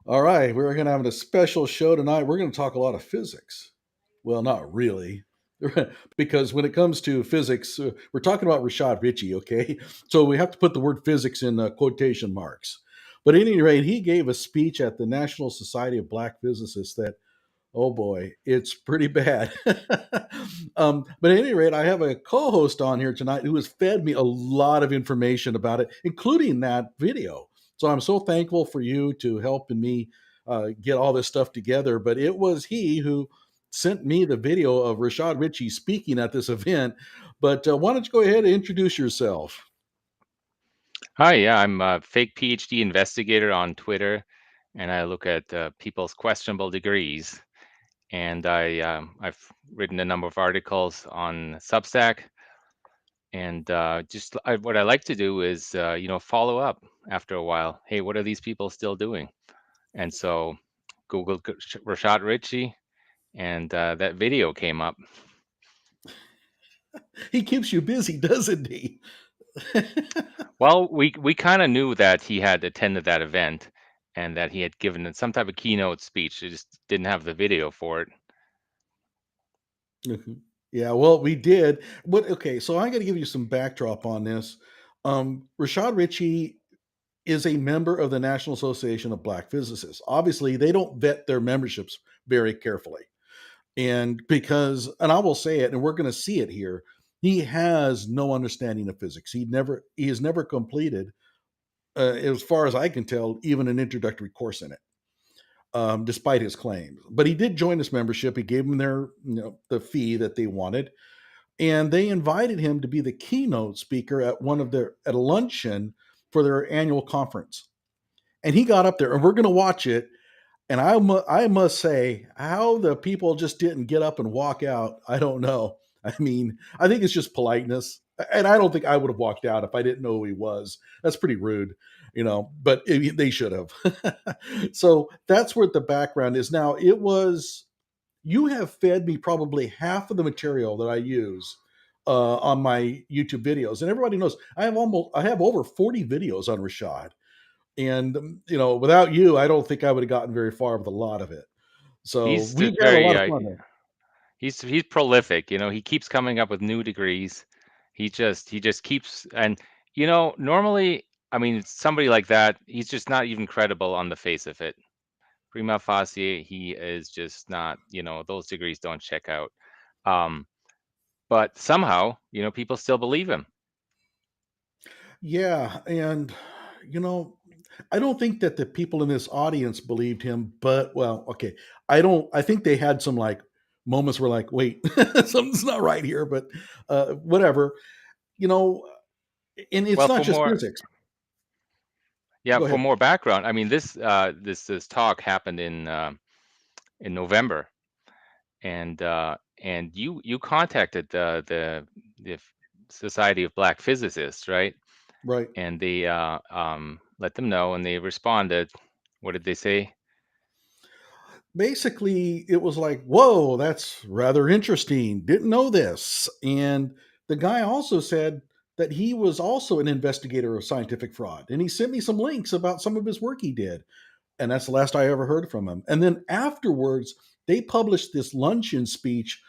All right, we're going to have a special show tonight. We're going to talk a lot of physics. Well, not really, because when it comes to physics, we're talking about Rashad Richey, okay? So we have to put the word physics in quotation marks. But at any rate, he gave a speech at the National Society of Black Physicists that, oh boy, it's pretty bad. But at any rate, I have a co host on here tonight who has fed me a lot of information about it, including that video. So I'm so thankful for you to helping me get all this stuff together. But it was he who sent me the video of Rashad Richey speaking at this event. But why don't you go ahead and introduce yourself? Hi, yeah, I'm a fake PhD investigator on Twitter, and I look at people's questionable degrees. And I've written a number of articles on Substack, and what I like to do is follow up after a while. Hey, what are these people still doing? And so Google Rashad Richey, and that video came up. He keeps you busy, doesn't he? Well, we kind of knew that he had attended that event and that he had given some type of keynote speech. They just didn't have the video for it. Mhm. Yeah, well, we did. But okay, so I got to give you some backdrop on this. Rashad Richey is a member of the National Association of Black Physicists. Obviously, they don't vet their memberships very carefully. And I will say it, and we're going to see it here, he has no understanding of physics. He has never completed, as far as I can tell, even an introductory course in it. Despite his claims, but he did join this membership. He gave them the fee that they wanted, and they invited him to be the keynote speaker at a luncheon for their annual conference. And he got up there, and we're going to watch it. And I must say, how the people just didn't get up and walk out, I don't know. I mean, I think it's just politeness. And I don't think I would have walked out if I didn't know who he was. That's pretty rude, but they should have. So that's where the background is. Now, you have fed me probably half of the material that I use on my YouTube videos. And everybody knows I have over 40 videos on Rashad. And without you, I don't think I would have gotten very far with a lot of it. So He's we've had a very lot of fun there. he's prolific. He keeps coming up with new degrees. He just keeps, and normally, I mean, somebody like that, he's just not even credible on the face of it. Prima facie, he is just not. Those degrees don't check out. Um, but somehow, people still believe him. Yeah, and you know, I don't think that the people in this audience believed him, but well, okay. I think they had some like moments where like, wait, something's not right here, but whatever. You know, and it's Well, not for just more, physics. yeah, Go for ahead. more background, I mean, this talk happened in November, and you contacted the Society of Black Physicists, right? Right. And they let them know, and they responded. What did they say? Basically, it was like, whoa, that's rather interesting. Didn't know this. And the guy also said that he was also an investigator of scientific fraud. And he sent me some links about some of his work he did. And that's the last I ever heard from him. And then afterwards, they published this luncheon speech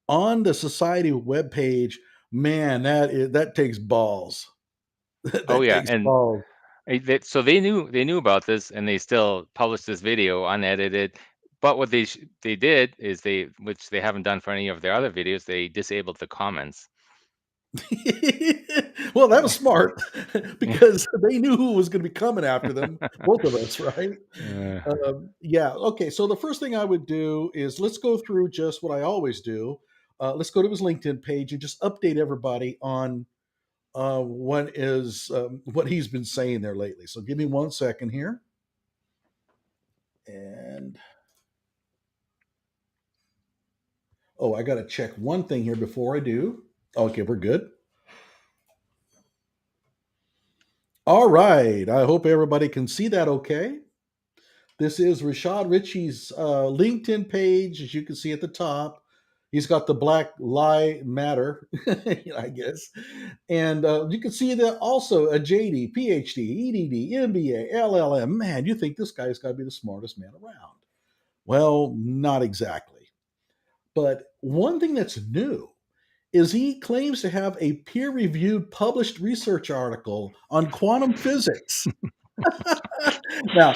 on the society webpage. Man, that takes balls. Oh That yeah, takes and balls. so they knew about this, and they still published this video unedited. But what they did is which they haven't done for any of their other videos, they disabled the comments. Well, that was smart because they knew who was going to be coming after them, both of us, right? Uh, Yeah. Okay. So the first thing I would do is let's go through just what I always do. Let's go to his LinkedIn page and just update everybody on what he's been saying there lately. So give me 1 second here, and oh, I got to check one thing here before I do. Okay, we're good. All right. I hope everybody can see that. Okay. This is Rashad Richey's LinkedIn page, as you can see at the top. He's got the black lie matter, I guess. And you can see that also a JD, PhD, EDD, MBA, LLM. Man, you think this guy's got to be the smartest man around. Well, not exactly. But one thing that's new is he claims to have a peer reviewed published research article on quantum physics. Now,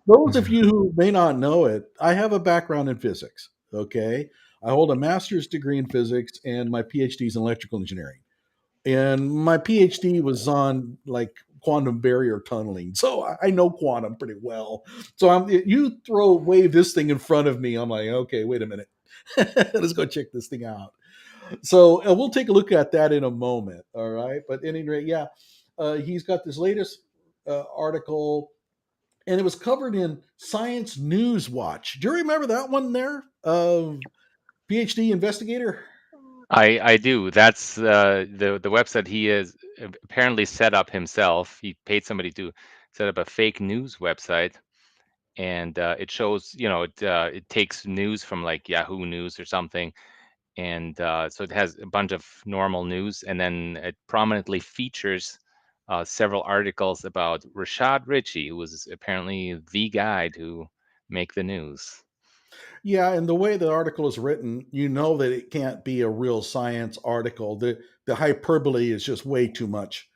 those of you who may not know it, I have a background in physics. Okay. I hold a master's degree in physics and my PhD is in electrical engineering. And my PhD was on like quantum barrier tunneling. So I know quantum pretty well. So you wave this thing in front of me. I'm like, okay, wait a minute. Let's go check this thing out. So we'll take a look at that in a moment. All right. But at any rate, yeah, he's got this latest article and it was covered in Science News Watch. Do you remember that one there? PhD investigator? I do. That's the website he is apparently set up himself. He paid somebody to set up a fake news website, and it shows, it takes news from like Yahoo News or something, and so it has a bunch of normal news, and then it prominently features several articles about Rashad Richey, who was apparently the guy to make the news. Yeah, and the way the article is written, you know that it can't be a real science article. The hyperbole is just way too much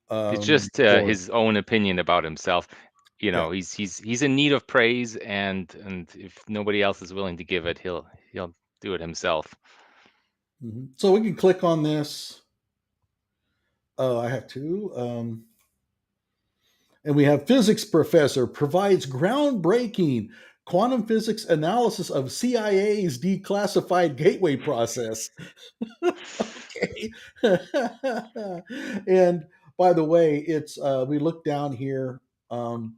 It's just for his own opinion about himself. yeah. He's in need of praise, and if nobody else is willing to give it, he'll do it himself. So we can click on this. I have to. And we have physics professor provides groundbreaking quantum physics analysis of CIA's declassified gateway process. Okay. And by the way, it's we look down here. Um,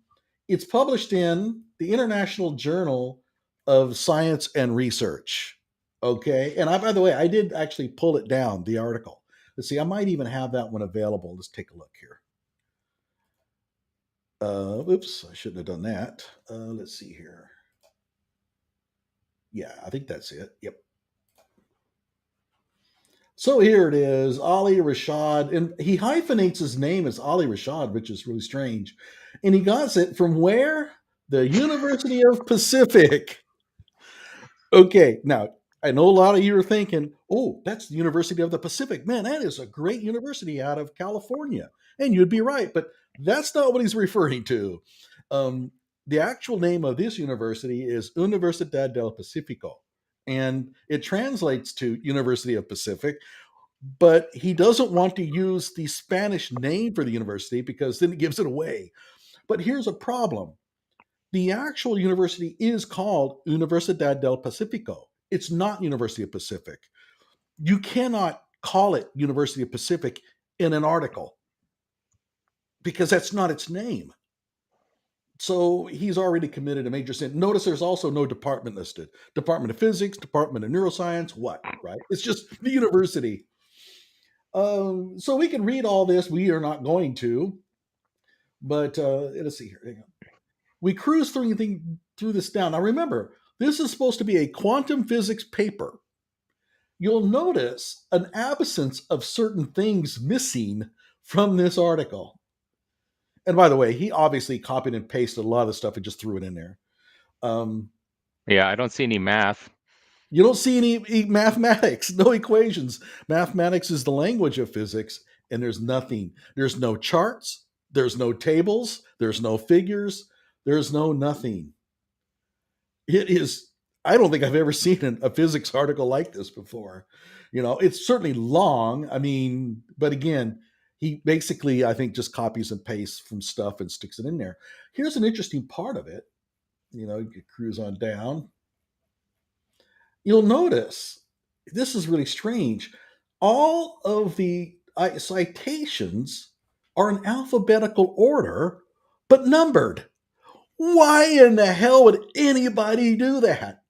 it's published in the International Journal of Science and Research. Okay, and by the way, I did actually pull it down the article. Let's see, I might even have that one available. Let's take a look here. Oops, I shouldn't have done that. Let's see here. Yeah, I think that's it. Yep. So here it is, Ali Rashad, and he hyphenates his name as Ali Rashad, which is really strange. And he got it from where? The University of Pacific. Okay, now I know a lot of you are thinking, oh, that's the University of the Pacific. Man, that is a great university out of California. And you'd be right, but that's not what he's referring to. Um, the actual name of this university is Universidad del Pacifico, and it translates to University of Pacific, but he doesn't want to use the Spanish name for the university because then it gives it away. But here's a problem: the actual university is called Universidad del Pacifico. It's not University of Pacific. You cannot call it University of Pacific in an article because that's not its name. So he's already committed a major sin. Notice there's also no department listed. Department of Physics, Department of Neuroscience, what, right? It's just the university. So we can read all this. We are not going to, but let's see here. Hang on. We cruise through this down. Now remember, this is supposed to be a quantum physics paper. You'll notice an absence of certain things missing from this article. And by the way, he obviously copied and pasted a lot of the stuff and just threw it in there. Um, Yeah, I don't see any math. you don't see any mathematics, no equations. Mathematics is the language of physics, and there's nothing. There's no charts, there's no tables, there's no figures, there's no nothing. It is, I don't think I've ever seen a physics article like this before. It's certainly long. I mean, but again, he basically, I think, just copies and pastes from stuff and sticks it in there. Here's an interesting part of it. You can cruise on down. You'll notice this is really strange. All of the citations are in alphabetical order, but numbered. Why in the hell would anybody do that?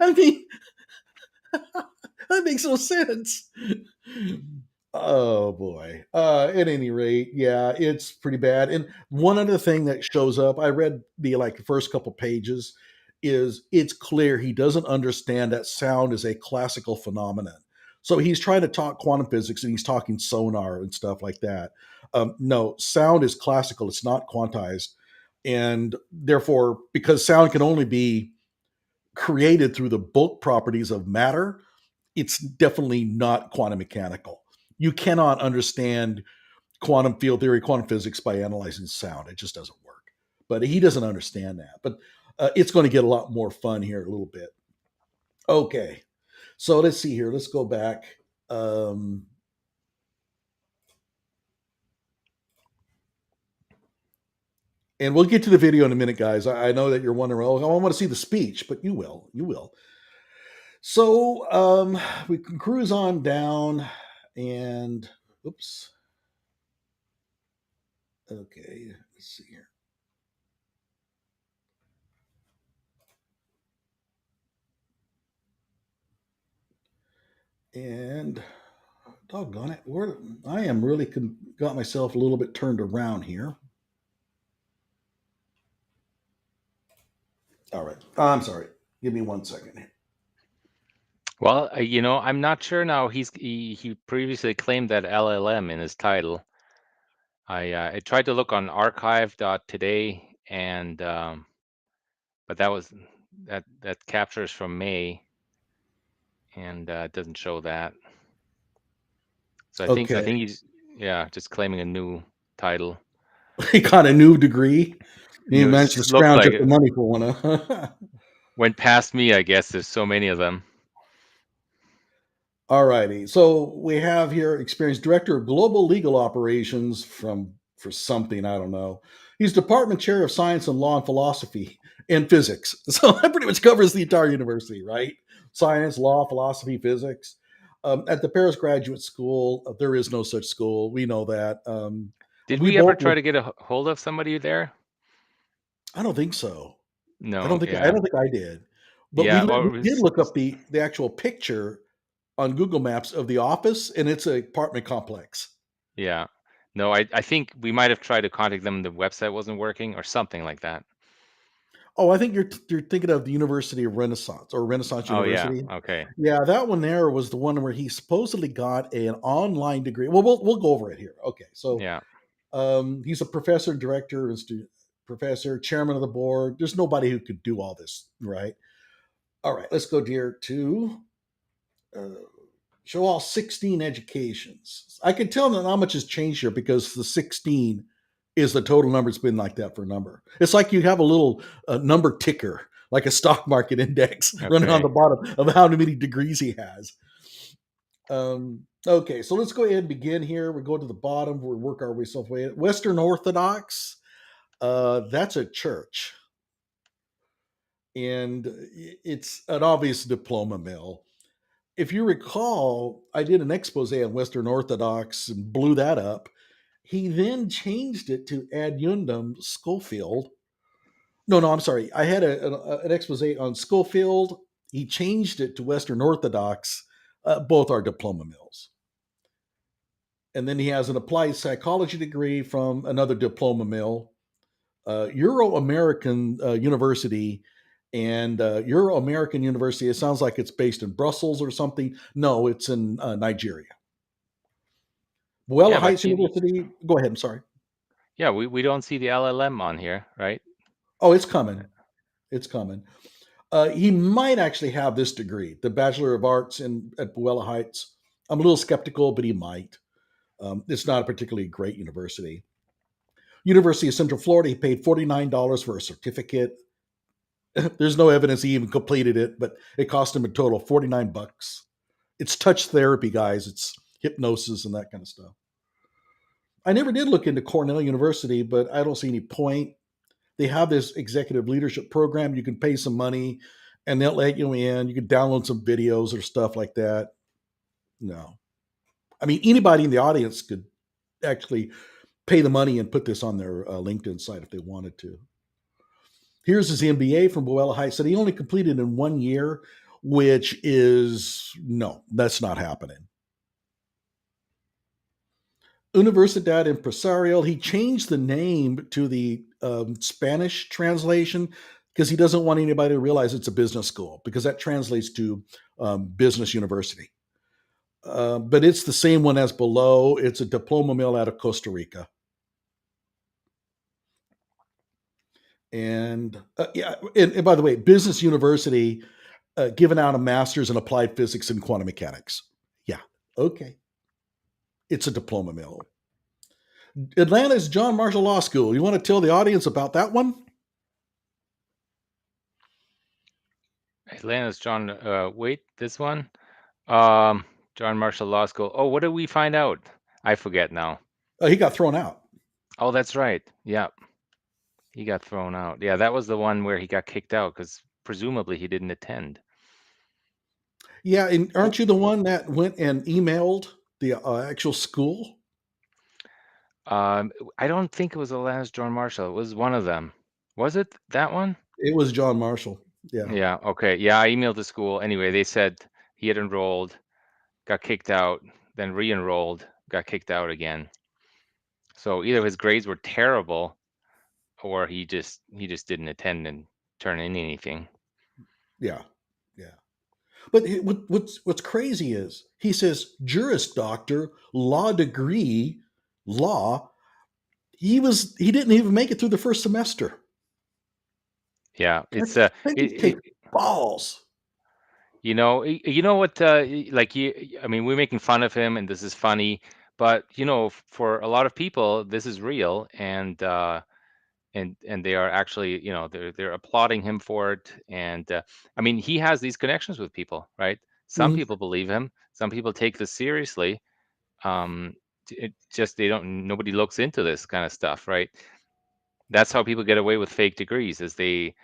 I mean, that makes no sense. Oh boy. At any rate, yeah, it's pretty bad. And one other thing that shows up, I read the first couple pages. is it's clear he doesn't understand that sound is a classical phenomenon. So he's trying to talk quantum physics and he's talking sonar and stuff like that. No, sound is classical, it's not quantized. And therefore, because sound can only be created through the bulk properties of matter, it's definitely not quantum mechanical. You cannot understand quantum field theory, quantum physics by analyzing sound. It just doesn't work. But he doesn't understand that. But it's going to get a lot more fun here in a little bit. Okay. So let's see here. Let's go back. Um, and we'll get to the video in a minute, guys. I know that you're wondering, oh, I want to see the speech, but you will. You will. So we can cruise on down and, oops. Okay. Let's see here. And doggone it, I am really got myself a little bit turned around here. All right. I'm sorry. Give me 1 second. Well, I'm not sure now. He previously claimed that LLM in his title. I tried to look on archive.today, and but that captures from May, and it doesn't show that. So I Okay. think he's just claiming a new title. He got a new degree. He managed to Looks scrounge like up the it money for one. Huh? went past me, I guess. There's so many of them. All righty. So we have here experienced director of global legal operations for something I don't know. He's department chair of science and law and philosophy and physics. So that pretty much covers the entire university, right? Science, law, philosophy, physics. At the Paris Graduate School, there is no such school. We know that. Did We we ever both try look. to get a hold of somebody there? I don't think so. I don't No, think I yeah. don't think I did. But Yeah, well, we did look up the actual picture on Google Maps of the office, and it's a apartment complex. yeah. No, I think we might have tried to contact them. The website wasn't working or something like that. Oh, I think you're thinking of the University of Renaissance or Renaissance Oh, yeah. University. Okay. Yeah, that one there was the one where he supposedly got an online degree. Well, we'll go over it here. Okay, so Yeah. he's a professor, director, and student professor, chairman of the board. There's nobody who could do all this, right? All right, let's go here to uh, show all 16 educations. I can tell that not much has changed here because the 16 is the total number. It's been like that for a number. It's like you have a little number ticker, like a stock market index running on the Okay. bottom of how many degrees he has. Okay, so let's go ahead and begin here. We go to the bottom. We work our way way. Western Orthodox. That's a church, and it's an obvious diploma mill. If you recall, I did an expose on Western Orthodox and blew that up. He then changed it to Ad Undum Schofield. No, I'm sorry. I had an expose on Schofield. He changed it to Western Orthodox. Both are diploma mills. And then he has an applied psychology degree from another diploma mill, Euro American University. And Euro American University, it sounds like it's based in Brussels or something. No, it's in Nigeria. Bwahahaha Yeah, but Heights University. Go ahead. I'm sorry. we don't see the LLM on here, right? Oh, it's coming. It's coming. He might actually have this degree, the Bachelor of Arts at Bwahahaha Heights. I'm a little skeptical, but he might. It's not a particularly great university. University of Central Florida, he paid $49 for a certificate. There's no evidence he even completed it, but it cost him a total of 49 bucks. It's touch therapy, guys. It's hypnosis and that kind of stuff. I never did look into Cornell University, but I don't see any point. They have this executive leadership program. You can pay some money and they'll let you in. You can download some videos or stuff like that. No. I mean, anybody in the audience could actually pay the money and put this on their LinkedIn site if they wanted to. Here's his MBA from Bwahahaha Heights. Said he only completed in 1 year, which is no, that's not happening. Universidad Empresarial, he changed the name to the Spanish translation. because he doesn't want anybody to realize it's a business school, because that translates to business university. But it's the same one as below. It's a diploma mill out of Costa Rica. And yeah, and by the way, business university giving out a master's in applied physics and quantum mechanics. Yeah, okay. It's a diploma mill. Atlanta's John Marshall Law School. You want to tell the audience about that one? Atlanta's John. Wait, this one. Um, John Marshall Law School. Oh, what did we find out? I forget now. He got thrown out. Oh, that's right. Yeah, he got thrown out. Yeah, that was the one where he got kicked out because presumably he didn't attend. Yeah, and aren't you the one that went and emailed the actual school? I don't think it was Atlanta's John Marshall. It was one of them. Was it that one? It was John Marshall. Yeah, Yeah. Okay. Yeah, I emailed the school. Anyway, they said he had enrolled, got kicked out, then re-enrolled, got kicked out again. So either his grades were terrible or he just didn't attend and turn in anything. yeah, yeah. But what's crazy is he says Juris Doctor, law degree, law. He didn't even make it through the first semester. Yeah, it's That just takes balls. you know what like I mean we're making fun of him and this is funny, but for a lot of people this is real and they are actually they're applauding him for it and I mean he has these connections with people, right? Some Mhm. people believe him, some people take this seriously. um it just they don't Nobody looks into this kind of stuff, right? That's how people get away with fake degrees is they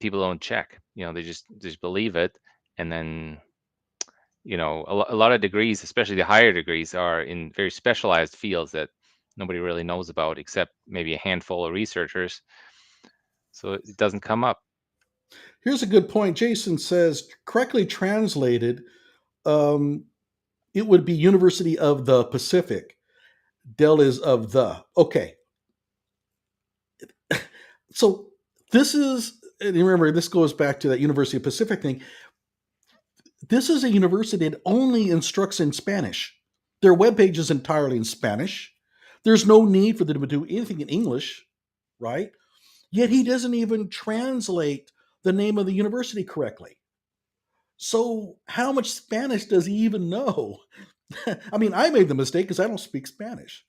people don't check, they just believe it. And then a lot of degrees, especially the higher degrees, are in very specialized fields that nobody really knows about except maybe a handful of researchers, so it doesn't come up. Here's a good point. Jason says, correctly translated, um, it would be University of the Pacific. Del is of the. Okay. So this is, and remember, this goes back to that University of Pacific thing. This is a university that only instructs in Spanish. Their webpage is entirely in Spanish. There's no need for them to do anything in English, right? Yet he doesn't even translate the name of the university correctly. So, how much Spanish does he even know? I mean, I made the mistake because I don't speak Spanish.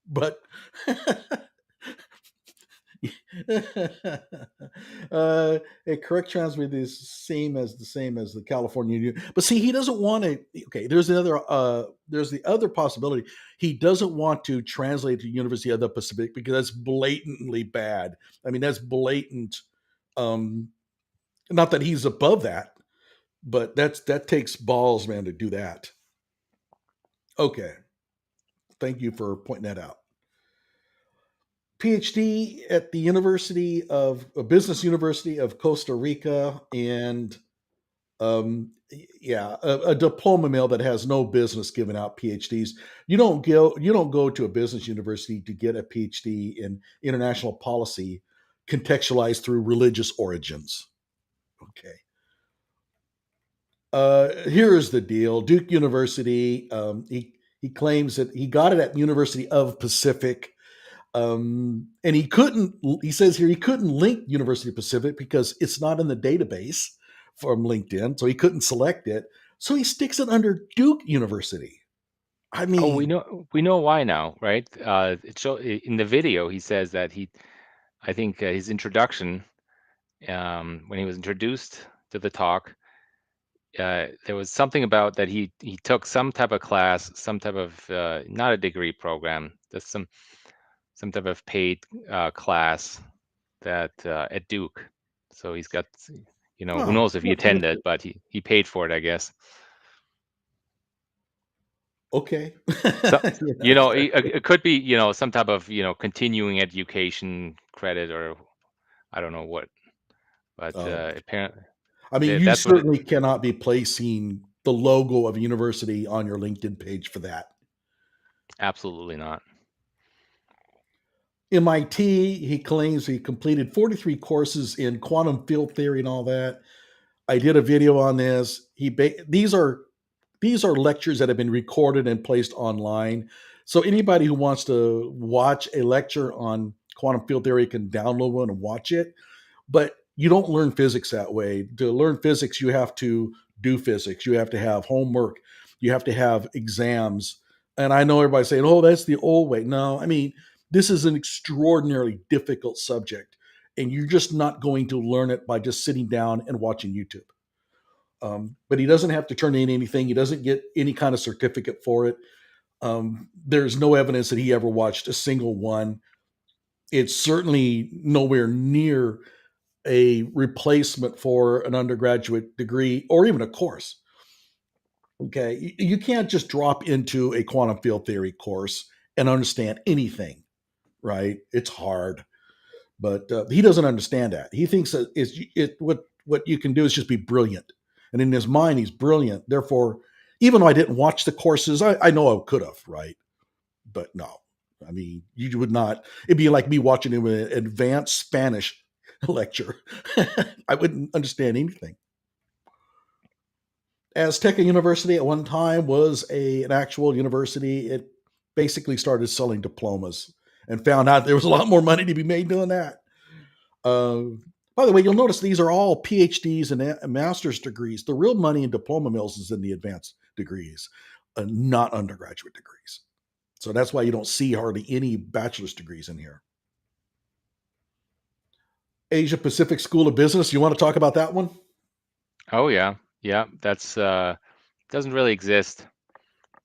But a correct translate is the same as the California Union. But see, he doesn't want to. Okay, there's the other possibility. He doesn't want to translate to University of the Pacific because that's blatantly bad. I mean, that's blatant. Um, Not that he's above that, but that takes balls, man, to do that. Okay, thank you for pointing that out. PhD at the University of a Business University of Costa Rica, and yeah, a diploma mill that has no business giving out PhDs. You don't go to a business university to get a PhD in international policy contextualized through religious origins. Okay. Here is the deal. Duke University. He claims that he got it at University of Pacific. And he couldn't, he says here, he couldn't link University of Pacific because it's not in the database from LinkedIn. So he couldn't select it. So he sticks it under Duke University. I Oh, mean, we know why now, right? In the video he says that I think his introduction, when he was introduced to the talk, there was something about that he took some type of class, some type of not a degree program, just some type of paid class that at Duke. So he's got, who oh, knows if he attended, but he paid for it, I guess. okay. So, Yeah. it could be, some type of, continuing education credit or I don't know what, but Oh, apparently I mean, you that's what it, certainly cannot be placing the logo of a university on your LinkedIn page for that. absolutely not. MIT, he claims he completed 43 courses in quantum field theory and all that. I did a video on this. These are lectures that have been recorded and placed online. So anybody who wants to watch a lecture on quantum field theory can download one and watch it. But you don't learn physics that way. To learn physics, you have to do physics. You have to have homework. You have to have exams. And I know everybody's saying, "Oh, that's the old way." No, I mean, this is an extraordinarily difficult subject, and you're just not going to learn it by just sitting down and watching YouTube. But he doesn't have to turn in anything. He doesn't get any kind of certificate for it. There's no evidence that he ever watched a single one. It's certainly nowhere near a replacement for an undergraduate degree or even a course. Okay. You can't just drop into a quantum field theory course and understand anything, right? It's hard. But he doesn't understand that. He thinks that what you can do is just be brilliant. And in his mind, he's brilliant. Therefore, even though I didn't watch the courses, I know I could have, right? But no. I mean, you would not. It'd be like me watching an advanced Spanish lecture. I wouldn't understand anything. Azteca University at one time was an actual university. It basically started selling diplomas and found out there was a lot more money to be made doing that. Uh, by the way, you'll notice these are all PhDs and master's degrees. The real money in diploma mills is in the advanced degrees, not undergraduate degrees. So that's why you don't see hardly any bachelor's degrees in here. Asia Pacific School of Business. You want to talk about that one? Oh yeah, yeah. That's doesn't really exist,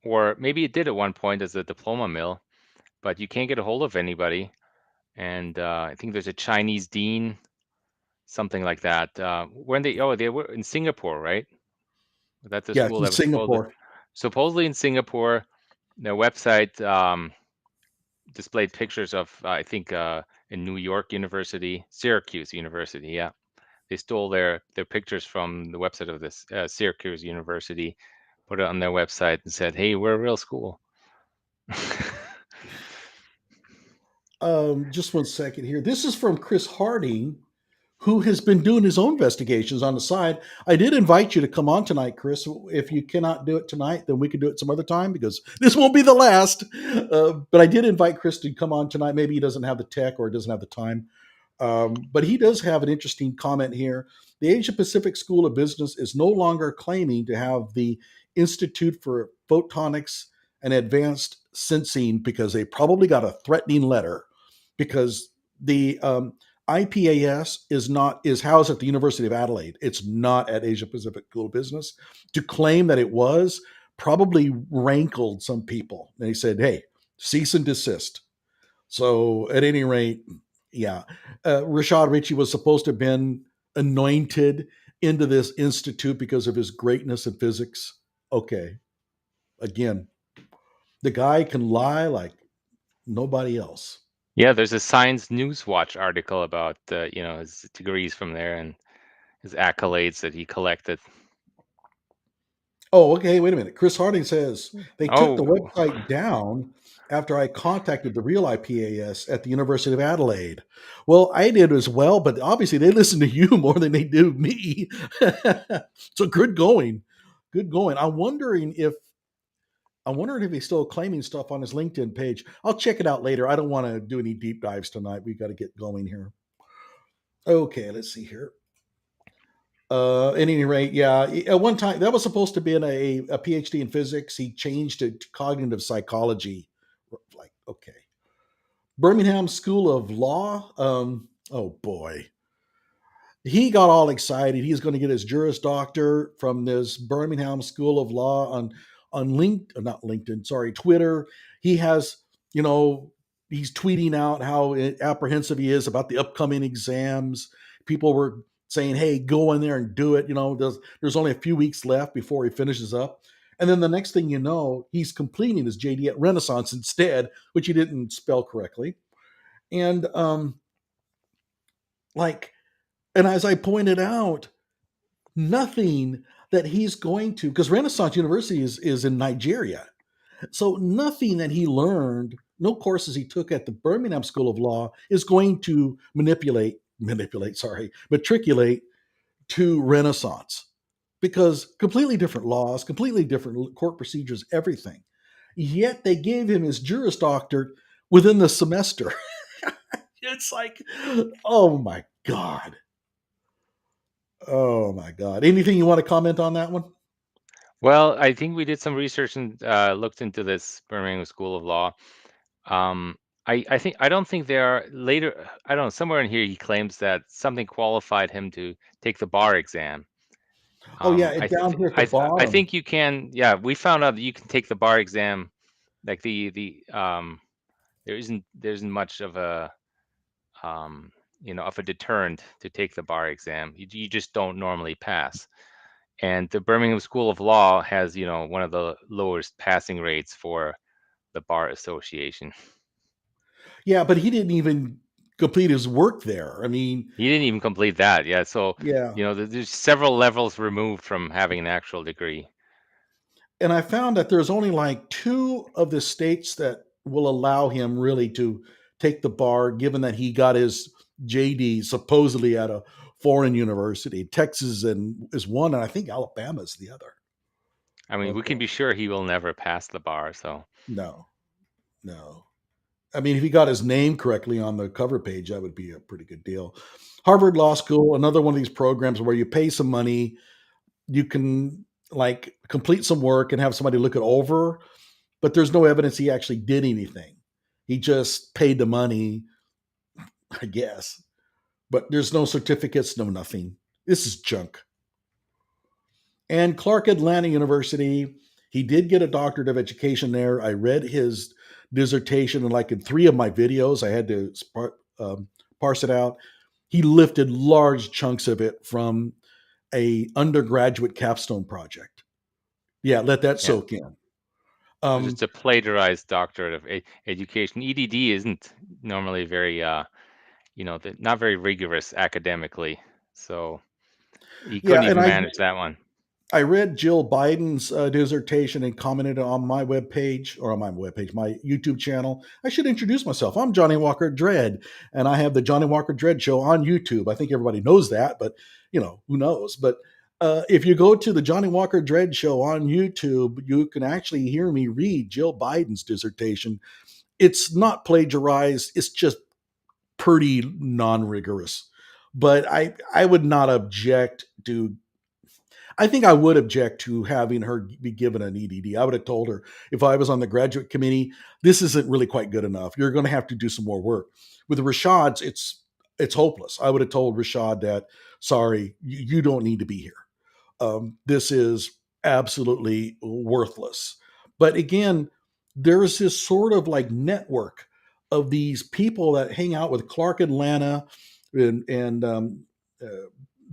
or maybe it did at one point as a diploma mill, but you can't get a hold of anybody. And I think there's a Chinese dean, something like that. When they they were in Singapore, right? That's a Yeah, it's school in that was Singapore. supposedly in Singapore. Their website displayed pictures of I think in New York University, Syracuse University. Yeah, they stole their pictures from the website of this Syracuse University, put it on their website, and said, "Hey, we're a real school." Just one second here. This is from Chris Harding, who has been doing his own investigations on the side. I did invite you to come on tonight, Chris. If you cannot do it tonight, then we can do it some other time because this won't be the last. But I did invite Chris to come on tonight. Maybe he doesn't have the tech or doesn't have the time. But he does have an interesting comment here. The Asia Pacific School of Business is no longer claiming to have the Institute for Photonics and Advanced Sensing because they probably got a threatening letter because the IPAS is housed at the University of Adelaide. It's not at Asia Pacific School of Business. To claim that it was probably rankled some people. And he said, "Hey, cease and desist." So at any rate, yeah, Rashad Richey was supposed to have been anointed into this institute because of his greatness in physics. Okay, again, the guy can lie like nobody else. Yeah, there's a Science News Watch article about his degrees from there and his accolades that he collected. Oh, okay. Wait a minute. Chris Harding says they took the Oh, website down after I contacted the real IPAS at the University of Adelaide. Well, I did as well, but obviously they listen to you more than they do me. So good going. Good going. I'm wondering if he's still claiming stuff on his LinkedIn page. I'll check it out later. I don't want to do any deep dives tonight. We've got to get going here. Okay, let's see here. At any rate, yeah. At one time, that was supposed to be a PhD in physics. He changed it to cognitive psychology. Like, okay. Birmingham School of Law. Oh boy, he got all excited. He's going to get his Juris Doctor from this Birmingham School of Law on not LinkedIn, sorry, Twitter. He has, you know, he's tweeting out how apprehensive he is about the upcoming exams. People were saying, "Hey, go in there and do it." There's only a few weeks left before he finishes up. And then the next thing you know, he's completing his JD at Renaissance instead, which he didn't spell correctly. And like and as I pointed out, nothing that he's going to, because Renaissance University is in Nigeria. So nothing that he learned no courses he took at the Birmingham School of Law is going to matriculate to Renaissance, because completely different laws, completely different court procedures, everything. Yet they gave him his Juris Doctorate within the semester. It's like, oh my God. Oh my God. Anything you want to comment on that one? Well, I think we did some research and looked into this Birmingham School of Law. Um, I don't think there are later. I don't know. Somewhere in here, he claims that something qualified him to take the bar exam. Oh yeah, I and th down here at the I bottom. think you can. Yeah, we found out that you can take the bar exam. Like the there isn't much of a um, of a deterrent to take the bar exam. You just don't normally pass. And the Birmingham School of Law has, one of the lowest passing rates for the Bar Association. Yeah, but he didn't even complete his work there. I mean, He didn't even complete that. Yeah, so, yeah. there's several levels removed from having an actual degree. And I found that there's only like two of the states that will allow him really to take the bar, given that he got his JD supposedly at a foreign university. Texas and is one, and I think Alabama is the other. I mean, we Okay. can be sure he will never pass the bar. So, No, no. I mean, if he got his name correctly on the cover page, that would be a pretty good deal. Harvard Law School, another one of these programs where you pay some money, you can like complete some work and have somebody look it over, but there's no evidence he actually did anything. He just paid the money, I guess, but there's no certificates, no nothing. This is junk. And Clark Atlanta University, he did get a doctorate of education there. I read his dissertation, and like in three of my videos, I had to parse it out. He lifted large chunks of it from a undergraduate capstone project. Yeah, let that yeah. soak in. So Um, just a plagiarized doctorate of education. EDD isn't normally very, not very rigorous academically. So he yeah, couldn't and even manage that one. I read Jill Biden's dissertation and commented on my webpage, or on my webpage, my YouTube channel. I should introduce myself. I'm Johnny Walker Dread, and I have the Johnny Walker Dread Show on YouTube. I think everybody knows that, but who knows? But if you go to the Johnny Walker Dread Show on YouTube, you can actually hear me read Jill Biden's dissertation. It's not plagiarized; it's just pretty non-rigorous. But I would not object to I think I would object to having her be given an EDD. I would have told her if I was on the graduate committee, this isn't really quite good enough. You're going to have to do some more work. With Rashad's, it's hopeless. I would have told Rashad that, sorry, you don't need to be here. This is absolutely worthless. But again, there's this sort of like network of these people that hang out with Clark Atlanta and uh,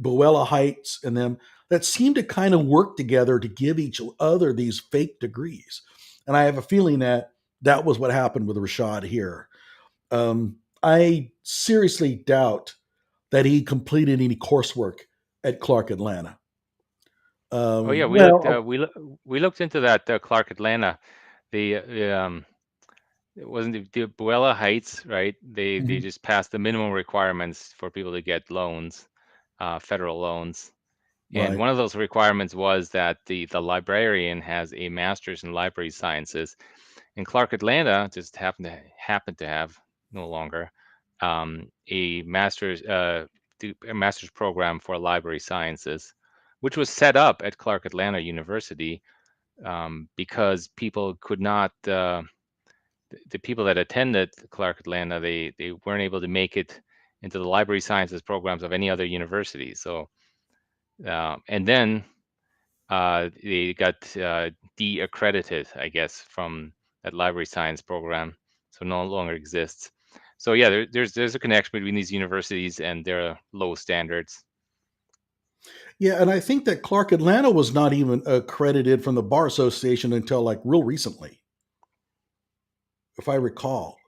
Boella Heights and them that seem to kind of work together to give each other these fake degrees. And I have a feeling that that was what happened with Rashad here. I seriously doubt that he completed any coursework at Clark Atlanta. Oh yeah, Well, we looked into that Clark Atlanta. The it wasn't the Bwahahaha Heights, right? They mhm, just passed the minimum requirements for people to get loans, federal loans. And right. one of those requirements was that the librarian has a master's in library sciences. And Clark Atlanta just happened to have no longer a master's program for library sciences, which was set up at Clark Atlanta University because people could not the people that attended Clark Atlanta they weren't able to make it into the library sciences programs of any other university. So and then they got de-accredited, I guess, from that library science program, so no longer exists. So yeah, there's a connection between these universities and their low standards. Yeah, and I think that Clark Atlanta was not even accredited from the Bar Association until like real recently, if I recall.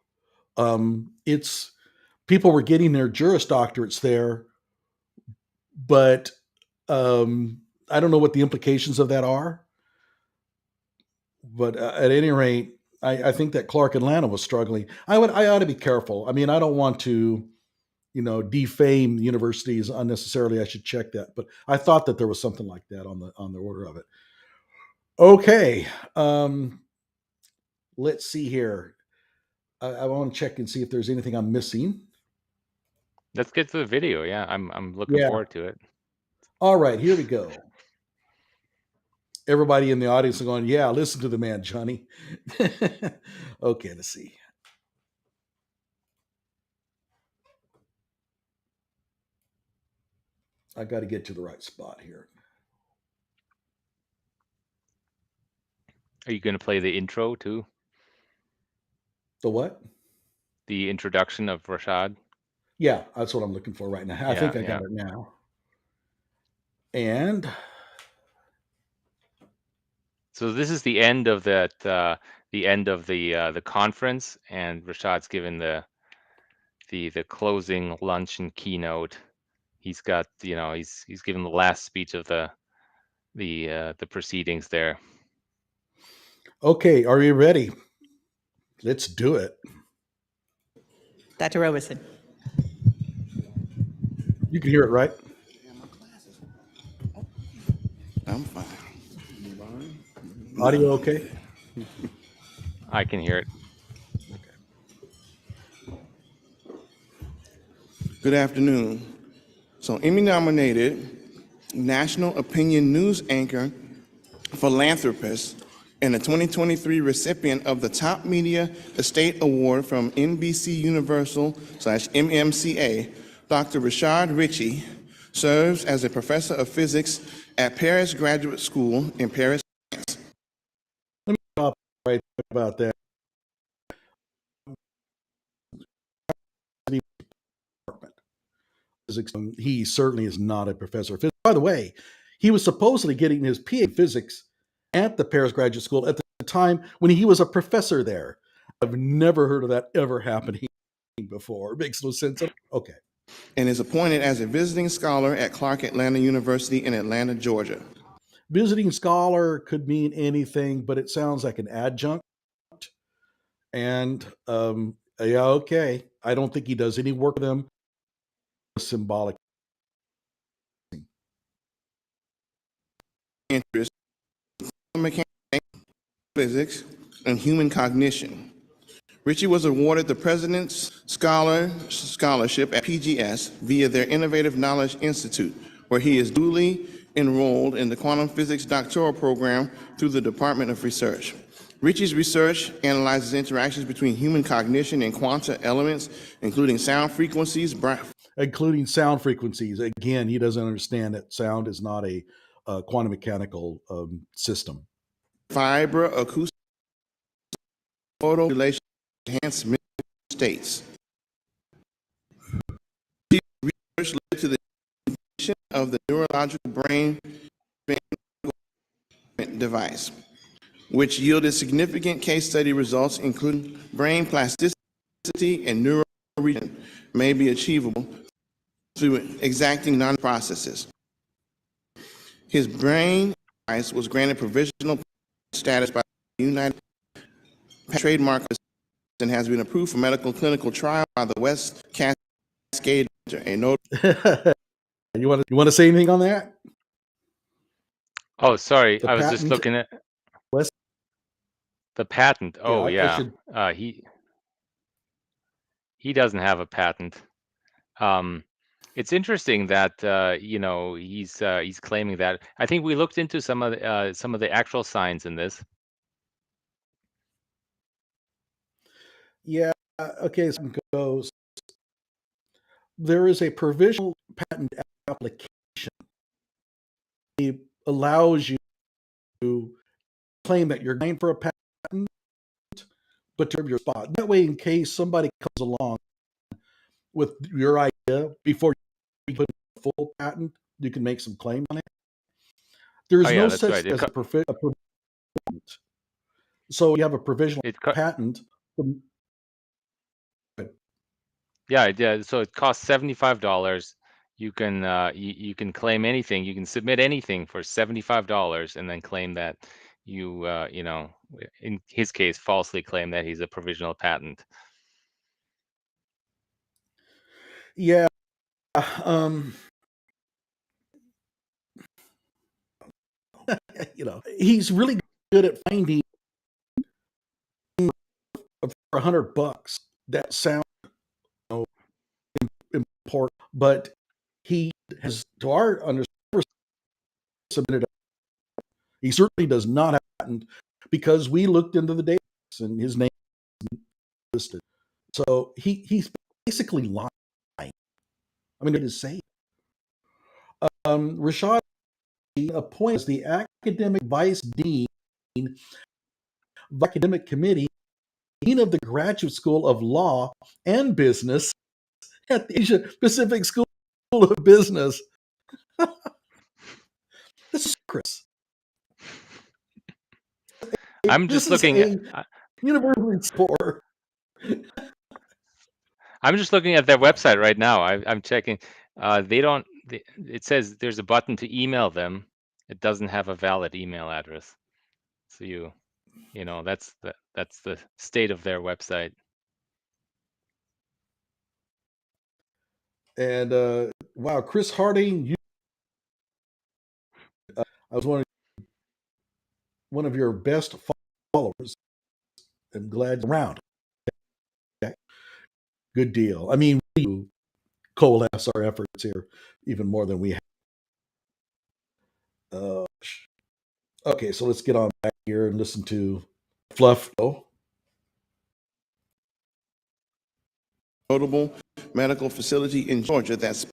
It's people were getting their Juris Doctorates there, but I don't know what the implications of that are. But at any rate, I think that Clark Atlanta was struggling. I ought to be careful. I mean, I don't want to, defame universities unnecessarily. I should check that, but I thought that there was something like that on the order of it. Okay, let's see here. I want to check and see if there's anything I'm missing. Let's get to the video. Yeah, I'm looking Yeah. forward to it. All right, here we go. Everybody in the audience is going, yeah, listen to the man, Johnny. Okay, let's see. I got to get to the right spot here. Are you going to play the intro too? The what? The introduction of Rashad? Yeah, that's what I'm looking for right now. I think I got Yeah. it now. And So this is the end of that. The end of the conference, and Rashad's given the closing lunch and keynote. He's got he's given the last speech of the proceedings there. okay, are you ready? Let's do it. Dr. Roberson. You can hear it, right? I'm fine. Audio okay? I can hear it. Good afternoon. So, Emmy-nominated National Opinion News anchor, philanthropist, and a 2023 recipient of the Top Media Estate Award from NBC Universal/MMCA, Dr. Rashad Richey serves as a professor of physics at Paris Graduate School in Paris. Let me stop right about that. He certainly is not a professor of physics. By the way, he was supposedly getting his PhD in physics at the Paris Graduate School at the time when he was a professor there. I've never heard of that ever happening before. It makes no sense. Okay. And is appointed as a visiting scholar at Clark Atlanta University in Atlanta, Georgia. Visiting scholar could mean anything, but it sounds like an adjunct. And yeah, okay. I don't think he does any work with them. Symbolic. Interest in mechanics, physics, and human cognition. Richey was awarded the President's Scholarship at PGS via their Innovative Knowledge Institute, where he is duly enrolled in the Quantum Physics Doctoral Program through the Department of Research. Richey's research analyzes interactions between human cognition and quantum elements, including sound frequencies. Including sound frequencies. Again, he doesn't understand that sound is not a quantum mechanical system. Fiber, acoustic, photo, relation, enhancement states. Research led to the invention of the neurological brain device, which yielded significant case study results, including brain plasticity and neural region may be achievable through exacting non-processes. His brain device was granted provisional status by the United trademark and has been approved for medical clinical trial by the West Cascade. A note. You want to say anything on that? Oh, sorry. The I was just patent? looking at West? the patent. Oh, I yeah. should- He doesn't have a patent. It's interesting that he's claiming that. I think we looked into some of the actual science in this. Yeah. Okay. So it goes. There is a provisional patent application. It allows you to claim that you're going for a patent, but to your spot. That way, in case somebody comes along with your idea before you put a full patent, you can make some claim on it. There's Oh, yeah, no that's such right. as a patent. So you have a provisional patent. Yeah. So it costs $75. You can you can claim anything. You can submit anything for $75 and then claim that in his case, falsely claim that he's a provisional patent. Yeah. He's really good at finding for $100 that sound important, but he has, to our understanding, submitted. He certainly does not have a patent because we looked into the database and his name is listed. So he's basically lying. I mean, it is saying. Rashad appointed as the academic vice dean of the academic committee, dean of the Graduate School of Law and Business at the Asia Pacific School of Business. This is Chris. I'm just looking at university score. I'm just looking at their website right now. I'm checking. It says there's a button to email them. It doesn't have a valid email address. So that's the state of their website. And wow, Chris Harding, I was one of your best followers. I'm glad you're around. Okay. Good deal. I mean, we coalesce our efforts here even more than we have. Okay, so let's get on back here and listen to Fluff. Notable medical facility in Georgia that's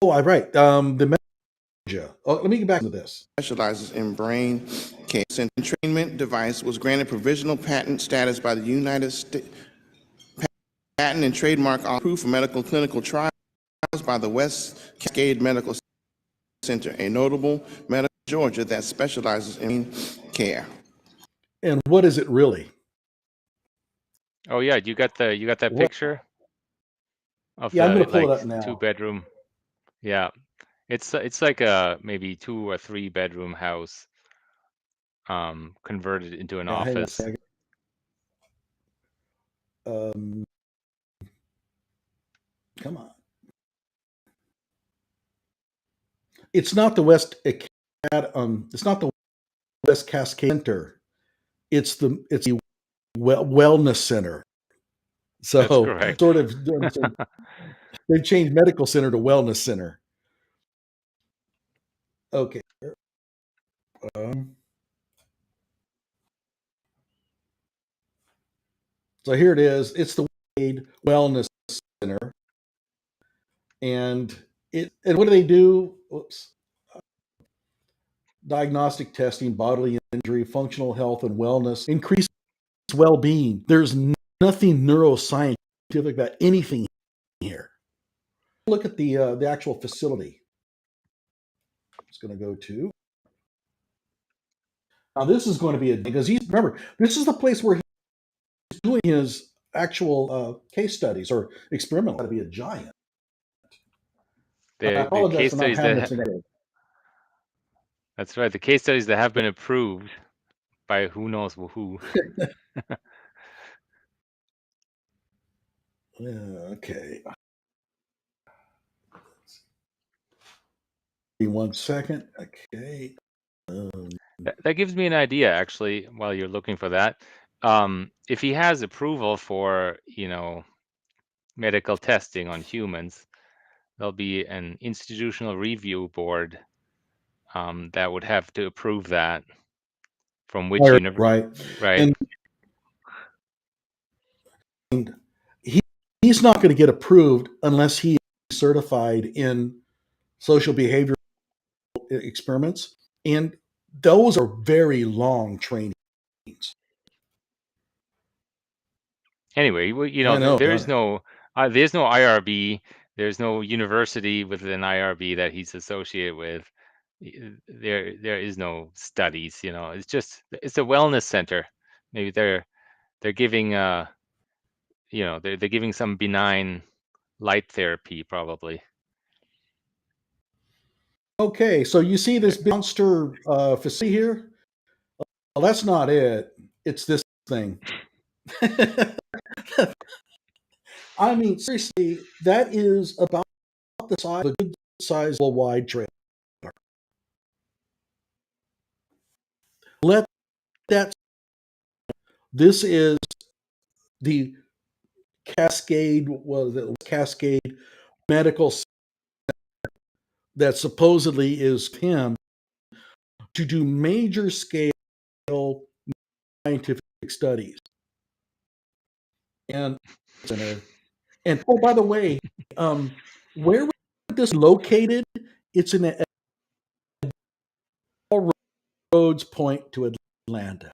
I'm right. The Georgia. Let me get back to this. Specializes in brain care. And entrainment device was granted provisional patent status by the United States Patent and Trademark Office, approved for medical clinical trials by the West Cascade Medical Center, a notable medical Georgia that specializes in care. And what is it really? Oh yeah, you got that picture of I'm going the to pull it up now. 2-bedroom. Yeah, it's like a maybe 2 or 3 bedroom house, converted into an office. Come on. It's not the West. It's not the West Cascade Center. It's the wellness center. So that's correct. Sort of they've changed medical center to wellness center. Okay. So here it is. It's the Wellness Center, and what do they do? Oops. Diagnostic testing, bodily injury, functional health, and wellness, increase well-being. There's nothing neuroscientific about anything here. Look at the actual facility. It's going to go to. Now this is going to be because remember, this is the place where he's doing his actual case studies or experiment. Got to be a giant. I apologize for not having it together. That's right. The case studies that have been approved by who knows who. Okay. 1 second. Okay. That gives me an idea, actually, while you're looking for that. If he has approval for, medical testing on humans, there'll be an institutional review board that would have to approve that. From which right? Right. And he's not going to get approved unless he is certified in social behavioral experiments, and those are very long trainings. Anyway, there's no IRB. There's no university with an IRB that he's associated with. There is no studies. It's a wellness center. Maybe they're giving they're giving some benign light therapy, probably. Okay, so you see this monster facility here? Well, that's not it. It's this thing. I mean, seriously, that is about the size of a good size wide trailer. Let that. This is the Cascade. Was it Cascade Medical that supposedly is him to do major scale scientific studies. And center. And oh, by the way, where was this located? It's in all roads point to Atlanta.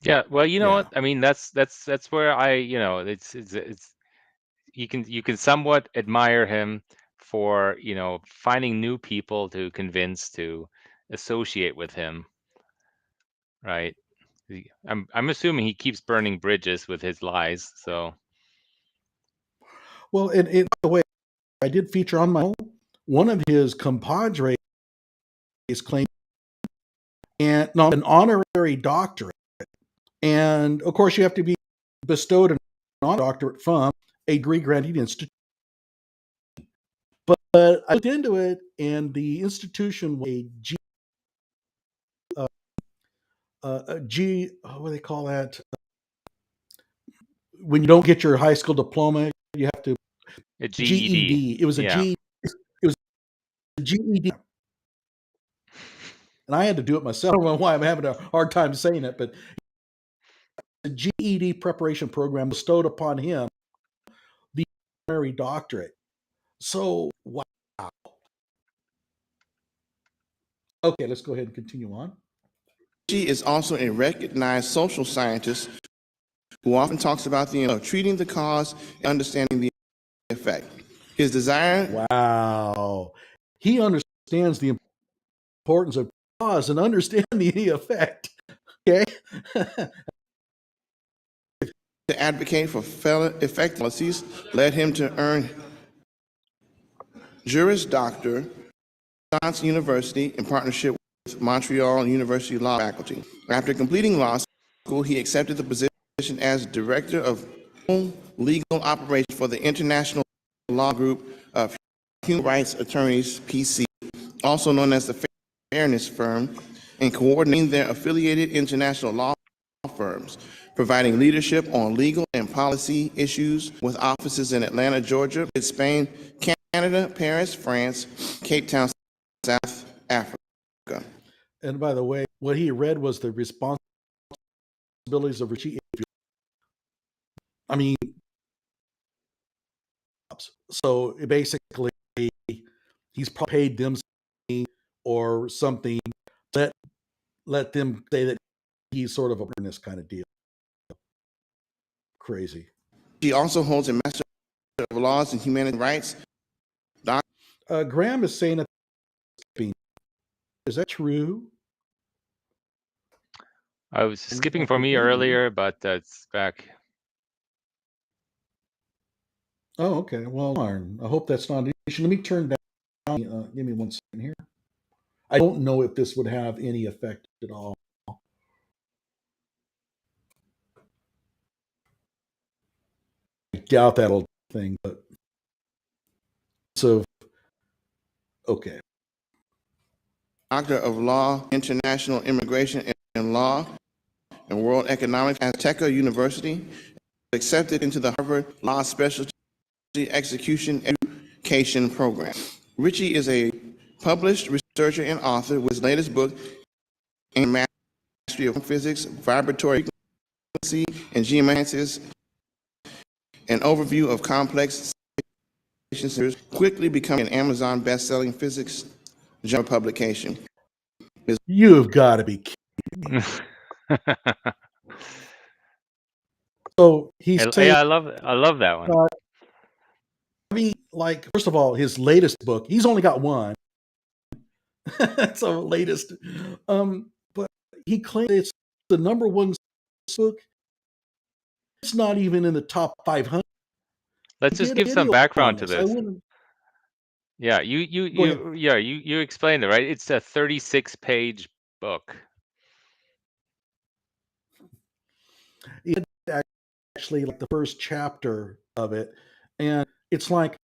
Yeah, well, you know Yeah. what? I mean, that's where I, it's you can somewhat admire him for, finding new people to convince to associate with him, right? I'm assuming he keeps burning bridges with his lies, so. Well, and by the way, I did feature on my own. One of his compadres claimed an honorary doctorate. And of course, you have to be bestowed an honorary doctorate from a degree granting institution. But I looked into it, and the institution was what do they call that? When you don't get your high school diploma, you have to A GED. It was a Yeah. It was a GED, and I had to do it myself. I don't know why I'm having a hard time saying it, but the GED preparation program bestowed upon him the honorary doctorate. So wow. Okay, let's go ahead and continue on. She is also a recognized social scientist who often talks about the of treating the cause and understanding the effect. His desire. Wow. He understands the importance of cause and understand the effect. Okay. To advocate for effective policies led him to earn Juris Doctor at Johnson University in partnership with Montreal University Law faculty. After completing law school, he accepted the position as Director of Legal Operations for the International Law Group of Human Rights Attorneys, PC, also known as the Fairness Firm, and coordinating their affiliated international law firms, providing leadership on legal and policy issues with offices in Atlanta, Georgia, Spain, Canada, Paris, France, Cape Town, South Africa. And by the way, what he read was the responsibilities of Richey. I mean, so basically, he's probably paid them or something. Let them say that he's sort of a this kind of deal. Crazy. He also holds a Master of Laws and Human Rights. Graham is saying that. Is that true? I was skipping for me earlier, but it's back. Oh, okay. Well, I hope that's not an issue. Let me turn down. Give me 1 second here. I don't know if this would have any effect at all. I doubt that'll thing, but so okay. Doctor of Law, International Immigration and Law, and World Economics at Tech University, accepted into the Harvard Law Specialty Execution Education Program. Richey is a published researcher and author with his latest book, in Mastery of Physics, Vibratory Frequency, and Geomancies, an overview of complex situations, quickly becoming an Amazon best-selling physics journal publication. You've got to be kidding me. So he's saying, yeah, I love that one. I mean, like, first of all, his latest book, he's only got one. So latest. But he claims it's the number one book. It's not even in the top 500. Let's just give some background to this. Yeah, you explained it, right? It's a 36-page book. It actually like the first chapter of it, and it's like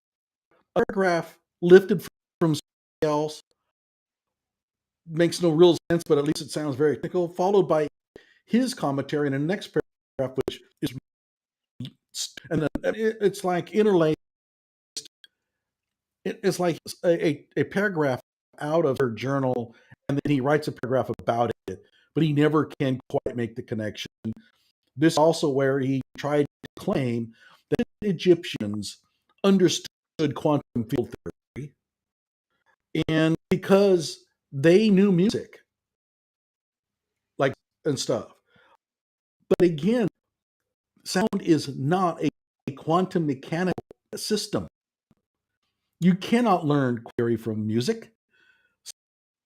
a paragraph lifted from something else, makes no real sense, but at least it sounds very technical, followed by his commentary in the next paragraph, which is, and then it's like interlaced. It's like a paragraph out of her journal, and then he writes a paragraph about it, but he never can quite make the connection. This is also where he tried to claim that Egyptians understood quantum field theory, and because they knew music, like, and stuff. But again, sound is not a quantum mechanical system. You cannot learn theory from music,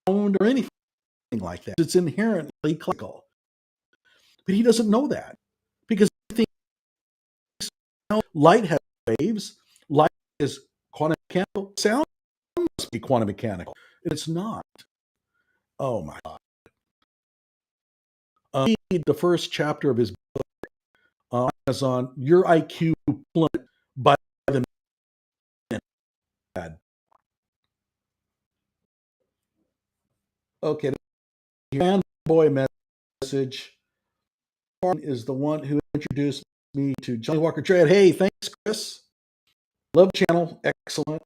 sound, or anything like that. It's inherently classical. But he doesn't know that because he thinks light has waves, light is quantum mechanical, sound must be quantum mechanical. It's not. Oh my God. Read the first chapter of his book on Amazon, Your IQ Plummet by the Minute. Okay, the fanboy message is the one who introduced me to Johnny Walker Trade. Hey, thanks, Chris. Love the channel. Excellent.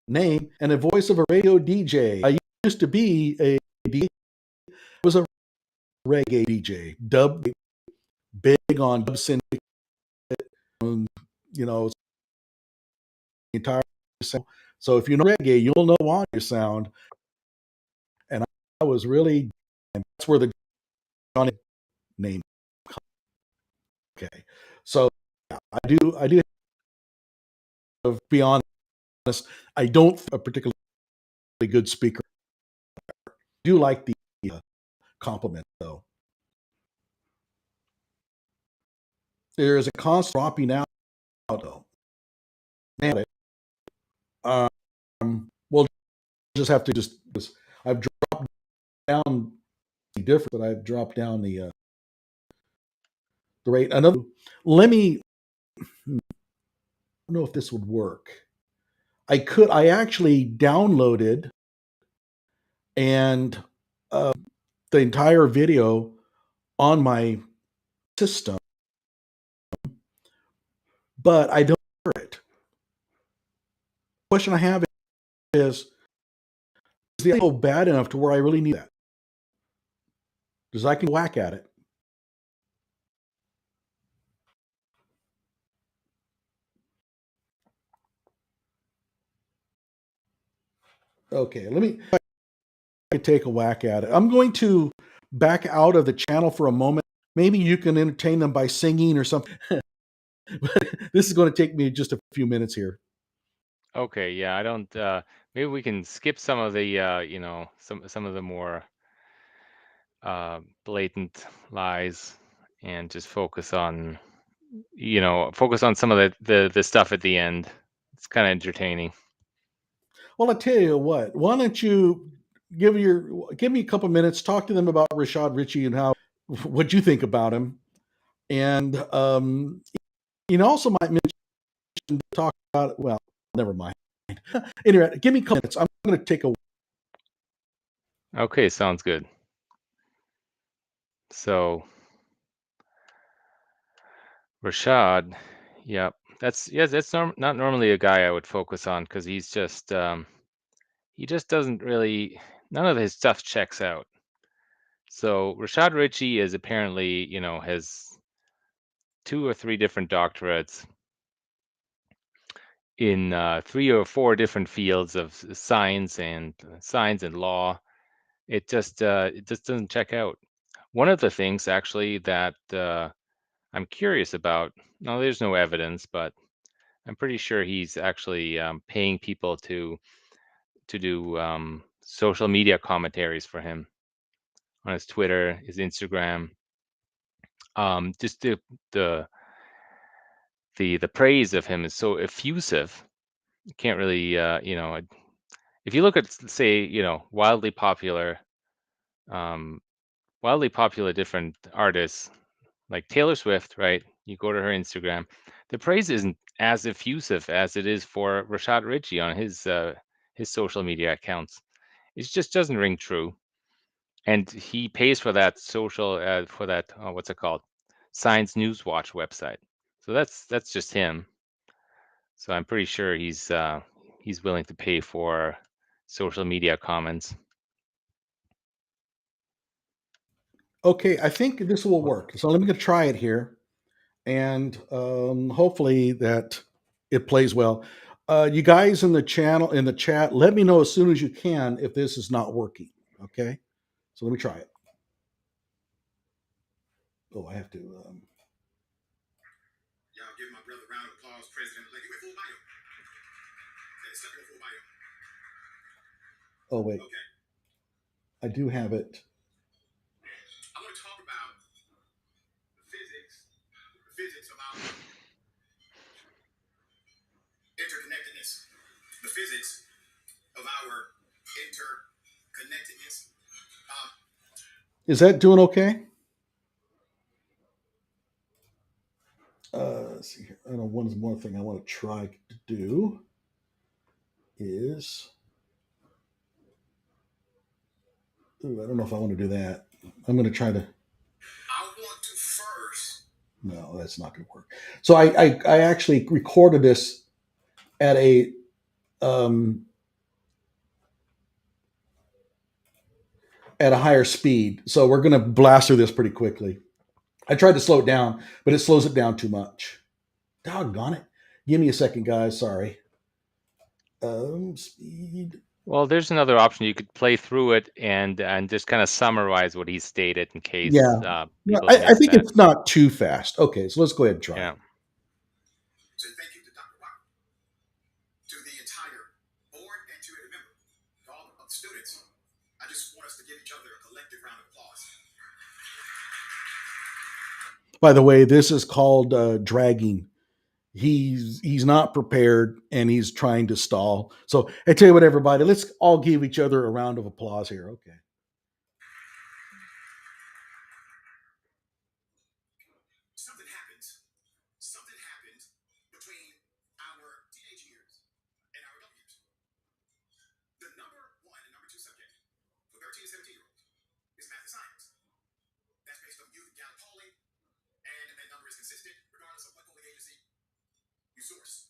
Name and a voice of a radio DJ. I used to be a DJ. I was a reggae DJ. Dub, big on dub syndicate. You know, entire. So if you know reggae, you'll know on your sound. And I was really, and that's where the Johnny name. Okay, so yeah, I do. Be honest, I don't a particularly good speaker. I do like the compliment though. There is a constant dropping out though. We'll just have to I've dropped down the difference, but I've dropped down the rate. Another, let me. I don't know if this would work. I actually downloaded and the entire video on my system, but I don't hear it. The question I have is the echo bad enough to where I really need that? Because I can whack at it. Okay, let me take a whack at it. I'm going to back out of the channel for a moment. Maybe you can entertain them by singing or something. But this is going to take me just a few minutes here. Okay, yeah, I don't. Maybe we can skip some of the, some of the more blatant lies and just focus on, some of the stuff at the end. It's kind of entertaining. Well, I tell you what. Why don't you give me a couple minutes, talk to them about Rashad Richey and what you think about him, and you also might mention talk about. Well, never mind. Anyway, give me a couple minutes. I'm going to take a. Okay, sounds good. So Rashad, yeah, that's not normally a guy I would focus on because he's just he just doesn't really, none of his stuff checks out. So Rashad Richey is apparently, has 2 or 3 different doctorates in 3 or 4 different fields of science and law. It just doesn't check out. One of the things actually that I'm curious about. Now, there's no evidence, but I'm pretty sure he's actually paying people to do social media commentaries for him on his Twitter, his Instagram. Just the praise of him is so effusive. You can't really, if you look at, say, wildly popular different artists like Taylor Swift, right? You go to her Instagram, the praise isn't as effusive as it is for Rashad Richey on his social media accounts. It just doesn't ring true, and he pays for that what's it called, Science News Watch website. So that's just him. So I'm pretty sure he's willing to pay for social media comments. Okay, I think this will work. So let me try it here, and hopefully that it plays well. You guys in the channel in the chat, let me know as soon as you can if this is not working. Okay, so let me try it. Oh, I have to. Y'all give my brother a round of applause, President-elect. You went full bio. Step your full bio. Oh wait, Okay. I do have it. I want to talk about the physics of our interconnectedness. The physics of our interconnectedness. Is that doing okay? Let's see here. I know one more thing I want to try to do is. Ooh, I don't know if I want to do that. I'm going to try to. I want to first. No, that's not going to work. So I actually recorded this at a at a higher speed. So we're going to blast through this pretty quickly. I tried to slow it down, but it slows it down too much. Doggone it. Give me a second, guys. Sorry. Speed. Well, there's another option. You could play through it and just kind of summarize what he stated in case Yeah. No, people have I missed think that. it's not too fast. Okay, so let's go ahead and try Yeah. it. So thank you to Dr. Watt, to the entire board, and to every member, to all of the students. I just want us to give each other a collective round of applause. By the way, this is called dragging. He's not prepared and he's trying to stall. So I tell you what, everybody, let's all give each other a round of applause here. Okay. Something happens between our teenage years and our adult years. The number one and number two subject for 13 and 17-year-olds is math and science. That's based on youth Gallup polling, and that number is consistent regardless of what polling agency you source.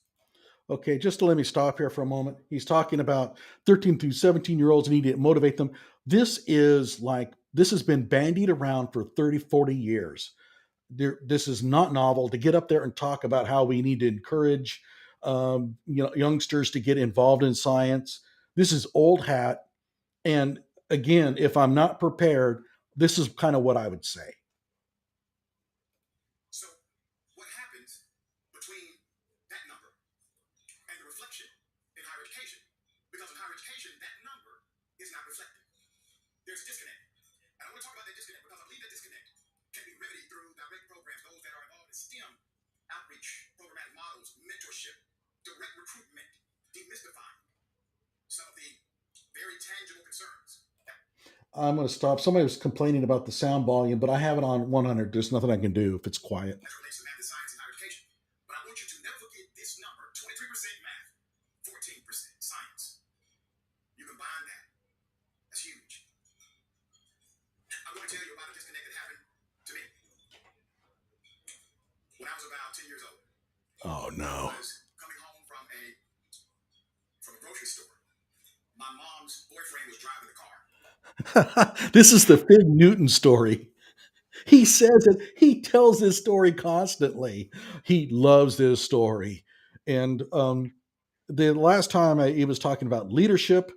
Okay, just to let me stop here for a moment. He's talking about 13 through 17-year-olds need to motivate them. This has been bandied around for 30, 40 years. This is not novel to get up there and talk about how we need to encourage youngsters to get involved in science. This is old hat. And again, if I'm not prepared, this is kind of what I would say. So, what happens between that number and the reflection in higher education? Because in higher education, that number is not reflected. There's a disconnect. And I want to talk about that disconnect because I believe that disconnect can be remedied through direct programs, those that are involved in STEM outreach, programmatic models, mentorship, direct recruitment, demystifying some of the very tangible concerns. I'm going to stop. Somebody was complaining about the sound volume, but I have it on 100. There's nothing I can do if it's quiet. That relates to math and science and higher education. But I want you to never forget this number: 23% math, 14% science. You combine that, that's huge. I'm going to tell you about a disconnect that happened to me when I was about 10 years old. Oh no. I was coming home from a grocery store. My mom's boyfriend was driving the car. This is the Fig Newton story. He says it. He tells this story constantly. He loves this story. And the last time he was talking about leadership,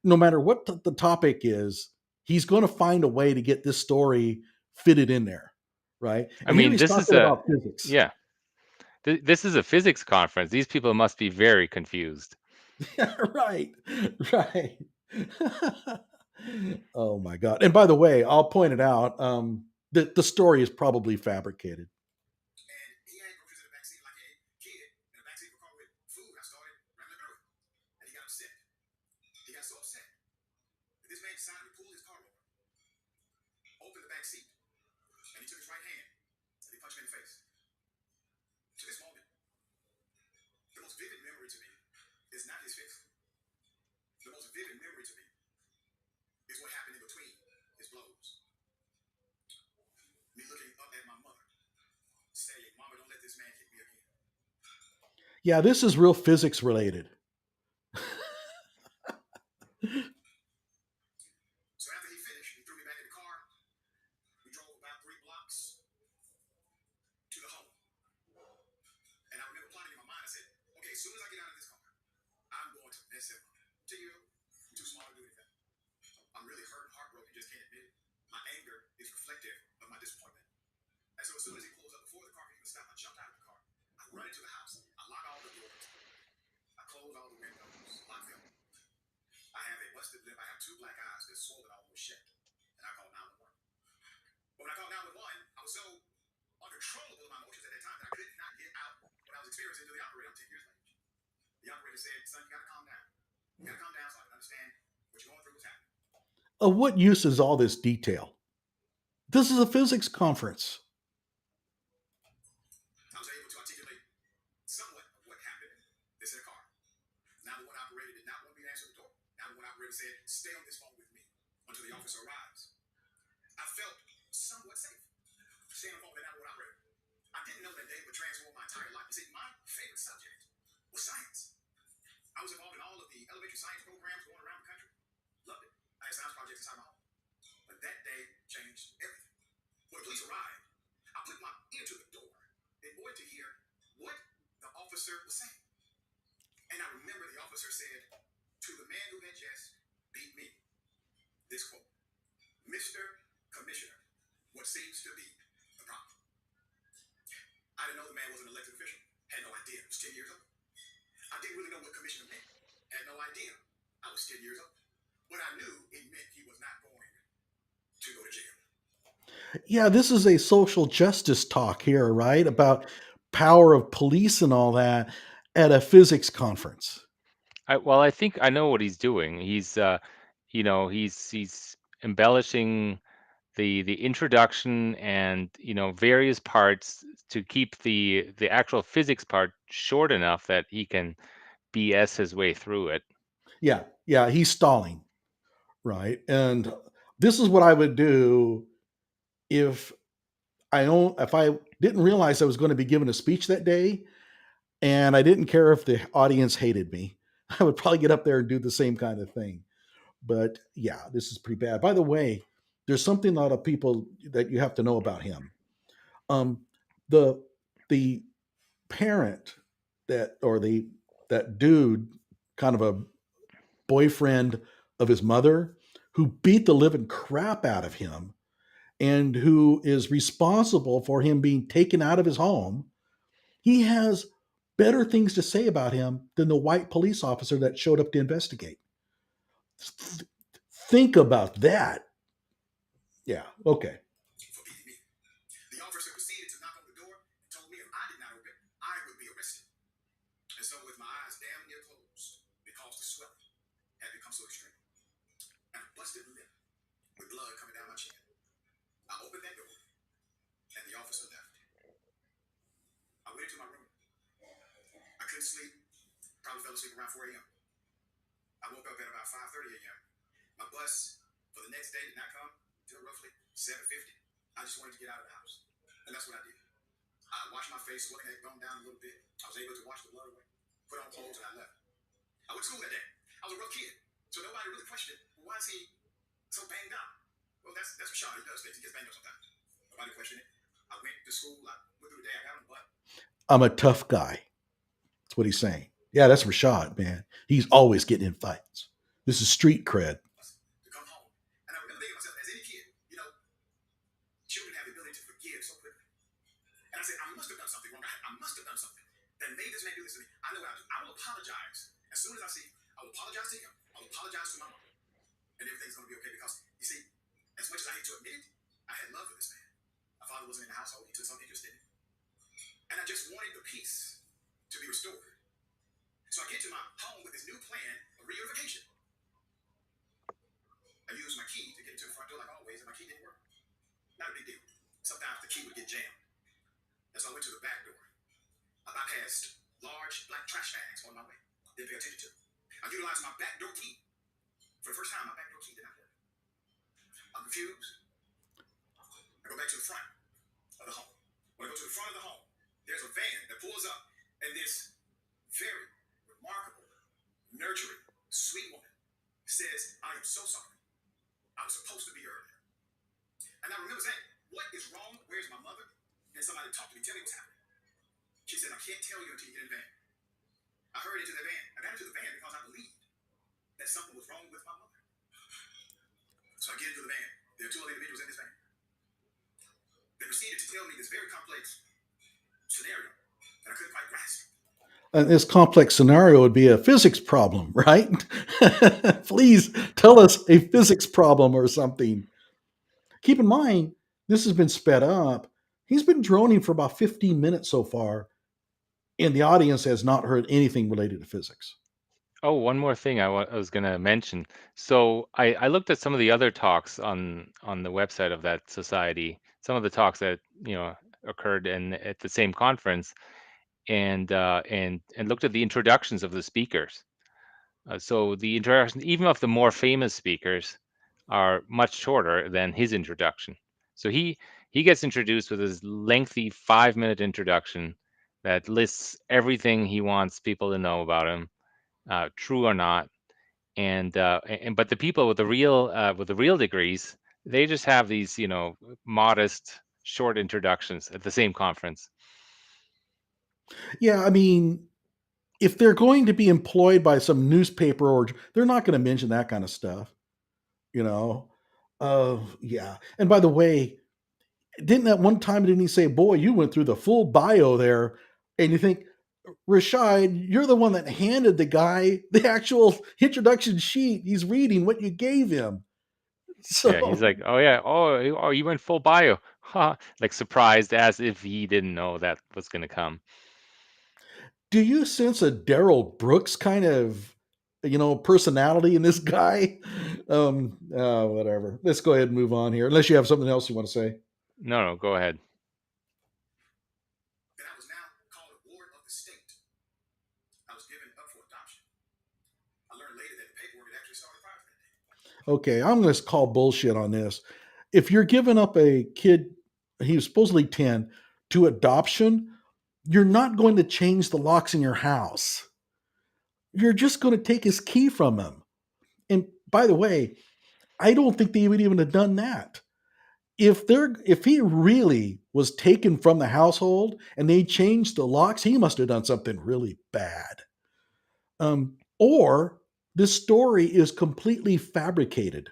no matter what the topic is, he's going to find a way to get this story fitted in there, right? I And here mean, he's this is talking about physics. yeah. This is a physics conference. These people must be very confused. Right, right. Oh my god! And by the way, I'll point it out. The story is probably fabricated. And he had groceries in the backseat like any kid in the backseat of a car with food. I started running through it. And he got upset. He got so upset that this man decided to pull his car over, open the back seat, and he took his right hand and he punched me in the face. To this moment, the most vivid memory to me is not his fist. The most vivid memory to me is what happened in between his blows. Me looking up at my mother, saying, "Mama, don't let this man hit me again." Yeah, this is real physics related. So after he finished, he threw me back in the car. We drove about 3 blocks to the home. And I remember plotting in my mind, I said, okay, as soon as I get out of this car, I'm going to mess him up. 2-year-old, I'm too small to do anything. I'm really hurt and heartbroken, just can't admit it. My anger is reflective of my disappointment. And so as soon as he pulls up before the car can even stop, I jump out of the car. I run into the house. I lock all the doors. I close all the windows, lock them. I have a busted lip. I have 2 black eyes that's swollen almost shut. And I call 911. But when I called 911, I was so uncontrollable in my emotions at that time that I could not get out what I was experiencing to the operator. I'm 10 years later. The operator said, "Son, you got to calm down. You got to calm down so I can understand what you're going through, what's happening." Of what use is all this detail? This is a physics conference. I was able to articulate somewhat of what happened. This in a car. Now the one operator did not want me to answer the door. Now the one operator said, "Stay on this phone with me until the officer arrives." I felt somewhat safe. Staying on the phone with that one operator. I didn't know that day would transform my entire life. You see, my favorite subject was science. I was involved in all of the elementary science programs going around the country. Loved it. I had science projects inside my home. But that day changed everything. When the police arrived, I put my ear to the door in order to hear what the officer was saying. And I remember the officer said, "To the man who had just beat me," this quote, "Mr. Commissioner, what seems to be the problem?" I didn't know the man was an elected official. Had no idea. I was 10 years old. I didn't really know what commissioner meant. Had no idea. I was 10 years old. But I knew it meant he was not going to go to jail. Yeah, this is a social justice talk here, right? About power of police and all that at a physics conference. Well, I think I know what he's doing. He's he's embellishing the introduction and various parts to keep the actual physics part short enough that he can BS his way through it. Yeah, he's stalling, right? And this is what I would do if I didn't realize I was going to be giving a speech that day, and I didn't care if the audience hated me. I would probably get up there and do the same kind of thing. But yeah, this is pretty bad. By the way, there's something a lot of people that you have to know about him. Um, the the parent that dude, kind of a boyfriend of his mother, who beat the living crap out of him and who is responsible for him being taken out of his home, he has better things to say about him than the white police officer that showed up to investigate. Think about that. Yeah, okay. For beating me. The officer proceeded to knock on the door and told me if I did not open, I would be arrested. And so, with my eyes damn near closed, because the swelling had become so extreme, and a busted lip with blood coming down my chin, I opened that door, and the officer left. I went into my room. I couldn't sleep. Probably fell asleep around 4 a.m. I woke up at about 5:30 a.m. My bus for the next day did not come until roughly 7:50. I just wanted to get out of the house. And that's what I did. I washed my face, swelling had gone down a little bit. I was able to wash the blood away, put on clothes, and I left. I went to school that day. I was a rough kid. So nobody really questioned, well, why is he so banged up? Well, that's Rashad. He does things. He gets banged up sometimes. Nobody questioned it. I went to school. I went through the day. I got on the butt. I'm a tough guy. That's what he's saying. Yeah, that's Rashad, man. He's always getting in fights. This is street cred. To come home. And I remember thinking to myself, as any kid, children have the ability to forgive so quickly. And I said, I must have done something wrong. I must have done something that made this man do this to me. I know what I'll do. I will apologize. As soon as I see him, I will apologize to him. I will apologize to my mom. And everything's going to be okay because, you see, as much as I hate to admit it, I had love for this man. My father wasn't in the household. He took some interest in it. And I just wanted the peace to be restored. So I get to my home with this new plan of reunification. to the front door like always, and my key didn't work. Not a big deal. Sometimes the key would get jammed. And so I went to the back door. I bypassed large black trash bags on my way. Didn't pay attention to it. I utilized my back door key. For the first time, my back door key did not work. I'm confused. I go back to the front of the home. When I go to the front of the home, there's a van that pulls up, and this very remarkable, nurturing, sweet woman says, "I am so sorry. I was supposed to be earlier." And I remember saying, "What is wrong? Where's my mother?" And somebody talked to me, tell me what's happening. She said, "I can't tell you until you get in the van." I hurried into the van. I got into the van because I believed that something was wrong with my mother. So I get into the van. There are two other individuals in this van. They proceeded to tell me this very complex scenario that I couldn't quite grasp. This complex scenario would be a physics problem, right? Please tell us a physics problem or something. Keep in mind, this has been sped up. He's been droning for about 15 minutes so far, and the audience has not heard anything related to physics. Oh, one more thing I was going to mention. So I looked at some of the other talks on the website of that society, some of the talks that occurred at the same conference, and looked at the introductions of the speakers. So the introduction, even of the more famous speakers, are much shorter than his introduction. So he gets introduced with his lengthy 5-minute introduction that lists everything he wants people to know about him, true or not. And but the people with the real degrees, they just have these modest short introductions at the same conference. Yeah, I mean, if they're going to be employed by some newspaper, or they're not going to mention that kind of stuff, you know. Yeah. And by the way, didn't he say, "Boy, you went through the full bio there," and you think, Rashad, you're the one that handed the guy the actual introduction sheet. He's reading what you gave him. So Yeah, he's like, oh yeah, oh you went full bio, huh? Like surprised as if he didn't know that was gonna come. do you sense a Daryl Brooks kind of, personality in this guy? Whatever. Let's go ahead and move on here, unless you have something else you want to say. No, go ahead. That I was now called a ward of the state. I was given up for adoption. I learned later that the paperwork had actually started prior to that day. Okay, I'm going to call bullshit on this. If you're giving up a kid, he was supposedly 10, to adoption, you're not going to change the locks in your house. You're just going to take his key from him. And by the way, I don't think they would even have done that. If he really was taken from the household and they changed the locks, he must have done something really bad. Or this story is completely fabricated.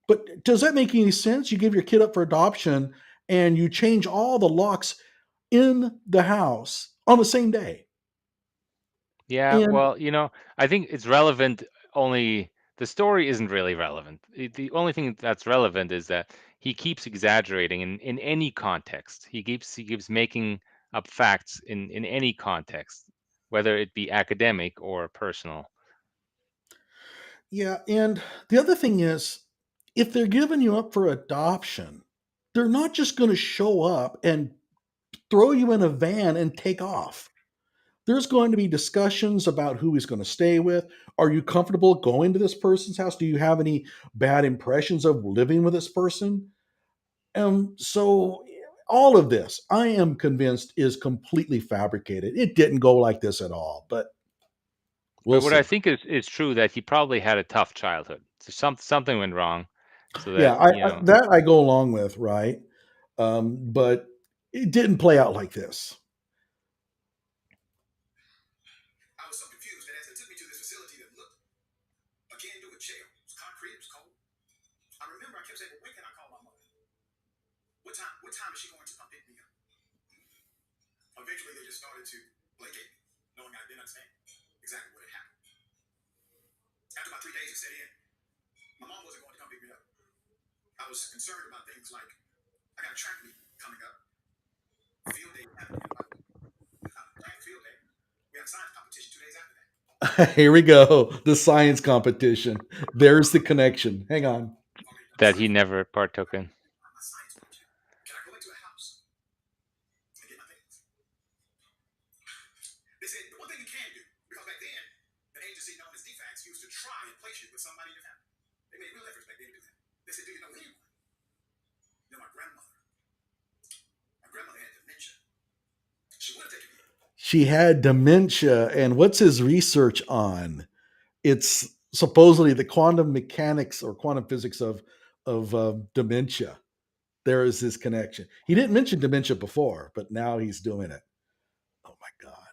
But does that make any sense? You give your kid up for adoption and you change all the locks in the house on the same day. Yeah, And well, I think it's relevant, only the story isn't really relevant. The only thing that's relevant is that he keeps exaggerating in any context. He keeps making up facts in any context, whether it be academic or personal. yeah, and the other thing is, if they're giving you up for adoption, they're not just going to show up and throw you in a van and take off. There's going to be discussions about who he's going to stay with. Are you comfortable going to this person's house? Do you have any bad impressions of living with this person? So all of this, I am convinced, is completely fabricated. It didn't go like this at all, but we'll But what I see. think is true, that he probably had a tough childhood. So something went wrong, so Yeah, that that I go along with, right? But it didn't play out like this. I was so confused that as they took me to this facility that looked akin to a jail, it was concrete, it was cold. I remember I kept saying, "Well, when can I call my mother? What time is she going to come pick me up?" Eventually, they just started to placate me, knowing I didn't understand exactly what had happened. After about 3 days it set in, my mom wasn't going to come pick me up. I was concerned about things like, I got a track meet coming up, field day happening in about field day. We had a science competition 2 days after that. Here we go. The science competition. There's the connection. Hang on. that he never partook in. She had dementia, and what's his research on? It's supposedly the quantum mechanics or quantum physics of dementia. There is this connection. He didn't mention dementia before, but now he's doing it. Oh my God.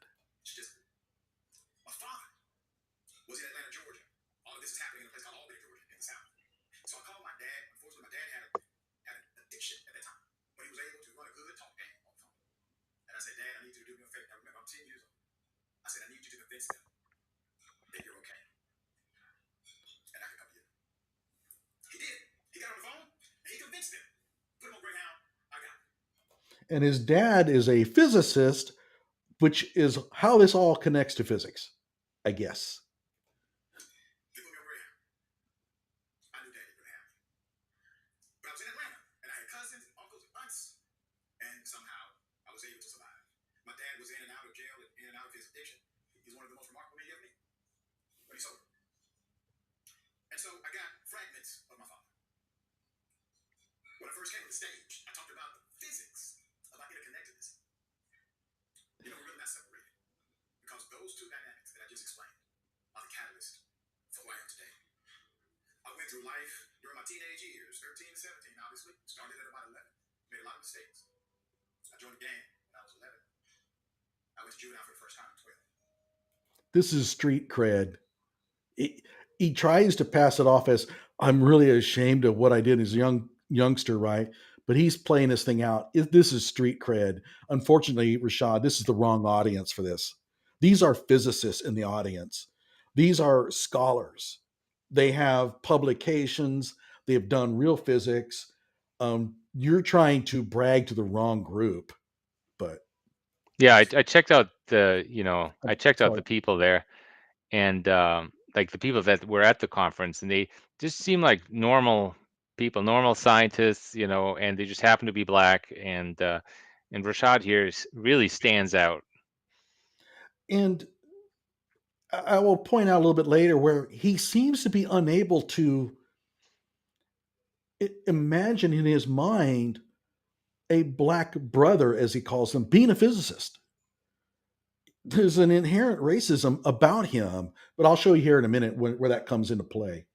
And his dad is a physicist, which is how this all connects to physics, I guess. This is street cred. He tries to pass it off as, I'm really ashamed of what I did as a youngster, right? But he's playing this thing out. This is street cred. Unfortunately, Rashad, this is the wrong audience for this. These are physicists in the audience. These are scholars. They have publications. They have done real physics. You're trying to brag to the wrong group, but Yeah, I checked out the sorry. people there, and like the people that were at the conference, and they just seem like normal people, normal scientists, and they just happen to be black. And Rashad here really stands out. And I will point out a little bit later where he seems to be unable to imagine in his mind a black brother, as he calls them, being a physicist. There's an inherent racism about him, but I'll show you here in a minute where that comes into play.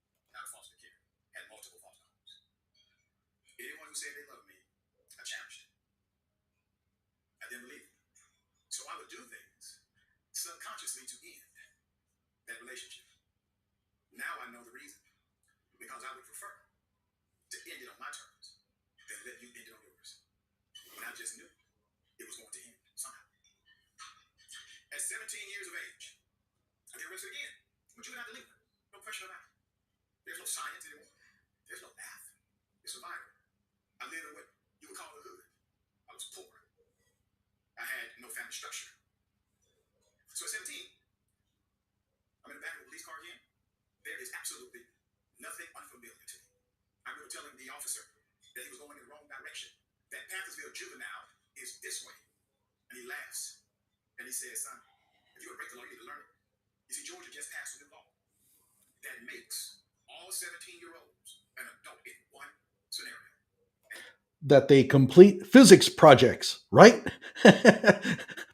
That they complete physics projects, right?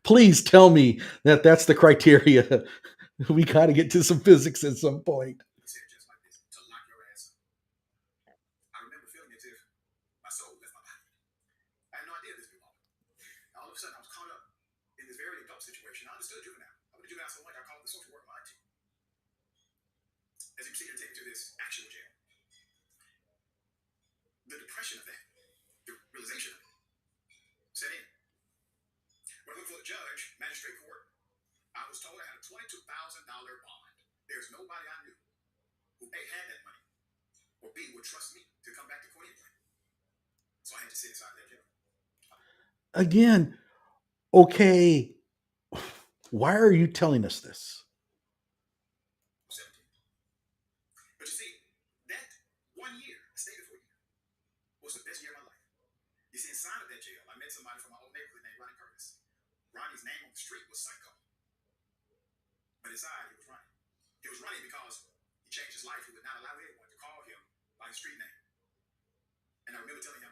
Please tell me that that's the criteria. We got to get to some physics at some point. Again, okay, why are you telling us this? met somebody from my old neighborhood named Ronnie Purvis. Ronnie's name on the street was Psycho, but inside he was Ronnie. He was Ronnie because he changed his life. He would not allow anyone to call him by his street name. And I remember telling him,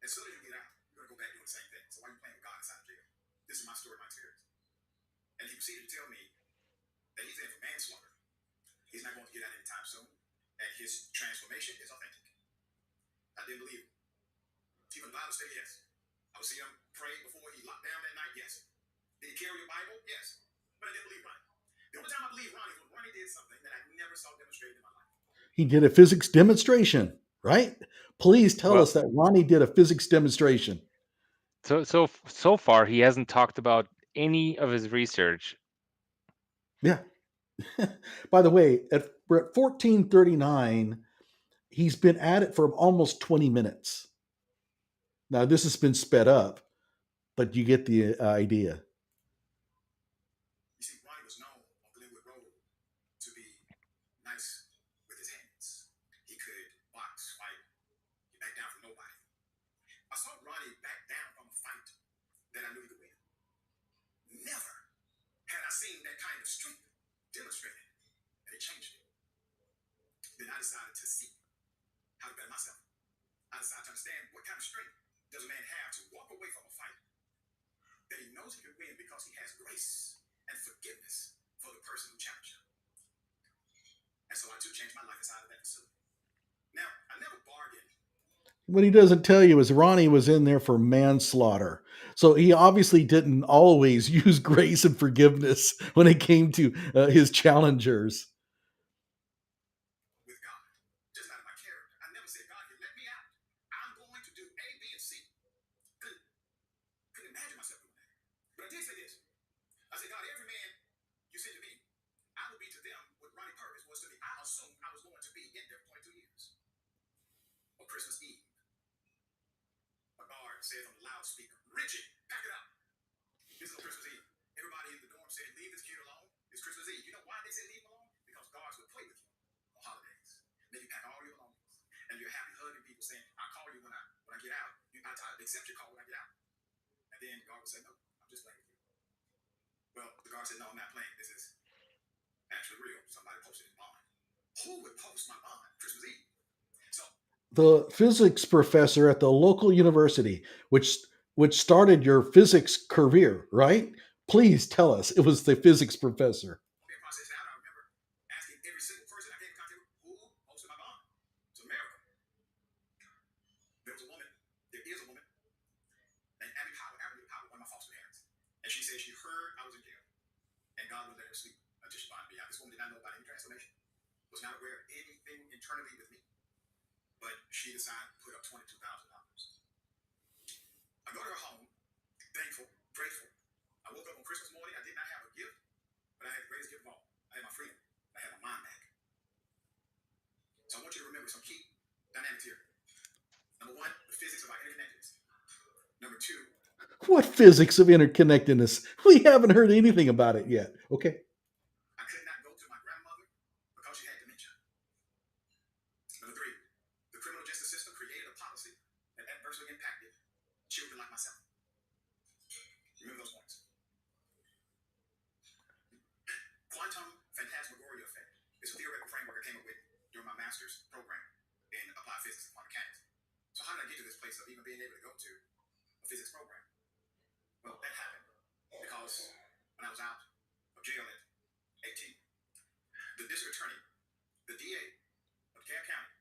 as soon as you get out, you're going to go back doing the same thing. So why are you playing with God inside of jail? This is my story, my experience. And he proceeded to tell me that he's in for manslaughter. He's not going to get out anytime soon. And his transformation is authentic. I didn't believe him. Even the Bible said yes. I would see him pray before he locked down that night, yes. Did he carry a Bible? Yes. But I didn't believe Ronnie. The only time I believed Ronnie was when Ronnie did something that I never saw demonstrated in my life. He did a physics demonstration, right? Please tell us that Ronnie did a physics demonstration. So far, he hasn't talked about any of his research. Yeah. By the way, we're at 14:39. He's been at it for almost 20 minutes. Now, this has been sped up, but you get the idea. You see, Ronnie was known on Glenwood Road to be nice with his hands. He could box, fight. He backed down from nobody. I saw Ronnie back down from a fight that I knew he could win. Never had I seen that kind of strength demonstrated. And it changed me. Then I decided to seek how to better myself. I decided to understand what kind of strength does a man have to walk away from a fight that he knows he can win because he has grace and forgiveness for the person who challenged him. And so I too changed my life inside of that facility. Now, I never bargained. What he doesn't tell you is Ronnie was in there for manslaughter. So he obviously didn't always use grace and forgiveness when it came to his challengers. With God, just out of my character. I never said, God, you let me out. I'm going to do A, B, and C. Couldn't imagine myself doing that. But I did say this. I said, God, every man you send to me, I will be to them what Ronnie Purvis was to me. I assumed I was going to be in there for 22 years. On Christmas Eve, a guard said on the loudspeaker, Richie, pack it up. This is on Christmas Eve. Everybody in the dorm said, leave this kid alone. It's Christmas Eve. You know why they said leave him alone? Because guards would play with you on holidays. Then you pack all your belongings. And you're happy hugging people saying, I'll call you when I get out. I accept your call when I get out. And then the guard would say, no, I'm just playing with you. Well, the guard said, no, I'm not playing. This is actually real. Somebody posted his bond. Who would post my bond Christmas Eve? So the physics professor at the local university, which started your physics career, right? Please tell us it was the physics professor. being processed out, I remember asking every single person I came in contact with, who posted my bond? It's America. There is a woman named Abby Power, one of my foster parents. And she said she heard I was in jail. And God would let her sleep until she bonded me out. This woman did not know about any transformation. Was not aware of anything internally with me. But she decided to put up $22,000. I go to her home, thankful, grateful. I woke up on Christmas morning. I did not have a gift, but I had the greatest gift of all. I had my freedom. I had my mind back. So I want you to remember some key dynamics here. Number one, the physics of our interconnectedness. Number two, What physics of interconnectedness? We haven't heard anything about it yet. Okay. I could not go to my grandmother because she had dementia. Number three, the criminal justice system created a policy that adversely impacted children like myself. Remember those points. Quantum phantasmagoria effect is a theoretical framework I came up with during my master's program in applied physics and quantum mechanics. So how did I get to this place of even being able to go to a physics program? Well, that happened because when I was out of jail at 18, the district attorney, the DA of DeKalb County,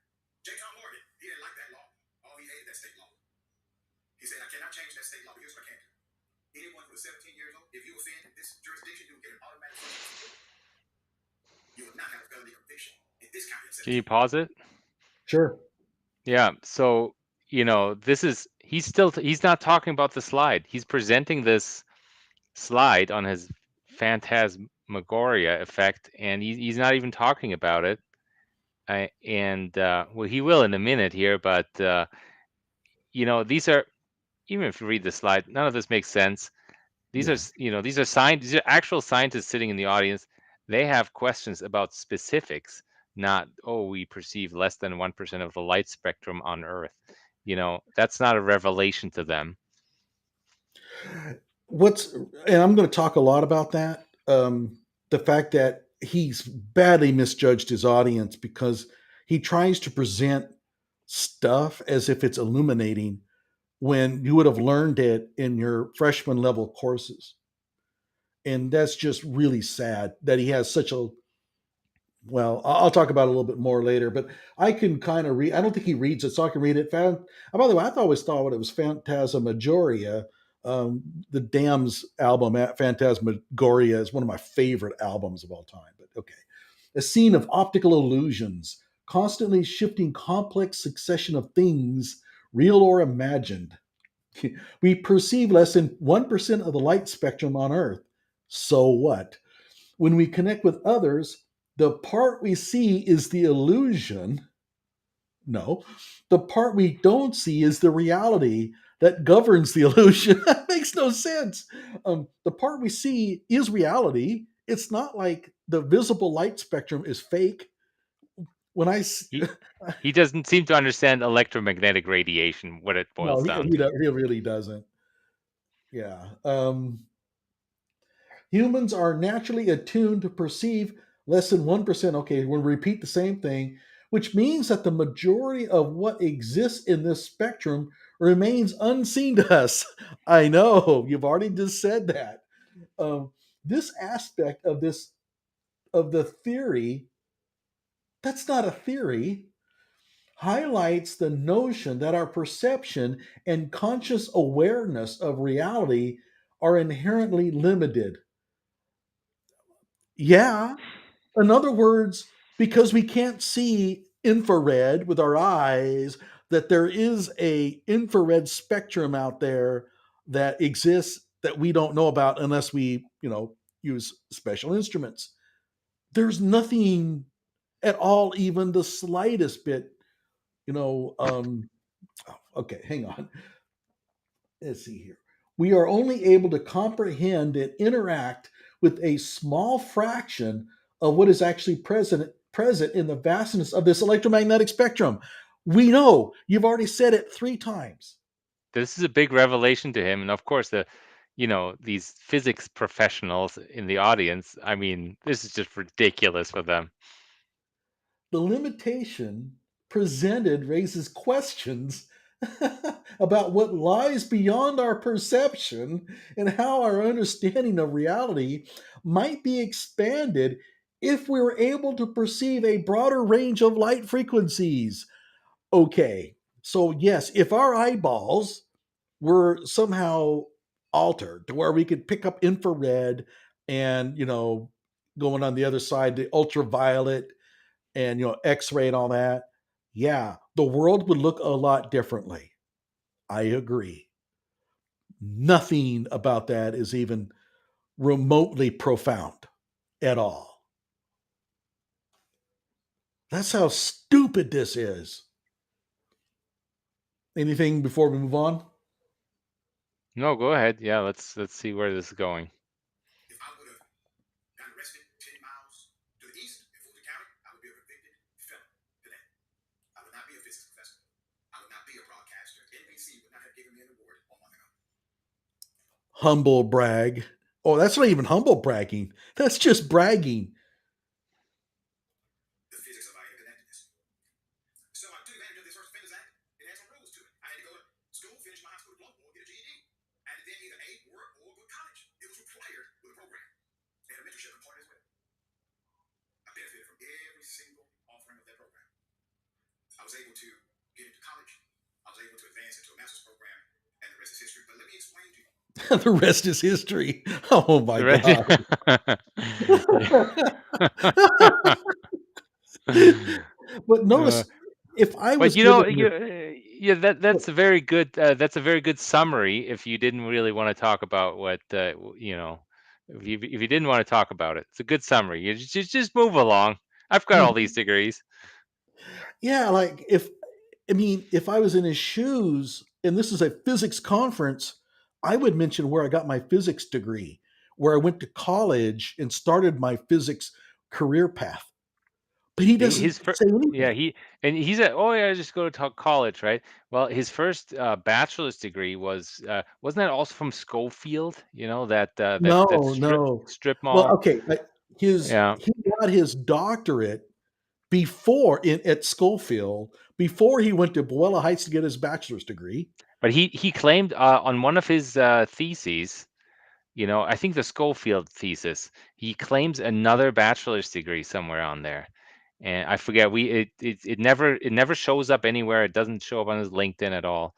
J. Tom Morgan, he didn't like that law. Oh, he hated that state law. He said, I cannot change that state law, but here's what I can do. Anyone who is 17 years old, if you offend this jurisdiction, you will get an automatic conviction. You will not have a felony conviction in this county. Can you pause it? Sure. Yeah. So, he's not talking about the slide. He's presenting this slide on his phantasmagoria effect, and he's not even talking about it. Well, he will in a minute here, but these are, even if you read the slide, none of this makes sense. These are actual scientists sitting in the audience. They have questions about specifics, not, we perceive less than 1% of the light spectrum on Earth. That's not a revelation to them. And I'm going to talk a lot about that. The fact that he's badly misjudged his audience because he tries to present stuff as if it's illuminating when you would have learned it in your freshman level courses. And that's just really sad that he has such a, well, I'll talk about it a little bit more later, but I can kind of read. I don't think he reads it, so I can read it. By the way, I always thought it was Phantasmagoria. The Damned's album, Phantasmagoria, is one of my favorite albums of all time. But okay. A scene of optical illusions, constantly shifting complex succession of things, real or imagined. We perceive less than 1% of the light spectrum on Earth. So what? When we connect with others, the part we see is the illusion. No, the part we don't see is the reality that governs the illusion. That makes no sense. The part we see is reality. It's not like the visible light spectrum is fake. When I He he doesn't seem to understand electromagnetic radiation, what it no, boils down to. he really doesn't. Yeah. Humans are naturally attuned to perceive less than 1%. Okay, we'll repeat the same thing, which means that the majority of what exists in this spectrum remains unseen to us. I know, you've already just said that. Um, this aspect of the theory, that's not a theory, highlights the notion that our perception and conscious awareness of reality are inherently limited. Yeah. In other words, because we can't see infrared with our eyes, that there is a infrared spectrum out there that exists that we don't know about unless we, use special instruments. There's nothing at all, even the slightest bit, okay, hang on. Let's see here. We are only able to comprehend and interact with a small fraction of what is actually present in the vastness of this electromagnetic spectrum. We know. You've already said it 3 times. This is a big revelation to him, and of course, these physics professionals in the audience. I mean, this is just ridiculous for them. The limitation presented raises questions about what lies beyond our perception and how our understanding of reality might be expanded if we were able to perceive a broader range of light frequencies. Okay, so yes, if our eyeballs were somehow altered to where we could pick up infrared and, going on the other side, the ultraviolet and x-ray and all that, yeah, the world would look a lot differently. I agree. Nothing about that is even remotely profound at all. That's how stupid this is. Anything before we move on? No, go ahead. Yeah, let's see where this is going. If I would have gotten arrested 10 miles to the east in Fulton County, I would be a convicted felon today. I would not be a physics professor. I would not be a broadcaster. NBC would not have given me an award a month ago. Humble brag. Oh, that's not even humble bragging. That's just bragging. The physics of our interconnectedness. So I took advantage of this First Offenders Act. It had some rules to it. I had to go to school, finish my high school diploma, or get a GED. And then either A, work, or go to college. It was required with the program. They had a mentorship component as well. I benefited from every single offering of that program. I was able to get into college. I was able to advance into a master's program, and the rest is history. But let me explain to you. The rest is history. Oh my God. But notice, if I was But given yeah, that's a very good summary. If you didn't really want to talk about what if you didn't want to talk about it, it's a good summary. You just move along. I've got all these degrees. yeah, like if I was in his shoes and this is a physics conference, I would mention where I got my physics degree, where I went to college and started my physics career path. but he His doesn't first, say yeah, anything. he said, "Oh yeah, just go to college, right?" Well, his first bachelor's degree was wasn't that also from Schofield? You know that No, no. strip Well, mall. okay, Yeah, he got his doctorate before at Schofield, before he went to Boella Heights to get his bachelor's degree. but he claimed on one of his theses, you know, I think the Schofield thesis, he claims another bachelor's degree somewhere on there. And I forget it never shows up anywhere. It doesn't show up on his LinkedIn at all.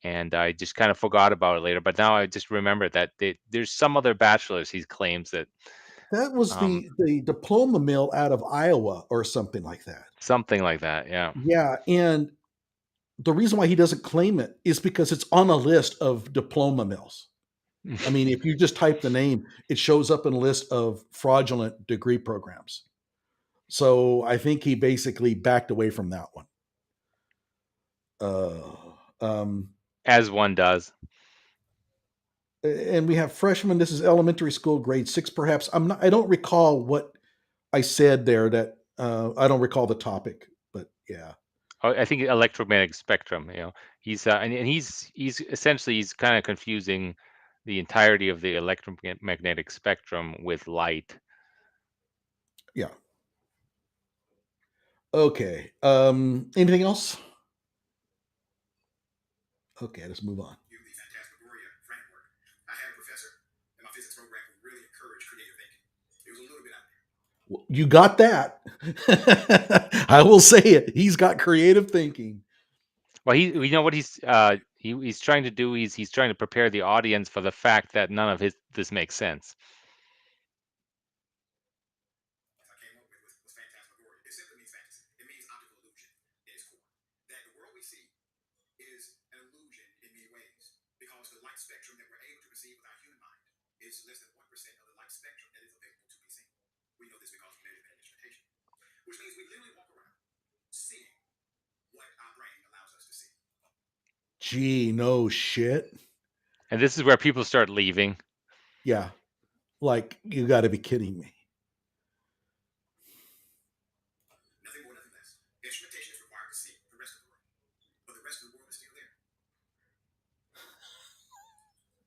And I just kind of forgot about it later. But now I just remember that there's some other bachelor's he claims that That was um the diploma mill out of Iowa or something like that. something like that. Yeah. Yeah, and the reason why he doesn't claim it is because it's on a list of diploma mills. I mean, if you just type the name, it shows up in a list of fraudulent degree programs. So I think he basically backed away from that one. Uh, um, As one does. and we have freshmen. This is elementary school, grade 6, perhaps. I don't recall what I said there. That I don't recall the topic, but yeah. Oh, I think electromagnetic spectrum, you know. He's and he's essentially he's kind of confusing the entirety of the electromagnetic spectrum with light. Yeah. Okay. Anything else? Okay, let's move on. You the phantasmagoria framework. I had a professor in my physics program who really encouraged creative thinking. It was a little bit out there. Well, you got that. I will say it. He's got creative thinking. Well, you know what he's trying to do. He's trying to prepare the audience for the fact that none of this makes sense. I came up with was phantasmagoria. It simply means fantasy. It means optical illusion in its core. That the world we see is an illusion in many ways because the light spectrum that we're able to perceive with our human mind is less than 1% of the light spectrum that is available to be seen. We know this because we measure that instrumentation, which means we literally walk around seeing what our brain allows us to see. Gee, no shit. And this is where people start leaving. Yeah. Like, you got to be kidding me. Nothing more, nothing less. Instrumentation is required to see the rest of the world, but the rest of the world is still there.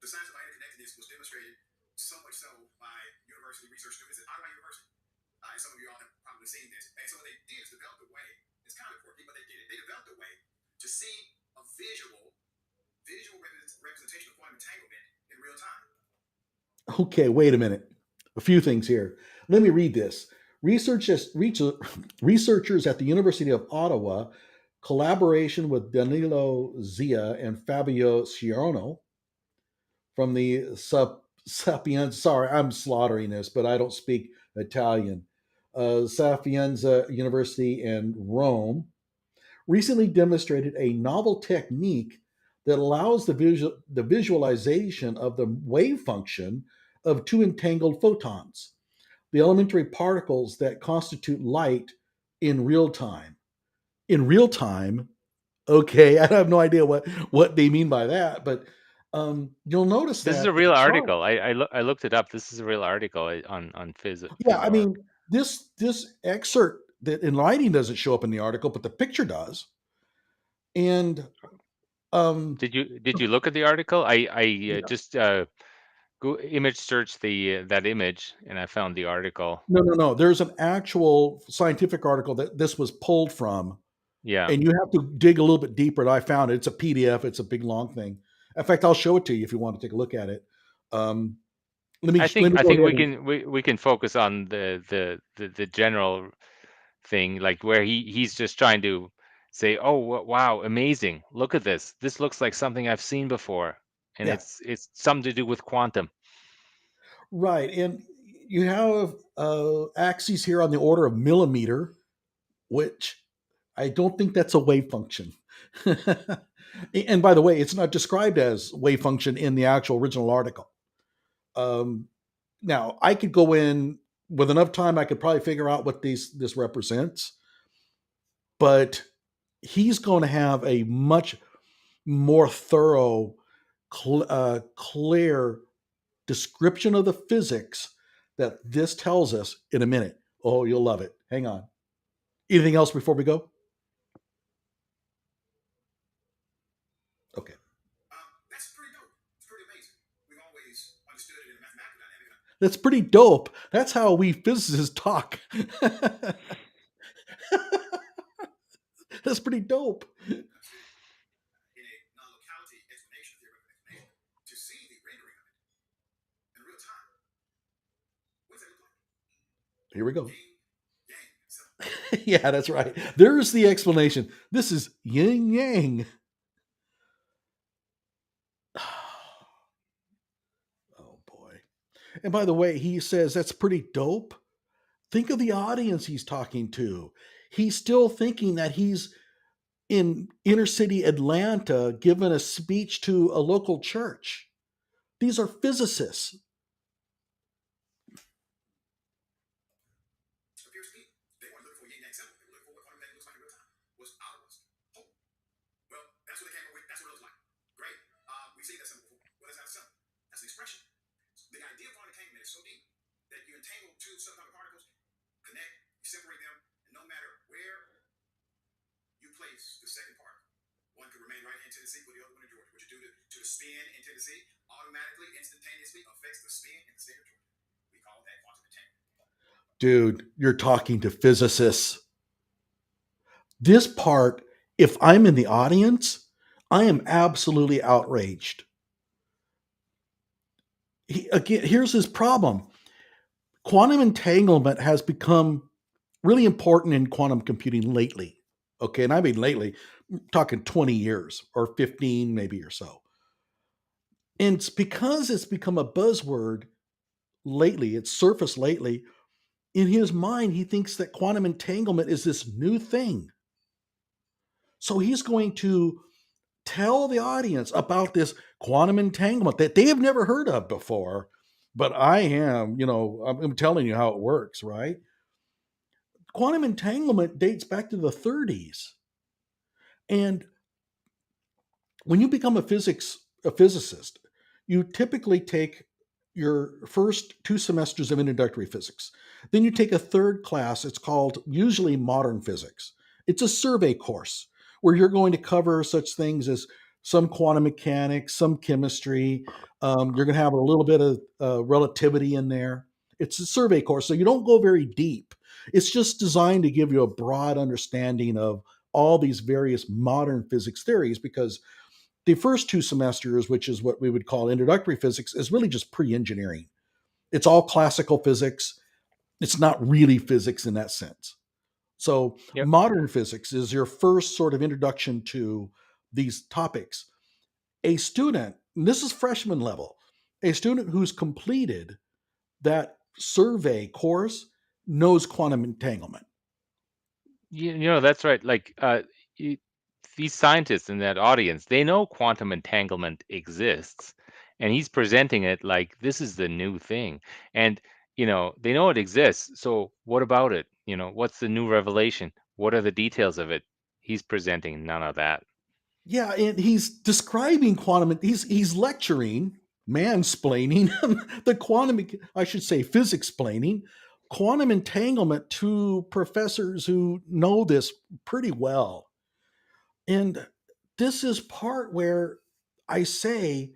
The science of interconnectedness was demonstrated so much so by university research students at Iowa University. And some of you all have probably seen this. And so what they did is develop a way, it's kind of quirky, but they did it. They developed a way to see a visual representation of quantum entanglement in real time. Okay, wait a minute. A few things here. Let me read this. Researchers at the University of Ottawa, collaboration with Danilo Zia and Fabio Ciorno from the Sapienza. Sorry, I'm slaughtering this, but I don't speak Italian. Sapienza University in Rome recently demonstrated a novel technique that allows the visualization of the wave function of two entangled photons, the elementary particles that constitute light in real time. In real time, okay, I have no idea what they mean by that, but you'll notice This is a that real the chart. article. I looked it up. This is a real article on Yeah, I phys.org. mean, this excerpt that in writing doesn't show up in the article, but the picture does. And um, Did you look at the article? I yeah. just go image search the that image and I found the article. No. There's an actual scientific article that this was pulled from, Yeah. and you have to dig a little bit deeper. And I found it. It's a PDF. It's a big long thing. In fact, I'll show it to you if you want to take a look at it. Um, let me I go think ahead and we can focus on the general thing, like where he's just trying to say, "Oh, wow, amazing. Look at this. This looks like something I've seen before." And yeah, it's something to do with quantum. right. And you have axes here on the order of millimeter, which I don't think that's a wave function. And by the way, it's not described as wave function in the actual original article. Um, Now, I could go in with enough time, I could probably figure out what this represents, but he's going to have a much more thorough, clear description of the physics that this tells us in a minute. Oh, you'll love it. Hang on. Anything else before we go? Okay. That's pretty dope. It's pretty amazing. We've always understood it in a mathematical dynamic. That's pretty dope. That's how we physicists talk. That's pretty dope. In a non-locality explanation, theoretical explanation, to see the rendering of it in real time. What does that look like? Here we go. Yin, yang. So, Yeah, that's right. There's the explanation. This is yin yang. Oh boy. And by the way, he says that's pretty dope. Think of the audience he's talking to. He's still thinking that he's in inner city Atlanta giving a speech to a local church. These are physicists. appears to me, they weren't looking for a yin yang symbol. They were looking for what quantum looks like in real time. Was out of us. Oh, well, that's what they came up with. That's what it looks like. Great. We've seen that symbol before. What is that symbol? That's an expression. So the idea of quantum entanglement is so deep that you entangle two subatomic particles, connect, you separate them, and no matter where you place the second particle, one could remain right in Tennessee with the other one in Georgia. What you do to the spin in Tennessee automatically, instantaneously affects the spin in the state of Georgia. We call that quantum entanglement. Dude, you're talking to physicists. This part, if I'm in the audience, I am absolutely outraged. Again, here's his problem. Quantum entanglement has become really important in quantum computing lately. Okay, and I mean lately, I'm talking 20 years or 15 maybe or so. And it's because it's become a buzzword lately, it's surfaced lately. In his mind, he thinks that quantum entanglement is this new thing. So he's going to tell the audience about this quantum entanglement that they have never heard of before. But I am, I'm telling you how it works, right? Quantum entanglement dates back to the 30s. And when you become a physicist, you typically take your first 2 semesters of introductory physics. Then you take a third class. It's called usually modern physics. It's a survey course where you're going to cover such things as some quantum mechanics, some chemistry. You're going to have a little bit of relativity in there. It's a survey course, so you don't go very deep. It's just designed to give you a broad understanding of all these various modern physics theories, because the first 2 semesters, which is what we would call introductory physics, is really just pre-engineering. It's all classical physics. It's not really physics in that sense. So Yep. modern physics is your first sort of introduction to these topics. A student, and this is freshman level, a student who's completed that survey course knows quantum entanglement. That's right. Like these scientists in that audience, they know quantum entanglement exists, and he's presenting it like this is the new thing. And they know it exists. So what about it? What's the new revelation? What are the details of it? He's presenting none of that. Yeah, and he's describing quantum. He's lecturing, mansplaining the quantum. I should say, physics-plaining quantum entanglement to professors who know this pretty well. And this is part where I say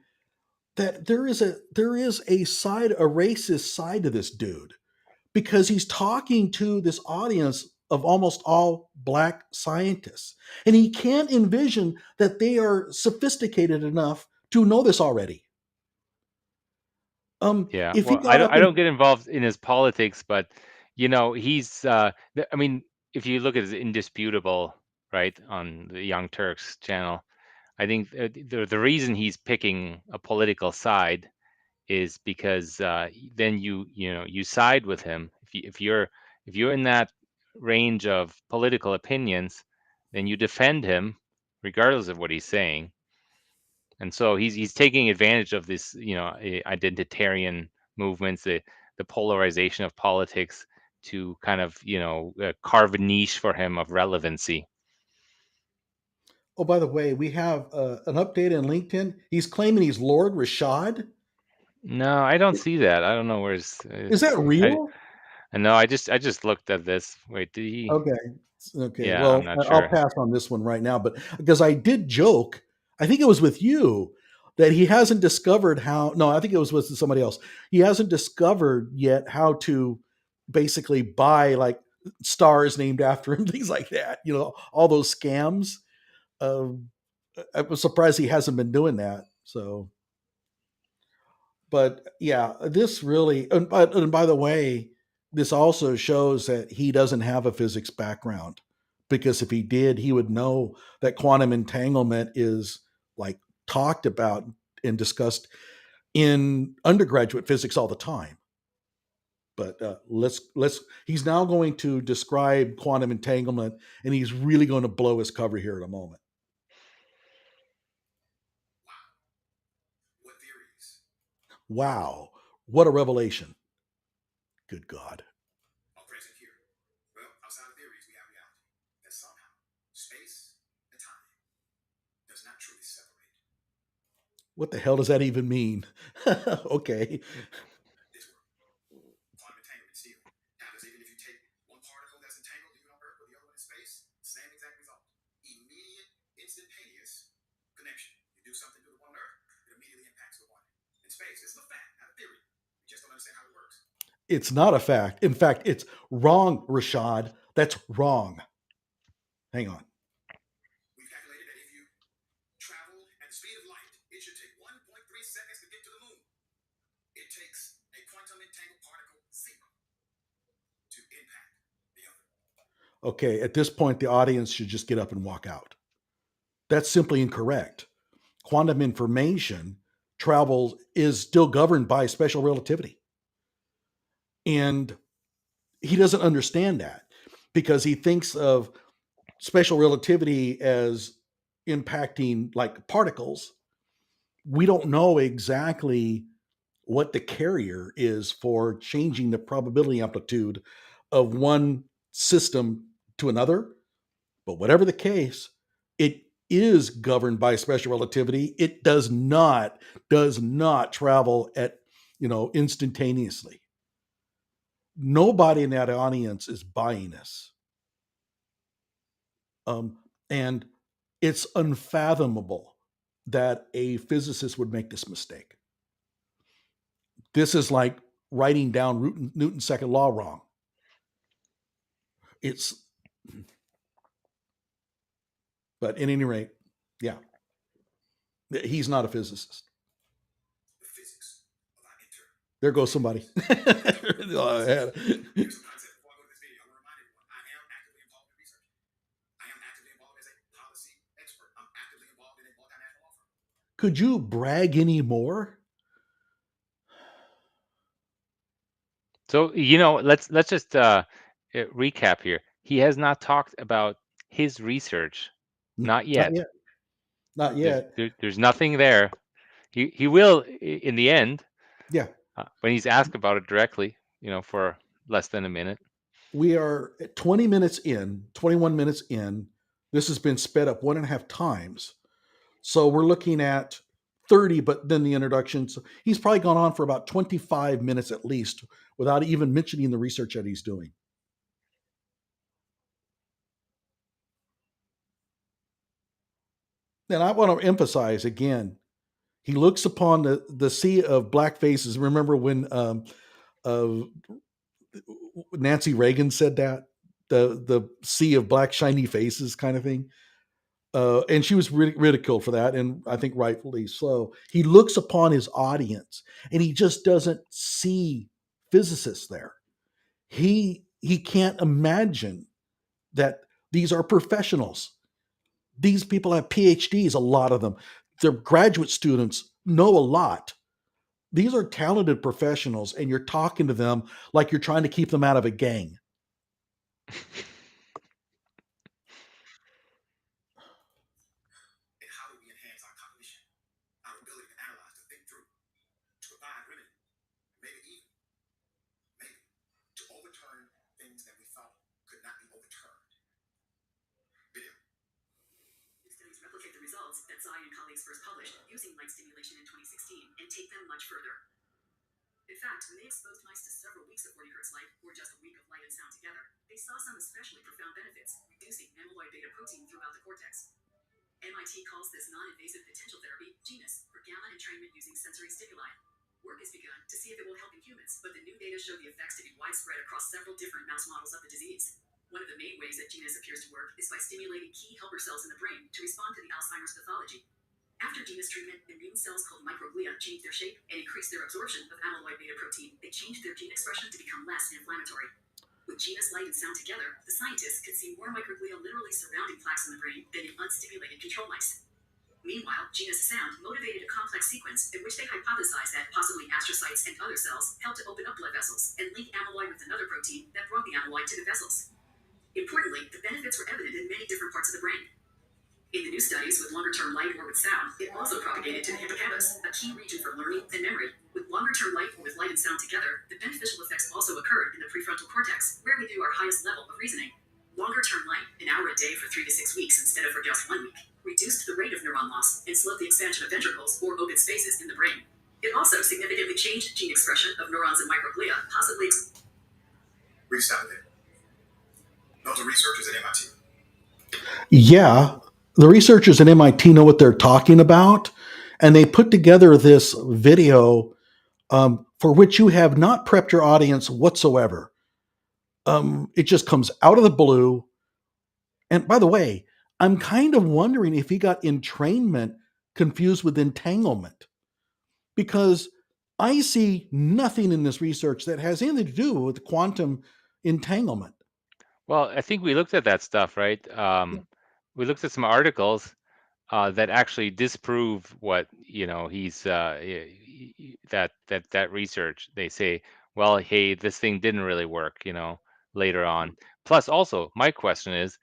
that there is a racist side to this dude, because he's talking to this audience of almost all Black scientists. And he can't envision that they are sophisticated enough to know this already. Yeah. If he Well, got up I and don't get involved in his politics, but he's I mean, if you look at his indisputable, right, on the Young Turks channel, I think the reason he's picking a political side is because then you side with him. If you're in that range of political opinions, then you defend him regardless of what he's saying. And so he's taking advantage of this identitarian movements, the polarization of politics, to kind of carve a niche for him of relevancy. oh, by the way, we have an update on LinkedIn. He's claiming he's Lord Rashad. No, I don't see that. I don't know where's Is that I real? No, I just looked at this. Wait, did he? Okay. Yeah, I'm Well, not I'll sure. pass on this one right now, but because I did joke, I think it was with you that he hasn't discovered how. No, I think it was with somebody else. He hasn't discovered yet how to basically buy like stars named after him, things like that. All those scams. Um, I was surprised he hasn't been doing that. So, but yeah, this really, and by the way, this also shows that he doesn't have a physics background, because if he did, he would know that quantum entanglement is like talked about and discussed in undergraduate physics all the time. But he's now going to describe quantum entanglement, and he's really going to blow his cover here in a moment. What theories Wow, what a revelation. Good God. are present here? Well, outside of theories, we have reality. That somehow space and time does not truly separate. What the hell does that even mean? Okay. This work, quantum entanglement still happens even if you take one particle that's entangled here on Earth with the other one in space, same exact result. Immediate, instantaneous connection. You do something to the one on Earth, it immediately impacts the one in space. This is a fact, not a theory. You just don't understand how it works. It's not a fact. In fact, it's wrong, Rashad. That's wrong. Hang on. We've calculated that if you travel at the speed of light, it should take 1.3 seconds to get to the moon. It takes a quantum entangled particle zero to impact the other. Okay, at this point, the audience should just get up and walk out. That's simply incorrect. Quantum information travel is still governed by special relativity. And he doesn't understand that because he thinks of special relativity as impacting like particles. We don't know exactly what the carrier is for changing the probability amplitude of one system to another. But whatever the case, it is governed by special relativity. It does not travel at instantaneously. Nobody in that audience is buying this. And it's unfathomable that a physicist would make this mistake. This is like writing down Newton's second law wrong. But at any rate, yeah, he's not a physicist. The physics of our There goes somebody. Here's some concept before I go to this video. I want to remind everyone, I am actively involved in research. I am actively involved as a policy expert. I'm actively involved in a multinational law firm. Could you brag any more? So let's just recap here. He has not talked about his research, not yet. Not yet. There's nothing there. He will in the end. Yeah. When he's asked about it directly, for less than a minute. We are at 20 minutes in, 21 minutes in. This has been sped up 1.5 times. So we're looking at 30, but then the introduction. So he's probably gone on for about 25 minutes at least without even mentioning the research that he's doing. And I want to emphasize again, he looks upon the sea of black faces. Remember when Nancy Reagan said that? The sea of black shiny faces kind of thing. And she was ridiculed for that, and I think rightfully so. He looks upon his audience, and he just doesn't see physicists there. He can't imagine that these are professionals. These people have PhDs, a lot of them. They're graduate students, know a lot. These are talented professionals, and you're talking to them like you're trying to keep them out of a gang. And how do we enhance our cognition, our ability to analyze, to think through, to provide remedy, maybe to overturn things that we thought could not be overturned. Video. Studies replicate the results that Tsai and colleagues first published using light stimulation in 2016 and take them much further. In fact, when they exposed mice to several weeks of 40 hertz light, or just a week of light and sound together, they saw some especially profound benefits, reducing amyloid beta protein throughout the cortex. MIT calls this non-invasive potential therapy GENIUS, for gamma entrainment using sensory stimuli. Work has begun to see if it will help in humans, but the new data show the effects to be widespread across several different mouse models of the disease. One of the main ways that GENIUS appears to work is by stimulating key helper cells in the brain to respond to the Alzheimer's pathology. After GENIUS treatment, immune cells called microglia change their shape and increase their absorption of amyloid beta protein. They change their gene expression to become less inflammatory. With GENIUS light and sound together, the scientists could see more microglia literally surrounding plaques in the brain than in unstimulated control mice. Meanwhile, GENIUS sound motivated a complex sequence in which they hypothesized that possibly astrocytes and other cells helped to open up blood vessels and link amyloid with another protein that brought the amyloid to the vessels. Importantly, the benefits were evident in many different parts of the brain. In the new studies with longer-term light or with sound, it also propagated to the hippocampus, a key region for learning and memory. With longer-term light or with light and sound together, the beneficial effects also occurred in the prefrontal cortex, where we do our highest level of reasoning. Longer-term light, an hour a day for 3 to 6 weeks instead of for just 1 week, reduced the rate of neuron loss and slowed the expansion of ventricles or open spaces in the brain. It also significantly changed gene expression of neurons and microglia, possibly. Read stop there. Those are researchers at MIT. Yeah, the researchers at MIT know what they're talking about, and they put together this video for which you have not prepped your audience whatsoever. It just comes out of the blue. And by the way, I'm kind of wondering if he got entrainment confused with entanglement, because I see nothing in this research that has anything to do with quantum entanglement. Well, I think we looked at that stuff, right? We looked at some articles that actually disprove what he's that research. They say, well, hey, this thing didn't really work, later on. Plus, also, my question is,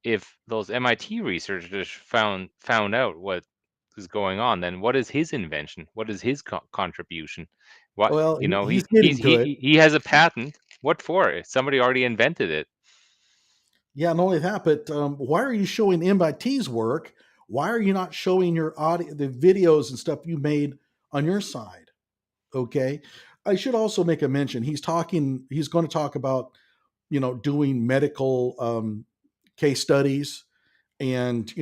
if those MIT researchers found out what is going on, then what is his invention? What is his contribution? What Well, he he's getting to it. he has a patent. What for? Somebody already invented it. Yeah, not only that, but why are you showing MIT's work? Why are you not showing your audio, the videos and stuff you made on your side? Okay. I should also make a mention. He's going to talk about, doing medical case studies and,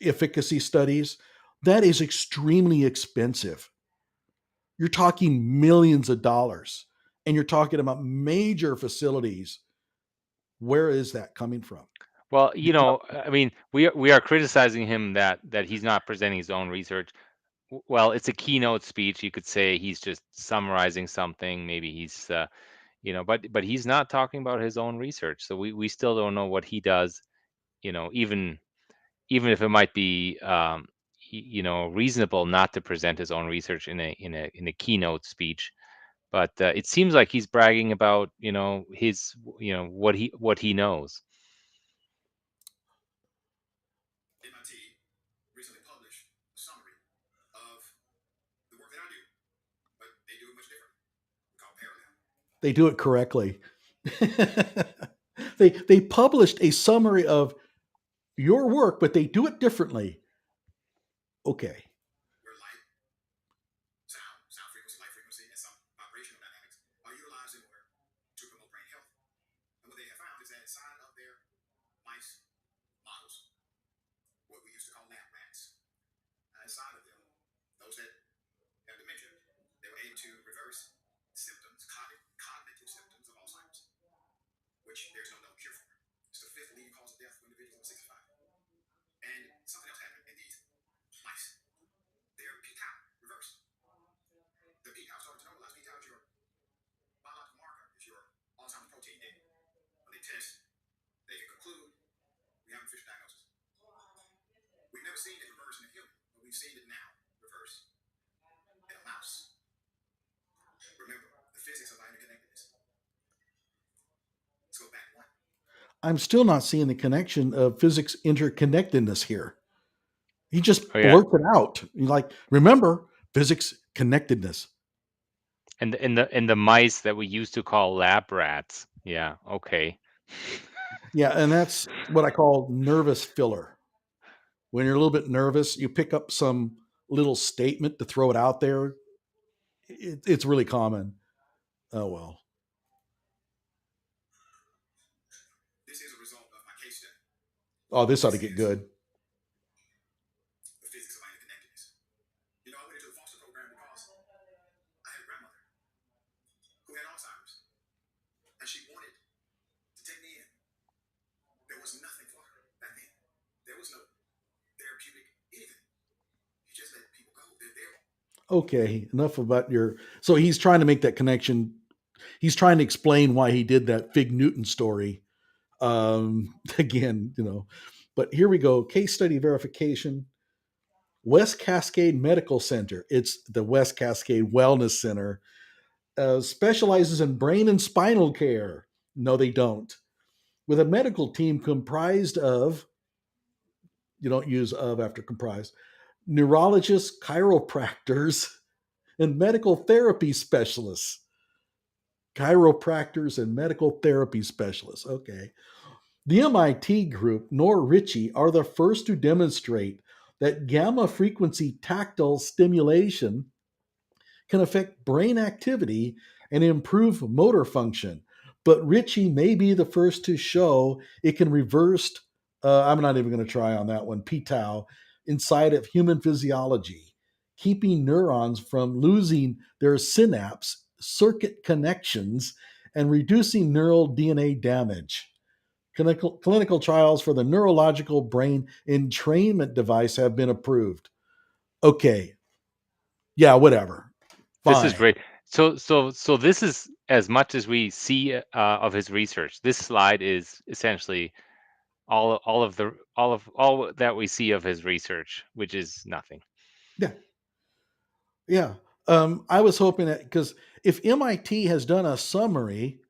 efficacy studies. That is extremely expensive. You're talking millions of dollars, and you're talking about major facilities. Where is that coming from? Well, I mean, we are criticizing him that he's not presenting his own research. Well, it's a keynote speech. You could say he's just summarizing something. Maybe he's, but he's not talking about his own research. So we still don't know what he does. Even if it might be, reasonable not to present his own research in a keynote speech. But it seems like he's bragging about, his, what he knows. MIT recently published a summary of the work that I do, but they do it much different. We call parallel. They do it correctly. they published a summary of your work, but they do it differently. Okay. Where light, sound frequency, light frequency, and some vibrational dynamics are utilized in order to promote brain health. And what they have found is that inside of their mice models, what we used to call lab rats, inside of them, those that have dementia, they were able to reverse symptoms, cognitive symptoms of Alzheimer's, which there's no known cure for. It's the 5th leading cause of death for individuals over 65. And something else happened in these mice. Their p-tau reversed. The p-tau started to normalize. P-tau is your biological marker, is your Alzheimer's protein data. When they test, they can conclude we have an official diagnosis. We've never seen it reverse in a human, but we've seen it now reverse in a mouse. Remember, the physics of interconnectedness. Let's go back one. I'm still not seeing the connection of physics interconnectedness here. He just Oh, yeah. blurts it out. He's like, remember, physics connectedness. And the mice that we used to call lab rats. Yeah, okay. Yeah, and that's what I call nervous filler. When you're a little bit nervous, you pick up some little statement to throw it out there. it's really common. Oh well. This is a result of my case study. Oh, this ought to get good. The physics of interconnectedness. You know, I went into the foster program because I had a grandmother who had Alzheimer's, and she wanted to take me in. There was nothing for her back then. There was no therapeutic anything. You just let people go. They're there. Okay, enough about your. So he's trying to make that connection. He's trying to explain why he did that Fig Newton story. Again, but here we go. Case study verification. West Cascade Medical Center. It's the West Cascade Wellness Center. Specializes in brain and spinal care. No, they don't. With a medical team comprised of, you don't use of after comprise, neurologists, chiropractors, and medical therapy specialists. Chiropractors and medical therapy specialists. Okay. The MIT group, nor Richey, are the first to demonstrate that gamma frequency tactile stimulation can affect brain activity and improve motor function. But Richey may be the first to show it can reverse, I'm not even going to try on that one, p-tau, inside of human physiology, keeping neurons from losing their synapse circuit connections and reducing neural DNA damage. Clinical trials for the neurological brain entrainment device have been approved. Okay. Yeah, whatever. This is Fine. great. So this is as much as we see of his research. This slide is essentially all that we see of his research, which is nothing. Yeah. Yeah. I was hoping that because if MIT has done a summary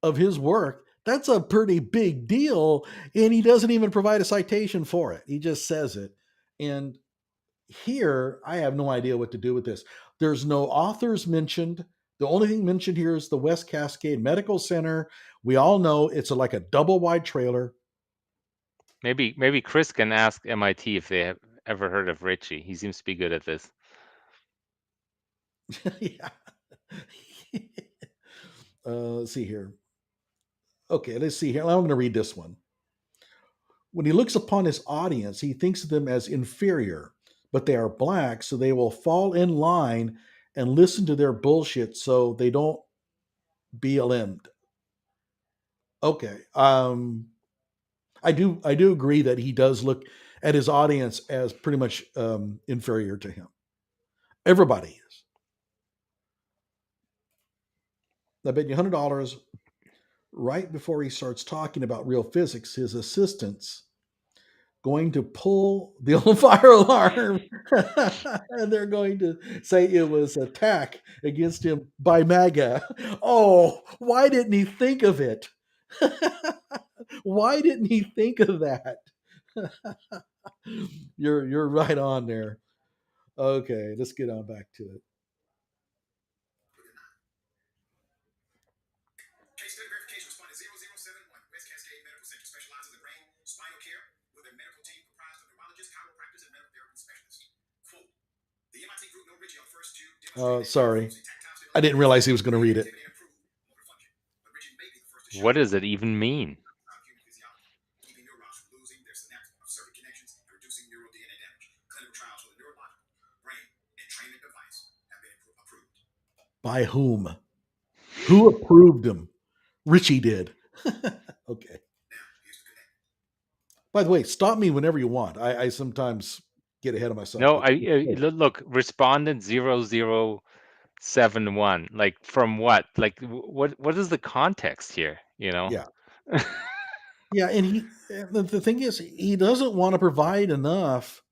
of his work, that's a pretty big deal. And he doesn't even provide a citation for it. He just says it. And here, I have no idea what to do with this. There's no authors mentioned. The only thing mentioned here is the West Cascade Medical Center. We all know it's like a double wide trailer. Maybe Chris can ask MIT if they have ever heard of Richey. He seems to be good at this. Yeah. Let's see here. Okay, let's see here. I'm going to read this one. When he looks upon his audience, he thinks of them as inferior, but they are black, so they will fall in line and listen to their bullshit so they don't BLM'd. Okay. I do agree that he does look at his audience as pretty much inferior to him. Everybody is. I bet you $100 right before he starts talking about real physics, his assistants going to pull the old fire alarm and they're going to say it was an attack against him by MAGA. Oh, why didn't he think of it? Why didn't he think of that? You're right on there. Okay, let's get on back to it. Case study verification responded 0071. West Cascade Medical Center specializes in brain, spinal care with a medical team comprised of neurologists, chiropractors, and medical therapy specialists. Quote, the MIT group no Richey on the first two Sorry. I didn't realize he was going to read it. What does it even mean? Keeping neurons from losing their synapse circuit connections and reducing neural DNA damage. Clinical trials for the neurological brain entrainment device have been approved. By whom? Who approved him? Richey did. Okay. By the way, stop me whenever you want. I sometimes get ahead of myself. No, look, respondent 0071. Like from what? Like what is the context here? Yeah. Yeah, and the thing is, he doesn't want to provide enough.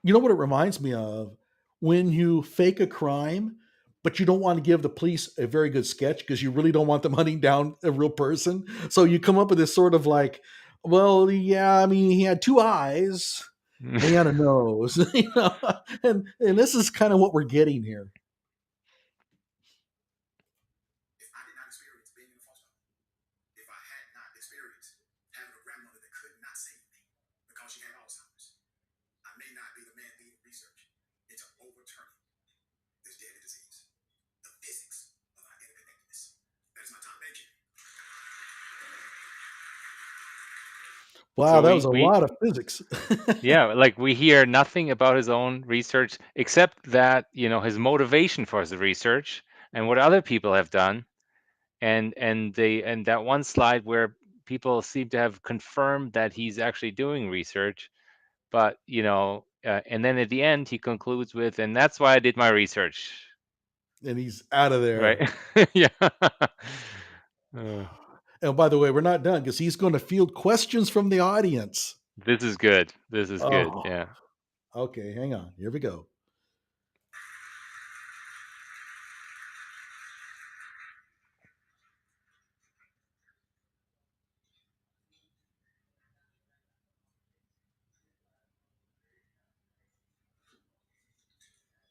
You know what it reminds me of? When you fake a crime, but you don't want to give the police a very good sketch because you really don't want them hunting down a real person. So you come up with this sort of like, well, yeah, I mean, he had two eyes and he had a nose, and this is kind of what we're getting here. If I did not experience being in a foster home, if I had not experienced having a grandmother that could not save me because she had Alzheimer's, I may not be the man leading research into overturning this deadly disease. Wow, So that was a we lot of physics. yeah, like we hear nothing about his own research except that, his motivation for his research and what other people have done. And that one slide where people seem to have confirmed that he's actually doing research, but and then at the end he concludes with, and that's why I did my research, And he's out of there. right? Yeah. Uh, And by the way, we're not done because he's going to field questions from the audience. this is good. This is good. Oh, Yeah. okay. Hang on. Here we go.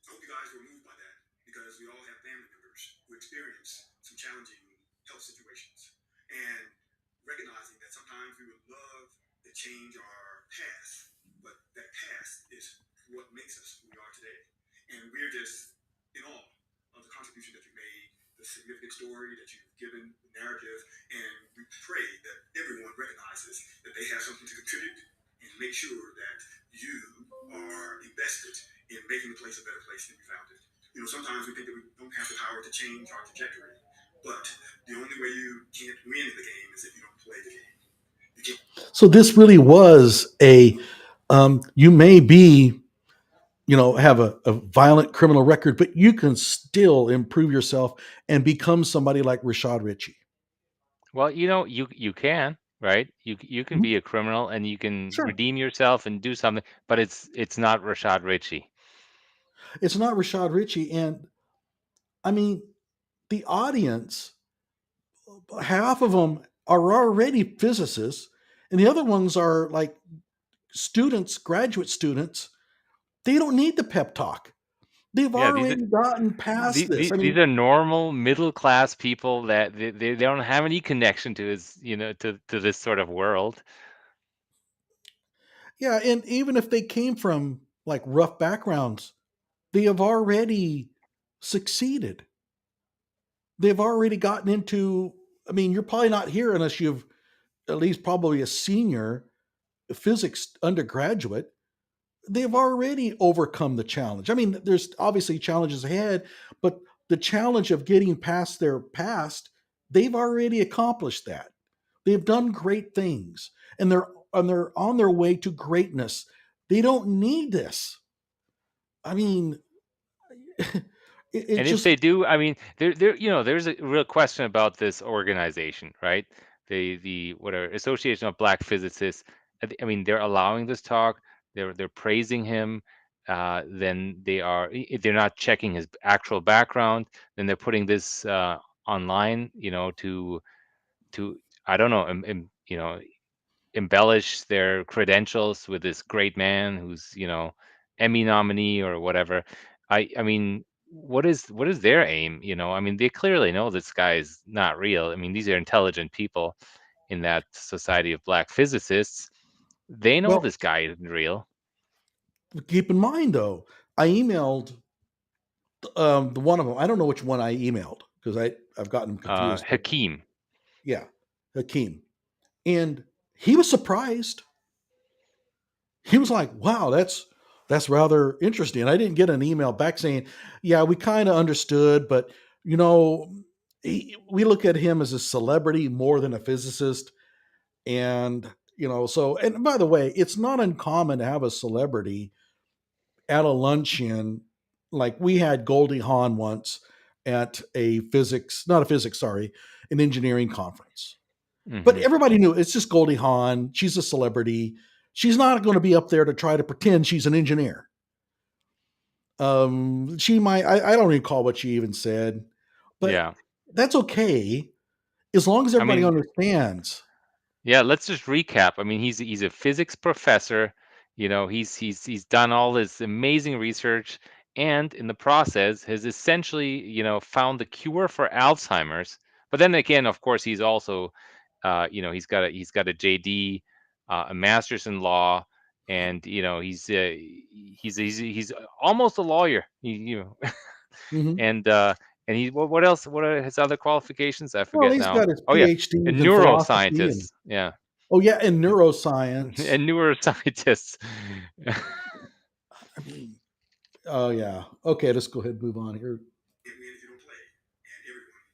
I hope you guys were moved by that because we all have family members who experience some challenging health situations. And recognizing that sometimes we would love to change our past, but that past is what makes us who we are today. And we're just in awe of the contribution that you made, the significant story that you've given, the narrative, and we pray that everyone recognizes that they have something to contribute and make sure that you are invested in making the place a better place than you found it. Sometimes we think that we don't have the power to change our trajectory, but the only way you can't win in the game is if you don't play the game. So this really was you may be, have a violent criminal record, but you can still improve yourself and become somebody like Rashad Richey. Well, you can, right? You can Mhm. be a criminal and you can Sure. redeem yourself and do something, but it's not Rashad Richey. It's not Rashad Richey. And I mean, the audience, half of them are already physicists, and the other ones are like students, graduate students. They don't need the pep talk. They've Yeah, already gotten past this. I these mean, are normal middle class people that they don't have any connection to his, to this sort of world. yeah, and even if they came from like rough backgrounds, they have already succeeded. They've already gotten into, I mean, you're probably not here unless you've at least probably a senior physics undergraduate. They've already overcome the challenge. I mean, there's obviously challenges ahead, but the challenge of getting past their past, they've already accomplished that. They've done great things, and they're on their way to greatness. They don't need this. I mean, it And if just they do, I mean, there's a real question about this organization, right? The whatever Association of Black Physicists. I mean, they're allowing this talk. They're praising him. Then they're not checking his actual background. Then they're putting this online, to I don't know, embellish their credentials with this great man who's, Emmy nominee or whatever. I mean, what is their aim? I mean, they clearly know this guy is not real. I mean, these are intelligent people in that Society of Black Physicists. They know well, this guy isn't real. keep in mind though, I emailed the one of them. I don't know which one I emailed because I've gotten confused. But Hakeem. yeah, Hakeem, and he was surprised. He was like, "Wow, that's rather interesting." And I didn't get an email back saying, "Yeah, we kind of understood, but you know, we look at him as a celebrity more than a physicist." And so and by the way, it's not uncommon to have a celebrity at a luncheon. Like we had Goldie Hawn once at a physics, not a physics, sorry, an engineering conference. But Hmm. everybody knew it's just Goldie Hawn. She's a celebrity. She's not going to be up there to try to pretend she's an engineer. She might, I don't recall what she even said, but Yeah. that's okay as long as I everybody mean, understands. yeah, let's just recap. I mean, he's a physics professor. He's done all this amazing research, and in the process has essentially, found the cure for Alzheimer's. But then again, of course, he's also, he's got a JD, a master's in law, and he's almost a lawyer. Mhm. And what else? What are his other qualifications? I Well, forget he's now. got his Oh yeah, a PhDs in philosophy and neuroscientist. Yeah. Oh yeah, and neuroscience. and neuroscientists. I mean, oh yeah. Okay, let's go ahead and move on here. Can't win if you don't play. And everyone,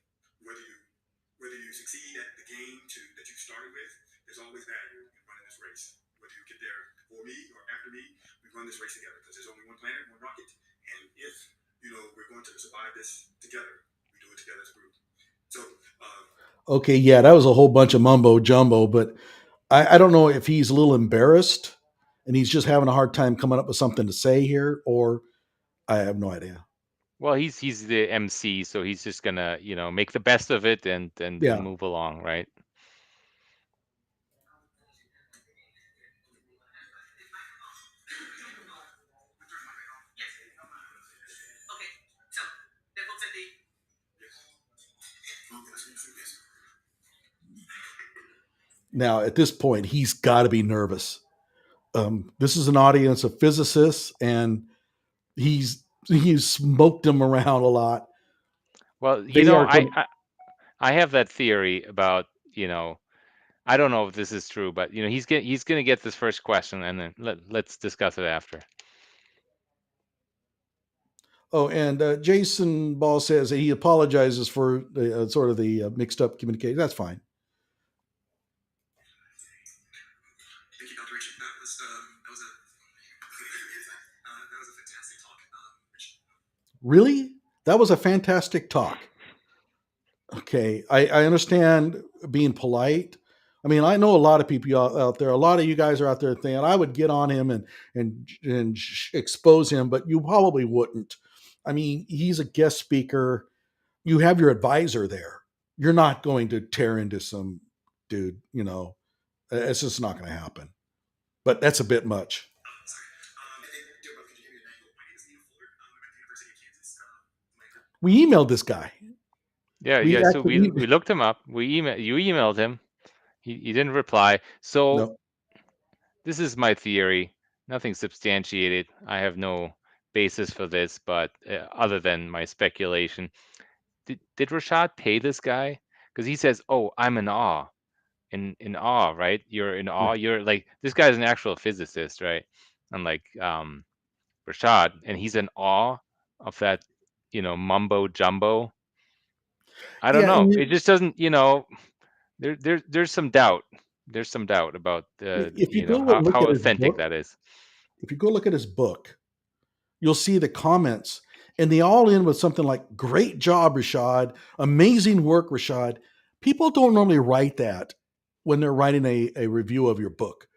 whether you succeed at the game that you started with, there's always value in running this race. Whether you get there before me or after me, we run this race together because there's only one planet, one rocket. And if we're going to survive this together, we do it together as a group. So Okay, yeah, that was a whole bunch of mumbo jumbo, but I don't know if he's a little embarrassed and he's just having a hard time coming up with something to say here, or I have no idea. Well, he's the MC, so he's just gonna make the best of it and Yeah. move along, right? Okay, so the folks at the Now, at this point, he's got to be nervous. This is an audience of physicists, and he's smoked them around a lot. Well, They are I have that theory about I don't know if this is true, but he's gonna get this first question, and then let's discuss it after. Oh, and Jason Ball says that he apologizes for sort of the mixed up communication. That's fine. thank you, Dr. Richey. That was a fantastic talk. Really? That was a fantastic talk. Okay, I understand being polite. I mean, I know a lot of people out there. A lot of you guys are out there thinking I would get on him and expose him, but you probably wouldn't. I mean, he's a guest speaker. You have your advisor there. You're not going to tear into some dude. It's just not going to happen. But that's a bit much. We emailed this guy. Yeah, We So actually we looked him up. You emailed him. He didn't reply. So no. this is my theory. Nothing substantiated. I have no basis for this, but other than my speculation, did Rashad pay this guy? Because he says, "Oh, I'm in awe." In awe, right? You're in awe. You're like, this guy's an actual physicist, right? Unlike Rashad, and he's in awe of that, mumbo jumbo. I don't Yeah, know. and It just doesn't, there's some doubt. There's some doubt about if you go and look how at his authentic book, that is. if you go look at his book, you'll see the comments, and they all end with something like "Great job, Rashad! Amazing work, Rashad!" People don't normally write that when they're writing a review of your book.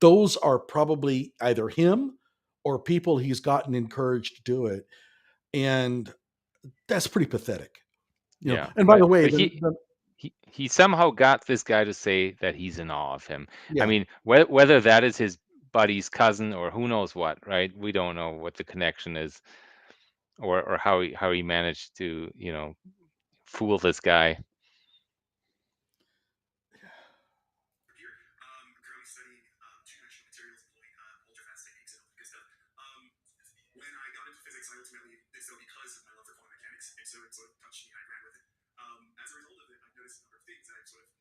Those are probably either him or people he's gotten encouraged to do it, and that's pretty pathetic. Yeah, And by the way, but he somehow got this guy to say that he's in awe of him. yeah. I mean, whether that is his buddy's cousin or who knows what, right? We don't know what the connection is, or how he managed to fool this guy. Currently studying two-dimensional materials, employing ultrafast techniques and all that good stuff. When I got into physics, I ultimately did so because of my love for quantum mechanics, and so it sort of touched me and I ran with it. As a result of it, I've noticed a number of things that I've sort of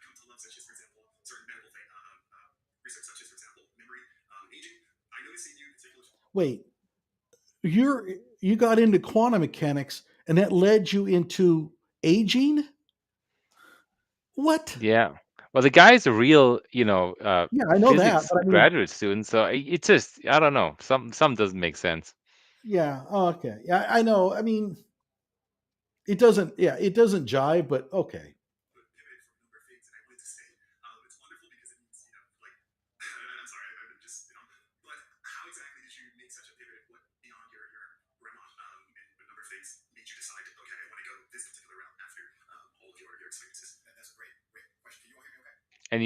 come to love, such as, for example, certain medical research, such as, for example, memory, aging. I noticed in you in particular. Wait, you got into quantum mechanics, and that led you into aging? What? Yeah. Well, the guy's a real, Yeah, I know that, physics but I mean, graduate student, so it's just, I don't know, some doesn't make sense. yeah, okay, yeah, I know. I mean, it doesn't. Yeah, it doesn't jive, but okay. Pivoted from a number of things, and I wanted to say it's wonderful because it means, like, I'm sorry, I'm just, but how exactly did you make such a pivot? What beyond your grandma and a number of things made you decide, okay, I want to go this particular route after all of your experiences? That's a great question. Can you all hear me okay? And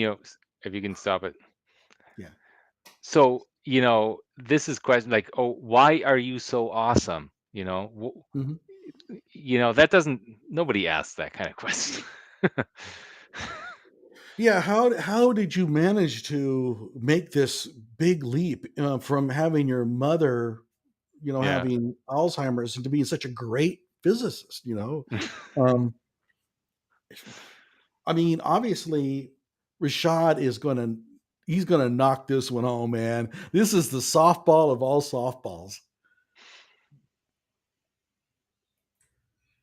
if you can stop it. Yeah. So, this is question like, oh, why are you so awesome? Mhm. That doesn't, nobody asks that kind of question. Yeah, how did you manage to make this big leap from having your mother, Yeah. having Alzheimer's, and to being such a great physicist? Um, I mean, obviously, Rashad is he's gonna knock this one home, man. This is the softball of all softballs.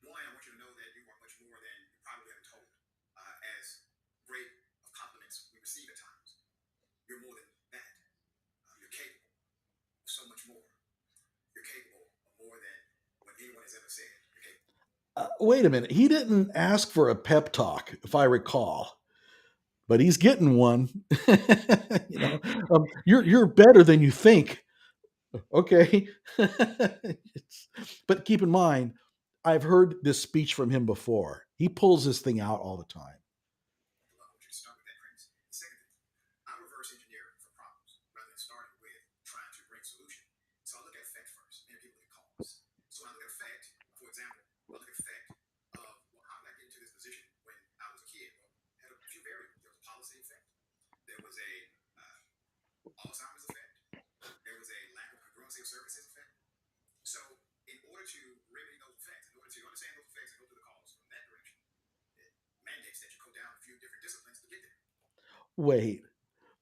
One, I want you to know that you are much more than you probably have been told. As great of compliments we receive at times, you're more than that. You're capable of so much more. You're capable of more than what anyone has ever said. You're capable. Wait a minute. He didn't ask for a pep talk, if I recall, but he's getting one. You know, you're better than you think. Okay. But keep in mind, I've heard this speech from him before. He pulls this thing out all the time. I want you to start with that premise. The second thing, I reverse engineer for problems rather than starting with trying to bring solution. So I look at effect first. Many people look at cause. So I look at effect, for example, I look at effect of, well, how did I get into this position when I was a kid? Well, it had a few variables. There was a policy effect. There was a Alzheimer's effect. There was a lack of congruency of services effect. So in order to remedy those effects, in order to understand those effects and go to the cause from that direction, it mandates that you go down a few different disciplines to get there. Wait.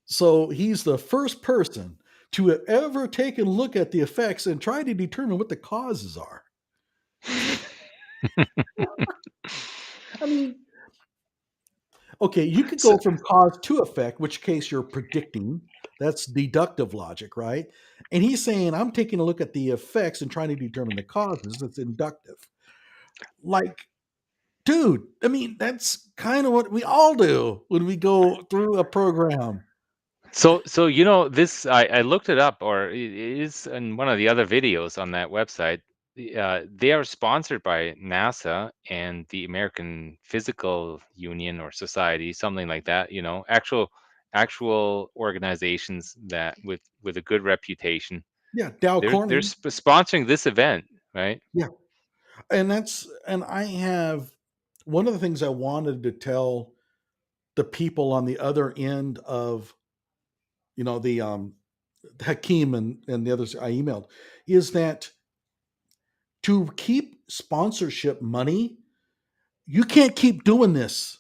So he's the first person to have ever taken a look at the effects and try to determine what the causes are. I mean, okay, you could So, go from cause to effect, which case you're predicting. That's deductive logic, right? And he's saying, I'm taking a look at the effects and trying to determine the causes. That's inductive. Like, dude, I mean, that's kind of what we all do when we go through a program. so you know this. I looked it up, or it is in one of the other videos on that website. They are sponsored by NASA and the American Physical Union or Society, something like that. You know, actual organizations that with a good reputation. Yeah, Dow They're Corning. sponsoring this event, right? Yeah. And I have one of the things I wanted to tell the people on the other end of, the Hakeem and the others I emailed, is that to keep sponsorship money, you can't keep doing this.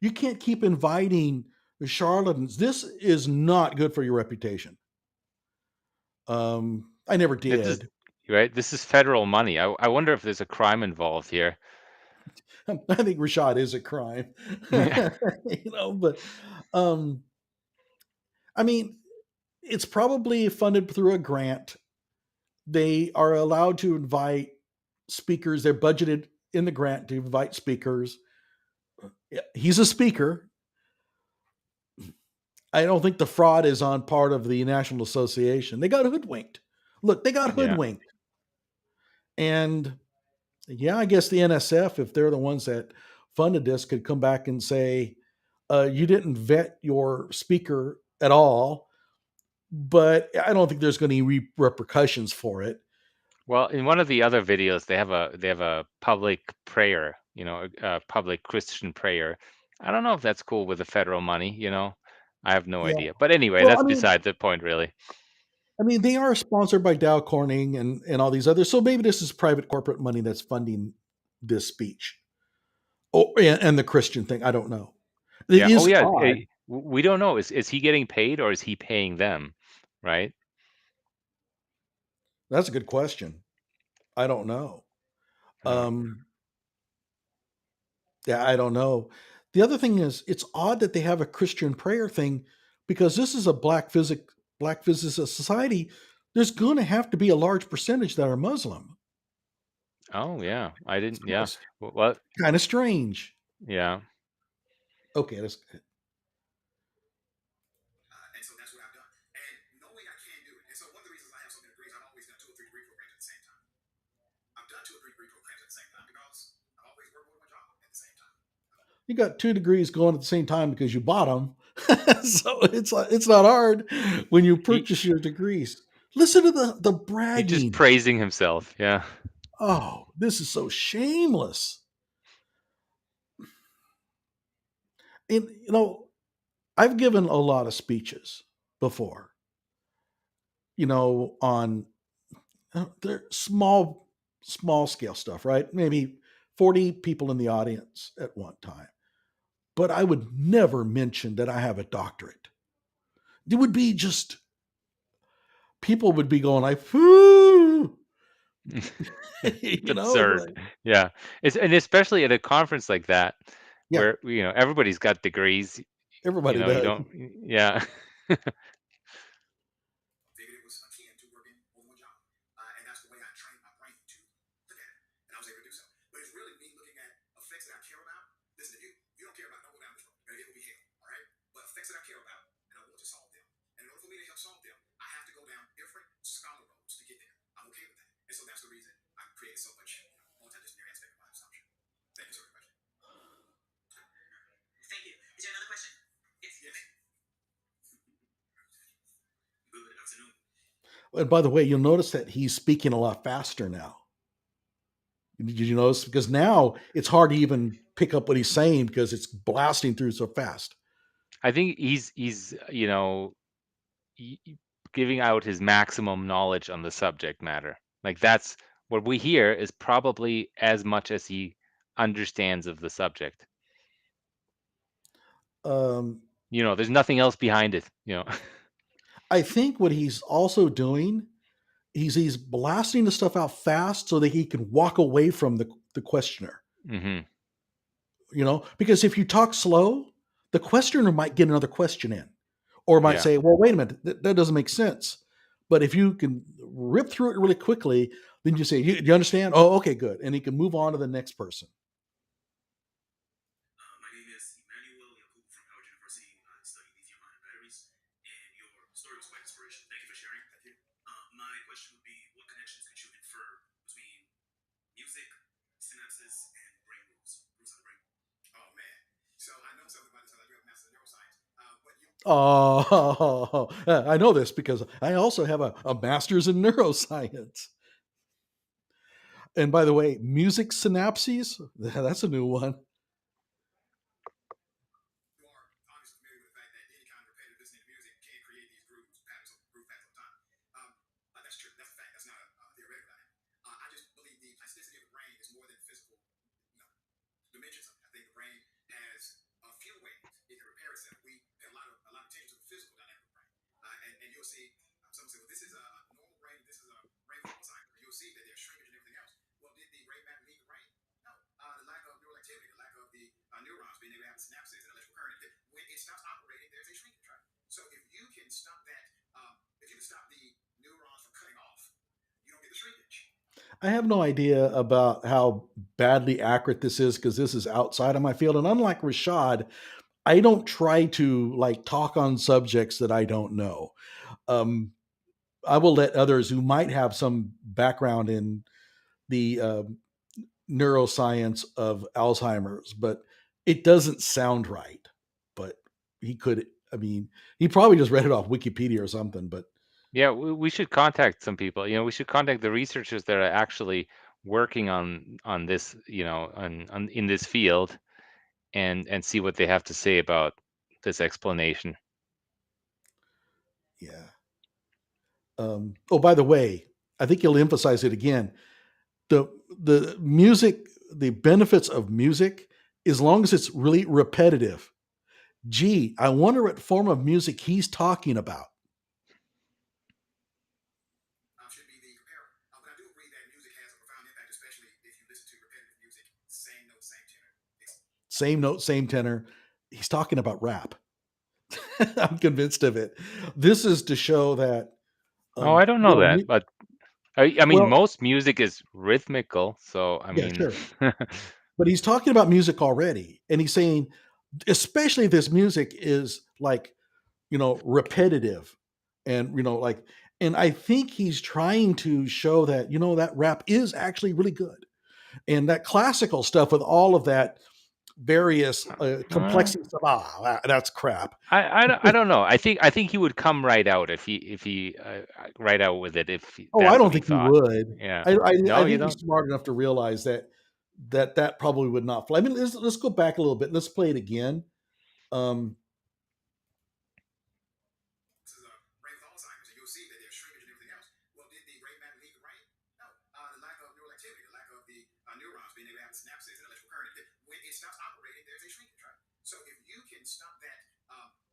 You can't keep inviting the charlatans. This is not good for your reputation. I never It is did. right. This is federal money. I wonder if there's a crime involved here. I think Rashad is a crime. Yeah. But I mean, it's probably funded through a grant. They are allowed to invite speakers. They're budgeted in the grant to invite speakers. He's a speaker. I don't think the fraud is on part of the National Association. They got hoodwinked. Look, they got Yeah. hoodwinked. And yeah, I guess the NSF, if they're the ones that funded this, could come back and say, you didn't vet your speaker at all. But I don't think there's going to be repercussions for it. Well, in one of the other videos, they have a public prayer, a public Christian prayer. I don't know if that's cool with the federal money, I have no Yeah. idea. But anyway, Well, that's beside the point, really. they are sponsored by Dow Corning and all these others. So maybe this is private corporate money that's funding this speech. Oh, and the Christian thing. I don't know. It Yeah. Oh, is yeah. odd. We don't know. Is he getting paid or is he paying them? Right? That's a good question. I don't know. Yeah. Yeah, I don't know. The other thing is, it's odd that they have a Christian prayer thing because this is a black physicist society. There's going to have to be a large percentage that are Muslim. Oh, yeah. I didn't. Yeah. It's Well, kind of strange. yeah. Okay, that's good. And so that's what I've done. And knowing I can do it. And so one of the reasons I have so many degrees, I've always done 2 or 3 degree programs at the same time. I've done 2 or 3 degree programs at the same time because I've always worked with my job at the same time. You got 2 degrees going at the same time because you bought them. So it's not hard when you He purchase your degrees. Listen to the he's just bragging. praising himself. Yeah. Oh, this is so shameless. And I've given a lot of speeches before. On they're small scale stuff, right? Maybe 40 people in the audience at one time. but I would never mention that I have a doctorate. It would be just, people would be going like, "Whoo," It's you know, absurd. like, Yeah. And especially at a conference like that, yeah, where everybody's got degrees. everybody You does. don't. Yeah. Figured it was akin to working on one job. And that's the way I trained my brain to look at it. And I was able to do so. But it's really me looking at effects that I care about. Listen, if you don't care about it, don't go down this road. It will be hell. All right? But effects that I care about, and I want to solve them. And in order for me to help solve them, I have to go down different scholar roads to get there. I'm okay with that. And so that's the reason I created so much multidisciplinary aspect of my assumption. Thank you, sir, for the question. Thank you. Is there another question? Yes. Yes. Good afternoon. And by the way, you'll notice that he's speaking a lot faster now. Did you notice? Because now it's hard to even pick up what he's saying because it's blasting through so fast. I think he's giving out his maximum knowledge on the subject matter. Like, that's what we hear is probably as much as he understands of the subject. There's nothing else behind it. I think what he's also doing, he's blasting the stuff out fast so that he can walk away from the questioner. Mm-hmm. Because if you talk slow, the questioner might get another question in, or might Yeah. say, "Well, wait a minute, that doesn't make sense." But if you can rip through it really quickly, then you say, "You understand? Oh, okay, good," and he can move on to the next person. My name is Emmanuel Yacoub from Howard University. I study lithium-ion batteries, and your story was quite inspirational. Thank you for sharing. Thank you. My question would be, what connections could you infer between music, synapses, and brain rules of the brain? Oh, man. So I know something about this because I do have a master's in neuroscience. Oh, I know this because I also have a master's in neuroscience. And by the way, music synapses, that's a new one. You are obviously familiar with the fact that any kind of repetitive listening to music can create these groove patterns over time. That's true. That's a fact. That's not a theoretical dynamic. I just believe the plasticity of the brain is more than physical dimensions of it. I think the brain has a few ways it can repair itself. We pay a lot of attention to the physical dynamic of the brain. And you'll see, someone say, well, this is a normal brain, this is a brain for Alzheimer's. You'll see that there's shrinkage and everything else. Well, did the brain map leave the brain? No. The lack of neural activity, the lack of the neurons being able to have synapses and electrical current. When it stops operating, there's a shrinkage, right? So if you can stop that, if you can stop the neurons from cutting off, you don't get the shrinkage. I have no idea about how badly accurate this is because this is outside of my field. And unlike Rashad, I don't try to talk on subjects that I don't know. I will let others who might have some background in the neuroscience of Alzheimer's, but it doesn't sound right. But he could, he probably just read it off Wikipedia or something. But Yeah, we should contact some people. We should contact the researchers that are actually working on this, in this field, and see what they have to say about this explanation. yeah. Oh, by the way, I think you'll emphasize it again. The music, the benefits of music, as long as it's really repetitive. Gee, I wonder what form of music he's talking about. Should be the comparator. But I do agree that music has a profound impact, especially if you listen to repetitive music, same note, same tenor. Same note, same tenor. He's talking about rap. I'm convinced of it. This is to show that. I don't know that, but I mean, well, most music is rhythmical, so I yeah, mean, sure. But he's talking about music already, and he's saying, especially if this music is repetitive, and and I think he's trying to show that that rap is actually really good, and that classical stuff with all of that various complexities of that's crap. I don't know. I think he would come right out if he right out with it if Oh, I that's don't what he think he thought. would. Yeah. I No, you think he's don't. smart enough to realize that probably would not fly. I mean, let's go back a little bit. Let's play it again. This is a brain with Alzheimer's, and you'll see that there's shrinkage and everything else. Well, did the brain map leave the brain? No. The lack of neural activity, the lack of the neurons being able to have synapses and electrical current. When it stops operating, there's a shrinkage, right? So if you can stop that,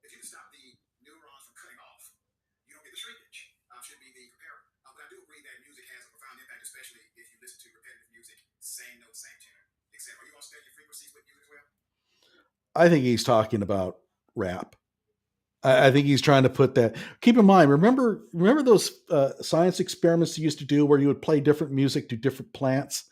if you can stop the neurons from cutting off, you don't get the shrinkage. Should be the comparator. But I do agree that music has a profound impact, especially if you listen to repetitive music, same note, same tenor, etc. Are you all studying frequencies with music as well? I think he's talking about rap. I think he's trying to put that. Keep in mind, remember those science experiments you used to do where you would play different music to different plants,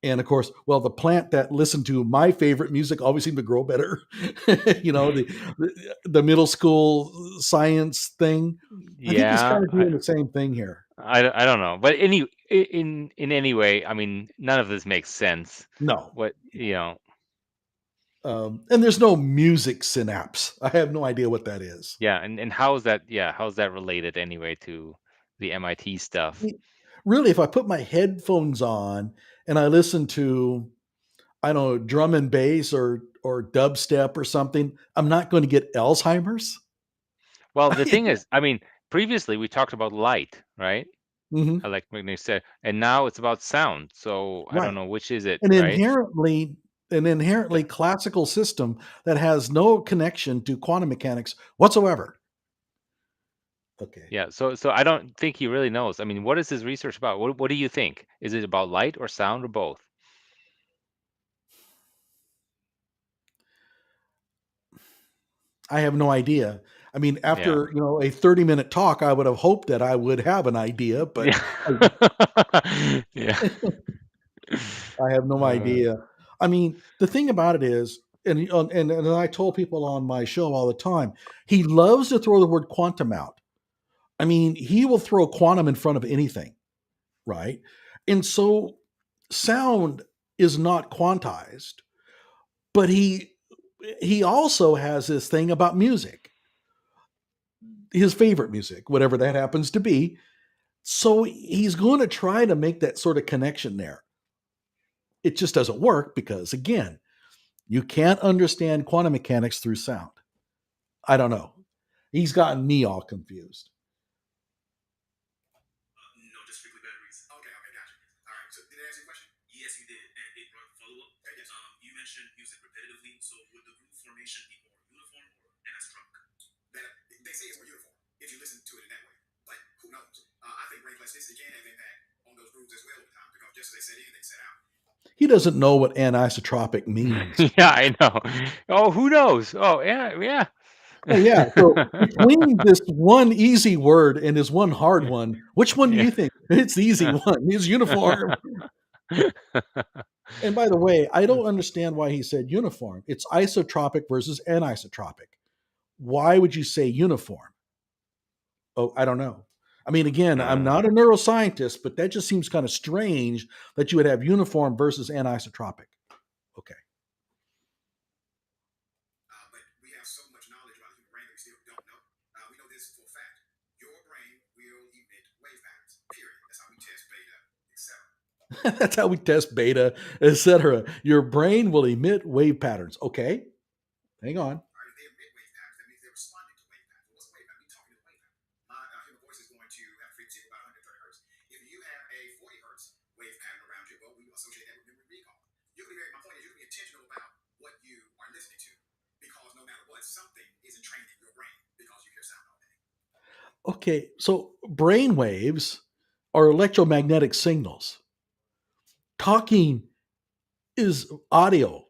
and of course, well, the plant that listened to my favorite music always seemed to grow better. The middle school science thing. I think he's Yeah, kind of doing the same thing here. I don't know, but in any way, I mean, none of this makes sense. No, What you know, and there's no music synapse. I have no idea what that is. yeah, and how's that? Yeah, how's that related anyway to the MIT stuff? Really, if I put my headphones on and I listen to, I don't know, drum and bass or dubstep or something, I'm not going to get Alzheimer's. Well, the thing is, I mean, previously we talked about light, right? Mhm. Electromagnetic, and now it's about sound. So I don't Right. know which is it, An right? inherently classical system that has no connection to quantum mechanics whatsoever. Okay. Yeah. So I don't think he really knows. I mean, what is his research about? What do you think? Is it about light or sound or both? I have no idea. I mean, Yeah. after, a 30-minute talk, I would have hoped that I would have an idea, but Yeah. Yeah. I have no Uh, idea. I mean, the thing about it is, and I told people on my show all the time, he loves to throw the word quantum out. I mean, he will throw quantum in front of anything, right? And so sound is not quantized, but he also has this thing about music, his favorite music, whatever that happens to be. So he's going to try to make that sort of connection there. It just doesn't work because, again, you can't understand quantum mechanics through sound. I don't know. He's gotten me all confused. No, just strictly batteries. Okay, gotcha. All right. So did I answer your question? Yes, you did. And it brought follow up. Okay, yes. You mentioned music repetitively. So would the groove formation be more uniform or anisotropic? They say it's more uniform if you listen to it in that way. But who knows? I think brain plasticity can have impact on those grooves as well over time because just as they set in, they set out. He doesn't know what anisotropic means. yeah, I know. Oh, who knows? Oh, yeah, yeah. Oh, yeah. So between this one easy word and his one hard one, which one do Yeah. you think? It's the easy one. It's uniform. And by the way, I don't understand why he said uniform. It's isotropic versus anisotropic. Why would you say uniform? Oh, I don't know. I mean, again, I'm not a neuroscientist, but that just seems kind of strange that you would have uniform versus anisotropic. Okay. But we have so much knowledge about the human brain that we still don't know. We know this for a fact. Your brain will emit wave patterns, period. That's how we test beta, etc. That's how we test beta, etc. Your brain will emit wave patterns. Okay. Hang on. All right, if they emit wave patterns, that means they're responding to wave patterns. What's a wave pattern? We're talking to a wave pattern. My human voice is going to have a frequency of about 130 hertz. If you have a 40 hertz wave pattern around you, well, we associate that with memory recall. My point is you can be intentional about what you are listening to because no matter what, something is entrained in your brain because you hear sound all day. Okay. So brain waves are electromagnetic signals. Talking is audio,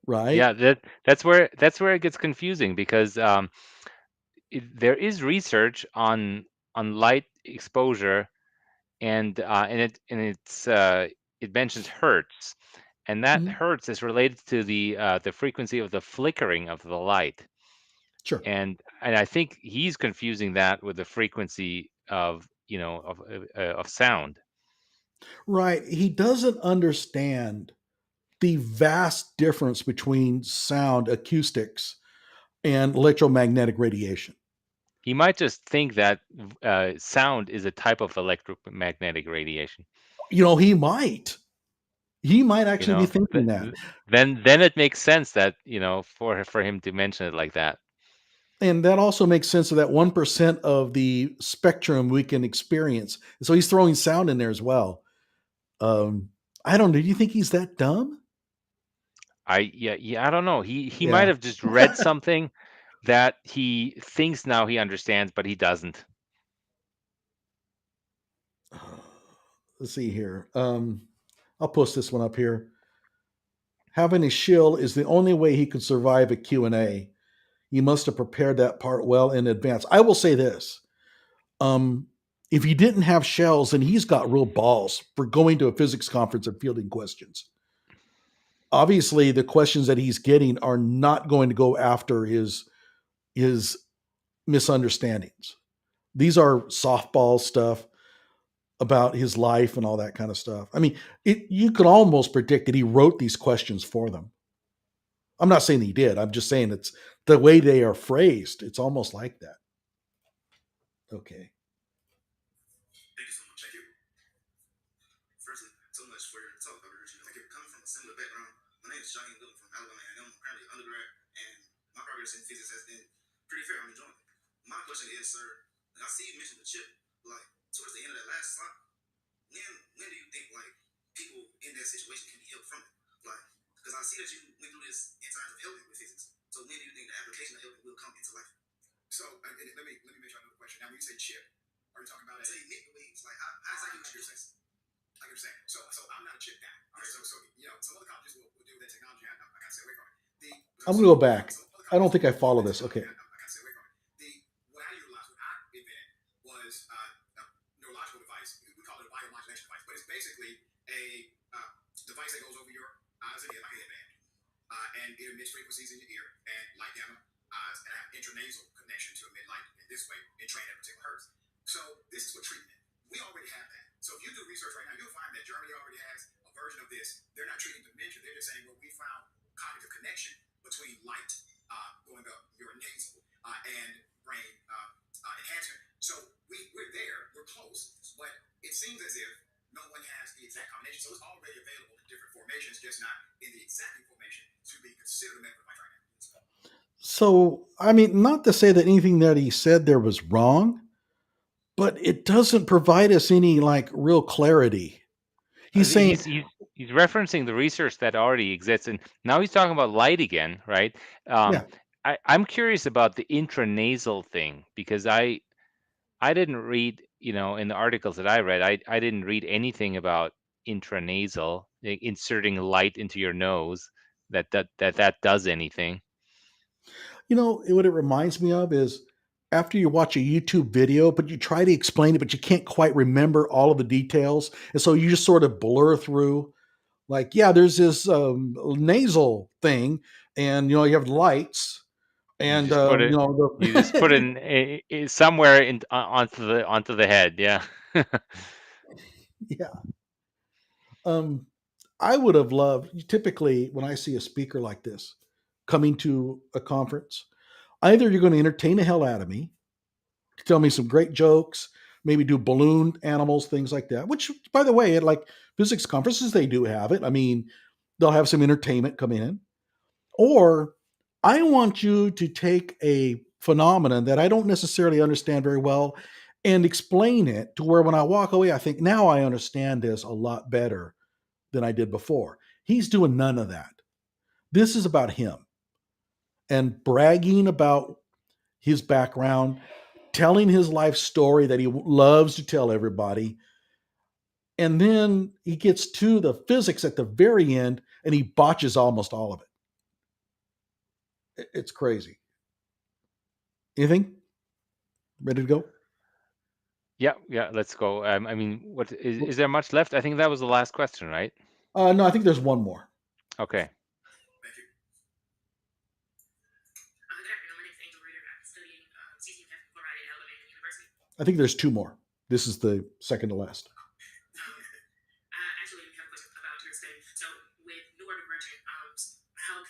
right? Yeah, that's where it gets confusing because there is research on light exposure and it mentions hertz, and that Mhm. hertz is related to the frequency of the flickering of the light, Sure. and I think he's confusing that with the frequency of of sound. Right. He doesn't understand the vast difference between sound acoustics and electromagnetic radiation. He might just think that sound is a type of electromagnetic radiation. He might. He might You actually be know, thinking that. then it makes sense that for him to mention it like that. And that also makes sense of that 1% of the spectrum we can experience. So he's throwing sound in there as well. I don't know. Do you think he's that dumb? I don't know. He might Yeah. have just read something that he thinks now he understands, but he doesn't. Let's see here. I'll post this one up here. Having a shill is the only way he could survive a Q&A. He must have prepared that part well in advance. I will say this. If he didn't have shells, then he's got real balls for going to a physics conference and fielding questions. Obviously, the questions that he's getting are not going to go after his misunderstandings. These are softball stuff about his life and all that kind of stuff. I mean, you could almost predict that he wrote these questions for them. I'm not saying he did. I'm just saying it's the way they are phrased. It's almost like that. Okay. Thank you so much. Thank you. Firstly, so much for your talk, Dr. Richey. Thank you. Coming from a similar background, my name is Shaheem Dillon from Alabama, and I'm currently an undergrad, and my progress in physics has been pretty fair. I'm enjoying it. My question is, sir, I see you mentioned the chip, like towards the end of that last slide. When do you think like people in that situation can be healed from it? Like, because I see that you went through this in terms of helping with physics. So when do you think the application of helping will come into life? So let me make sure I know the question. Now, when you say chip, are you talking about say microwaves? Like how exactly what you're saying? Like you're saying. So I'm not a chip guy. All right. So you know, some other colleges will deal with that technology. I gotta stay away from it. I'm gonna go back. I don't think I follow this. Okay. I gotta stay away from it. What I utilized, what I invented was a neurological device. We call it a biomodulation device, but it's basically a device that goes over your eyes and ear like a headband, and it emits frequencies in your ear and light down eyes, and I have intranasal connection to emit light in this way and train at particular hertz. So this is for treatment. We already have that. So if you do research right now, you'll find that Germany already has a version of this. They're not treating dementia. They're just saying, well, we found cognitive connection between light going up your nasal and brain enhancement. So we're there. We're close. But it seems as if no one has the exact combination. So it's already available in different formations, just not in the exact formation to be considered a medical device right now. So, I mean, not to say that anything that he said there was wrong, but it doesn't provide us any like real clarity. He's saying, He's referencing the research that already exists, and now he's talking about light again, right? Yeah. I'm curious about the intranasal thing because I didn't read, in the articles that I read, I didn't read anything about intranasal, like inserting light into your nose that does anything. What it reminds me of is after you watch a YouTube video, but you try to explain it, but you can't quite remember all of the details. And so you just sort of blur through. Like, yeah, there's this nasal thing, and you have lights, and You just put it somewhere onto the head, yeah. yeah. I would have loved. Typically, when I see a speaker like this coming to a conference, either you're going to entertain the hell out of me, tell me some great jokes, maybe do balloon animals, things like that. Which, by the way, at like physics conferences, they do have it. I mean, they'll have some entertainment come in. Or I want you to take a phenomenon that I don't necessarily understand very well and explain it to where when I walk away, I think now I understand this a lot better than I did before. He's doing none of that. This is about him and bragging about his background, telling his life story that he loves to tell everybody. And then he gets to the physics at the very end and he botches almost all of it. It's crazy. Anything? Ready to go? Yeah, let's go. I mean, what is there much left? I think that was the last question, right? No, I think there's one more. Okay. Thank you. I think there's two more. This is the second to last. Actually, we have a question about your study. So, with neurodivergent, how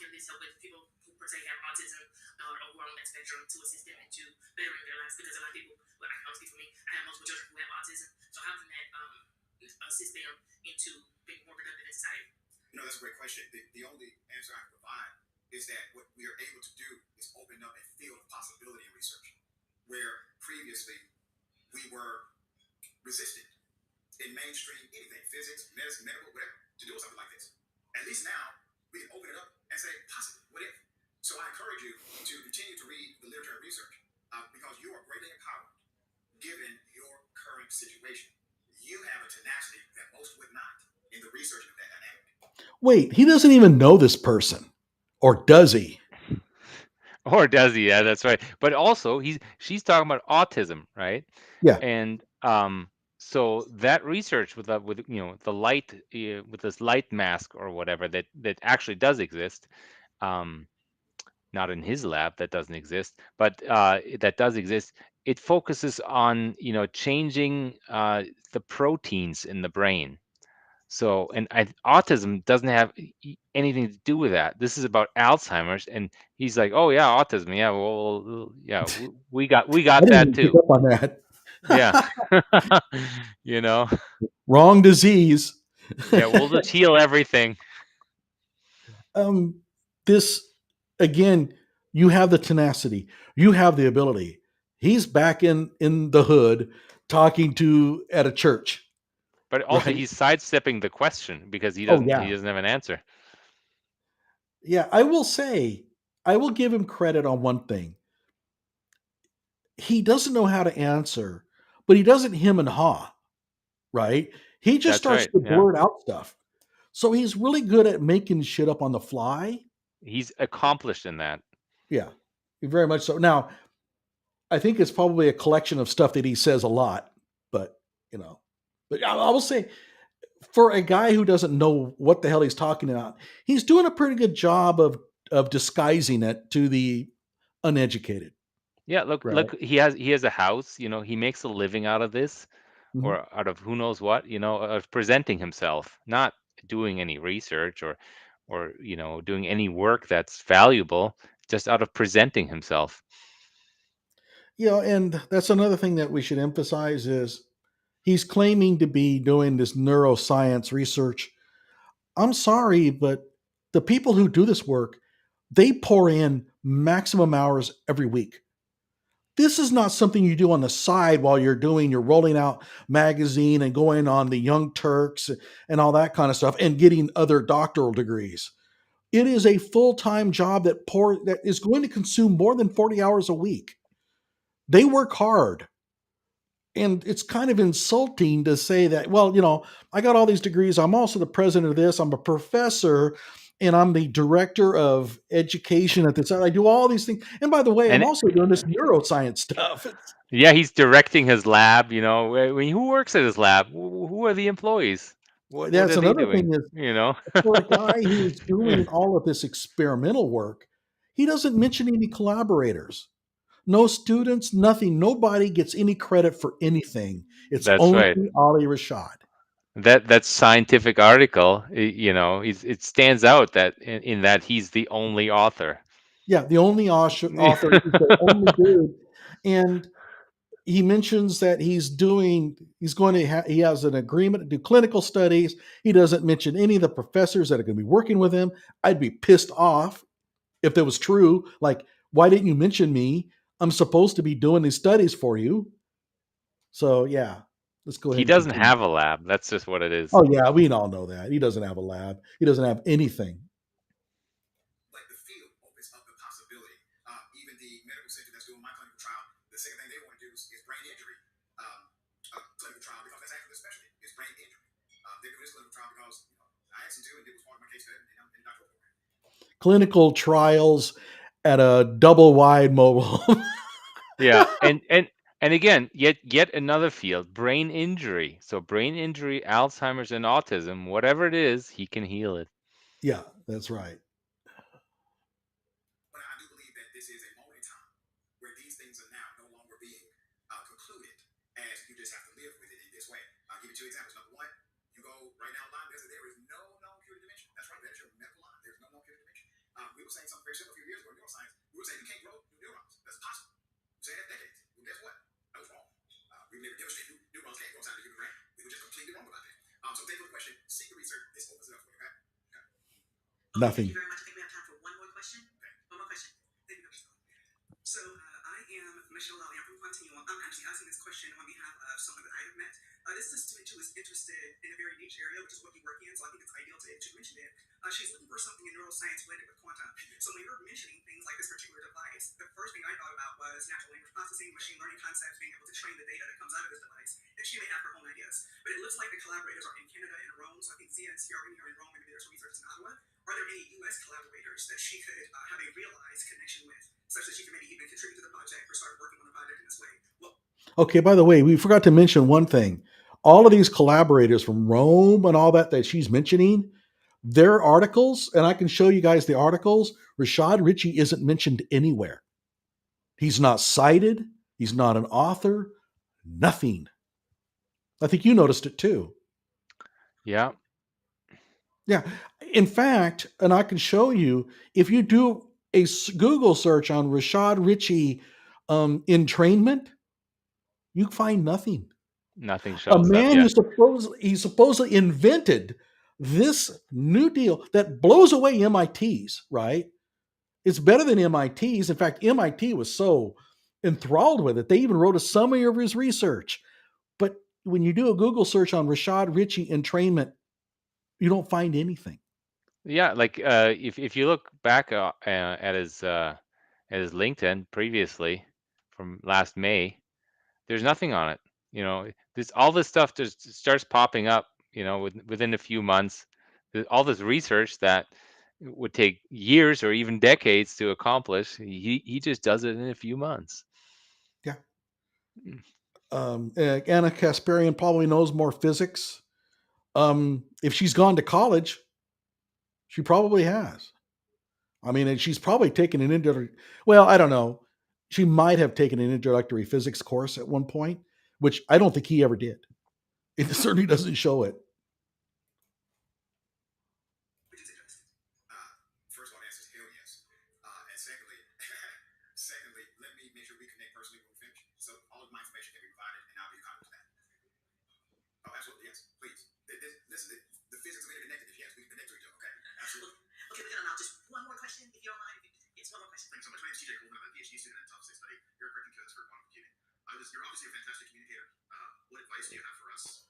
can this help with people who per se have autism or who are on that spectrum to assist them into bettering their lives? Because a lot of people, well, I can only speak for me. I have multiple children who have autism. So, how can that assist them into being more productive in society? That's a great question. The only answer I can provide is that what we are able to do is open up a field of possibility in research, where previously we were resisted in mainstream anything, physics, medicine, medical, whatever, to do something like this. At least now we can open it up and say, possibly, what if? So I encourage you to continue to read the literature and research because you are greatly empowered given your current situation. You have a tenacity that most would not in the research of that dynamic. Wait, he doesn't even know this person, or does he? Or does he? Yeah, that's right. But also, she's talking about autism, right? Yeah. And so that research with the the light with this light mask or whatever that actually does exist, not in his lab, that doesn't exist, but that does exist. It focuses on changing the proteins in the brain. So, and autism doesn't have anything to do with that. This is about Alzheimer's, and he's like, "Oh yeah, autism. Yeah, well, yeah, we got I didn't that even pick too. up on that. Yeah, you know, Wrong disease. yeah, we'll just heal everything." This again, you have the tenacity, you have the ability. He's back in the hood talking to at a church, But also, right? he's sidestepping the question because he Oh doesn't yeah. have an answer. Yeah, I will say, I will give him credit on one thing. He doesn't know how to answer, but he doesn't hem and haw, right? He just That's starts right. to Yeah, blurt out stuff. So he's really good at making shit up on the fly. he's accomplished in that. Yeah, very much so. Now, I think it's probably a collection of stuff that he says a lot, but you know, but I will say for a guy who doesn't know what the hell he's talking about, he's doing a pretty good job of disguising it to the uneducated, Yeah, look, right? he has a house. He makes a living out of this, Mhm. or out of who knows what. Of presenting himself, not doing any research or doing any work that's valuable, just out of presenting himself. And that's another thing that we should emphasize is he's claiming to be doing this neuroscience research. I'm sorry, but the people who do this work, they pour in maximum hours every week. This is not something you do on the side while you're rolling out magazine and going on the Young Turks and all that kind of stuff and getting other doctoral degrees. It is a full-time job that is going to consume more than 40 hours a week. They work hard. And it's kind of insulting to say that, well, I got all these degrees. I'm also the president of this. I'm a professor and I'm the director of education at this. I do all these things. And by the way, I'm And also doing this neuroscience stuff. yeah, he's directing his lab. Who works at his lab? Who are the employees? What That's are they another doing? thing is for a guy who's doing all of this experimental work, he doesn't mention any collaborators. No students, nothing. Nobody gets any credit for anything. It's That's only right. Ali Rashad. That scientific article, it stands out that in that he's the only author. Yeah, the only author, he's the only dude. And he mentions that he has an agreement to do clinical studies. He doesn't mention any of the professors that are going to be working with him. I'd be pissed off if that was true. Like, why didn't you mention me? I'm supposed to be doing these studies for you. So yeah, let's go He ahead and doesn't continue. have a lab. That's just what it is. Oh yeah, we all know that. He doesn't have a lab. He doesn't have anything. Like the field opens up the possibility. Even the medical center that's doing my clinical trial, the second thing they want to do is brain injury clinical trial because that's actually the specialty is brain injury. They're doing this clinical trial because I asked them to, and it was part of my case study in the doctoral program. Clinical trials at a double wide mobile. Yeah, and again, yet another field, brain injury. So brain injury, Alzheimer's, and autism, whatever it is, he can heal it. Yeah, that's right. But I do believe that this is a moment in time where these things are now no longer being concluded as you just have to live with it in this way. I'll give you two examples. Number one, you go right now online, there is no known cure to dementia. That's right, that is your medical line. There's no known cure to dementia. We were saying something very similar a few years ago in neuroscience. We were saying you can't grow new neurons. That's impossible. We said that decades. Well, guess what? That was wrong. We've never demonstrated neurons can't grow inside the human brain. We were just completely wrong about that. So thank you for the question. Seek the research. This opens it up for you, okay? Nothing. Thank you very much. I think we have time for one more question. Okay. One more question. Thank you, Dr. Scott. So I am Michelle Rachel Lally. I'm from Continuum. I'm actually asking this question on behalf of someone that I have met. This is a student who is interested in a very niche area, which is what you work in, so I think it's ideal to mention it. She's looking for something in neuroscience related with quantum. So when you were mentioning things like this particular device, the first thing I thought about was natural language processing, machine learning concepts, being able to train the data that comes out of this device. And she may have her own ideas. But it looks like the collaborators are in Canada and Rome, so I think Zia and CRN are in Rome, maybe there's some research in Ottawa. Are there any U.S. collaborators that she could have a realized connection with, such that she can maybe even contribute to the project or start working on the project in this way? Well, Okay, by the way, we forgot to mention one thing. All of these collaborators from Rome and all that she's mentioning, their articles, and I can show you guys the articles, Rashad Richey isn't mentioned anywhere. He's not cited. He's not an author. Nothing. I think you noticed it too. Yeah. Yeah. In fact, and I can show you, if you do a Google search on Rashad Richey entrainment, you find nothing. Nothing A shows up. man Yeah. who supposedly invented this new deal that blows away MIT's, right? It's better than MIT's. In fact, MIT was so enthralled with it, they even wrote a summary of his research. But when you do a Google search on Rashad Richey entrainment, you don't find anything. Yeah, like if you look back at his LinkedIn previously from last May, there's nothing on it. You know, all this stuff just starts popping up. You know, within a few months, all this research that would take years or even decades to accomplish, he just does it in a few months. Yeah. Anna Kasparian probably knows more physics. If she's gone to college, she probably has. I mean, and she's probably taken an introductory. Well, I don't know. She might have taken an introductory physics course at one point, which I don't think he ever did. It certainly doesn't show it. Which is interesting. First of all, the answer is hell yes. And secondly, let me make sure we connect personally when we finish. So all of my information can be provided, and I'll be accountable to that. Oh, absolutely, yes. Please. This is the physics of interconnected. Yes, we can connect to each other. Okay, absolutely. Okay, we're gonna allow just one more question, if you don't mind. Yes, one more question. Thank you so much. My name is TJ Coleman. I'm a PhD student at Top 6 Study. You're a curriculum codes for quantum computing. You're obviously a fantastic communicator. What advice do you have for us?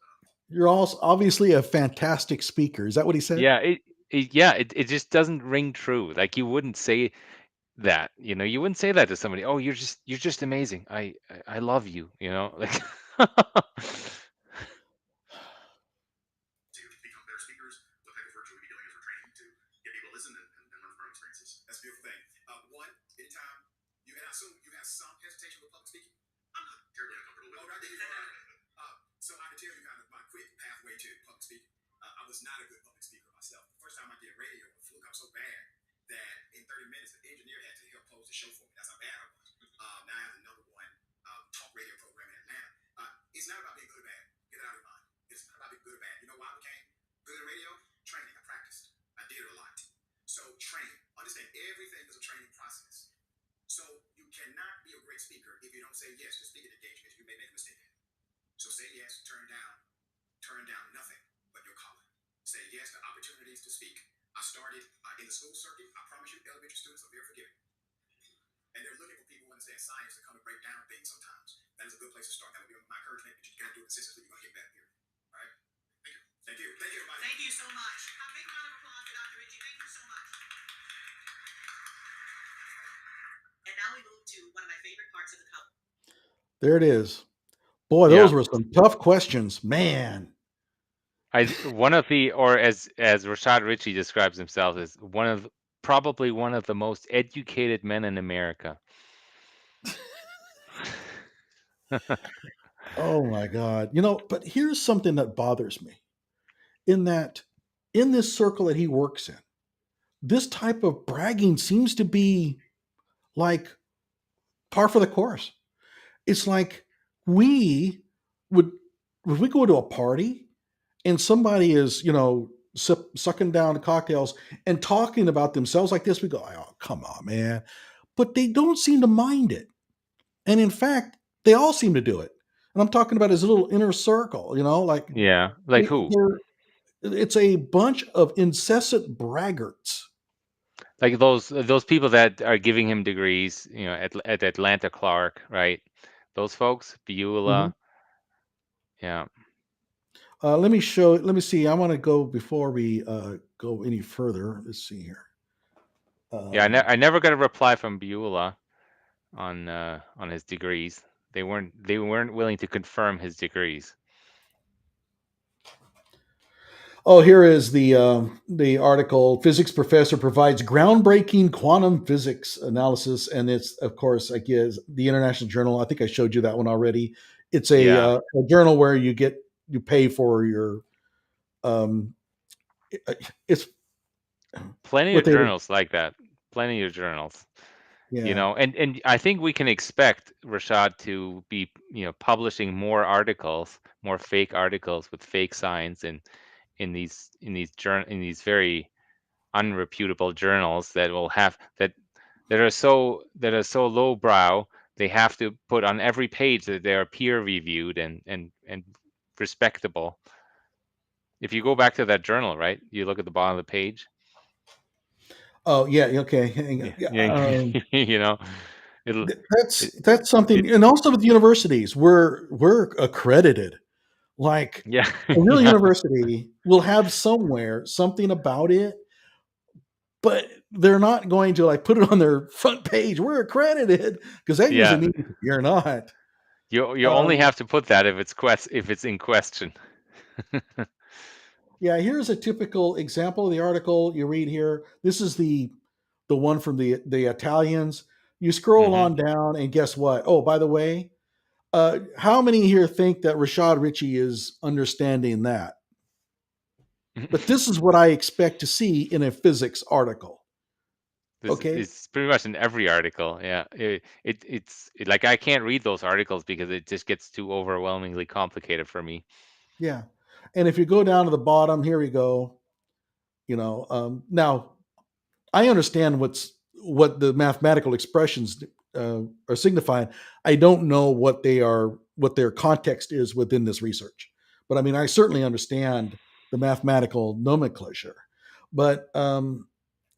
You're also obviously a fantastic speaker. Is that what he said? Yeah, it just doesn't ring true. Like you wouldn't say that, you know, you wouldn't say that to somebody. Oh, you're just amazing. I love you, you know, like To become better speakers, what type of work should we be doing as we're training to get people to listen and learn from our experiences? That's a beautiful thing. One, anytime you, and I assume you have some hesitation with public speaking. I'm not terribly uncomfortable with it. Oh, right there you go. So I can tell you kind of my quick pathway to public speaking. I was not a good public speaker myself. The first time I did radio, the fluke up so bad that in 30 minutes, the engineer had to help close the show for me. That's how bad I was. Now I have another one, talk radio program in Atlanta. It's not about being good or bad. Get it out of your mind. It's not about being good or bad. You know why I became good at radio? Training. I practiced. I did it a lot. So train. Understand everything is a training process. So you cannot be a great speaker if you don't say yes to speaking engagements. You may make a mistake. So say yes, turn down nothing but your calling. Say yes to opportunities to speak. I started in the school circuit. I promise you, elementary students are very forgiving. And they're looking for people who understand science to come and break down things sometimes. That is a good place to start. That would be my encouragement, but you got to do it consistently. You're going to get better here. All right? Thank you. Thank you, everybody. Thank you so much. A big round of applause for Dr. Richey. Thank you so much. And now we move to one of my favorite parts of the call. There it is. Boy, Yeah. those were some tough questions, man. One of the, or as Rashad Richey describes himself, as probably one of the most educated men in America. Oh my God. You know, but here's something that bothers me in that in this circle that he works in, this type of bragging seems to be like par for the course. It's like we would, if we go to a party and somebody is, you know, sucking down cocktails and talking about themselves like this, we go, oh, come on, man. But they don't seem to mind it. And in fact, they all seem to do it. And I'm talking about his little inner circle, you know, like, Yeah, like who? It's a bunch of incessant braggarts. Like those people that are giving him degrees, you know, at Atlanta Clark, right? those folks, Hmm. Beulah. Yeah. Let me show. Let me see. I want to go before we go any further. Let's see here. Yeah, Um, I never got a reply from Beulah on his degrees. They weren't willing to confirm his degrees. Oh, here is the article. Physics professor provides groundbreaking quantum physics analysis, and it's of course, I guess, the International Journal. I think I showed you that one already. It's Yeah, a journal where you pay for your um, it's plenty what of they journals like that. Plenty of journals. yeah. And I think we can expect Rashad to be, publishing more articles, more fake articles with fake science in these very unreputable journals that will have that are so lowbrow. They have to put on every page that they are peer reviewed and respectable. If you go back to that journal, right, you look at the bottom of the page. Oh yeah, okay. Hang on. Yeah, Yeah, yeah. It'll it, that's it something, and also with universities, we're accredited. Like yeah. a real Yeah, university will have somewhere something about it, but they're not going to like put it on their front page. We're accredited because that usually yeah. means you're not. You only Um, have to put that if it's in question. yeah, here's a typical example of the article you read here. This is the one from the Italians. You scroll Hmm. on down, and guess what? Oh, by the way, how many here think that Rashad Richey is understanding that? But this is what I expect to see in a physics article. This Okay. is pretty much in every article. Yeah, like I can't read those articles because it just gets too overwhelmingly complicated for me. Yeah. And if you go down to the bottom, here we go. Now I understand what the mathematical expressions are signifying. I don't know what their context is within this research, but I mean, I certainly understand the mathematical nomenclature. But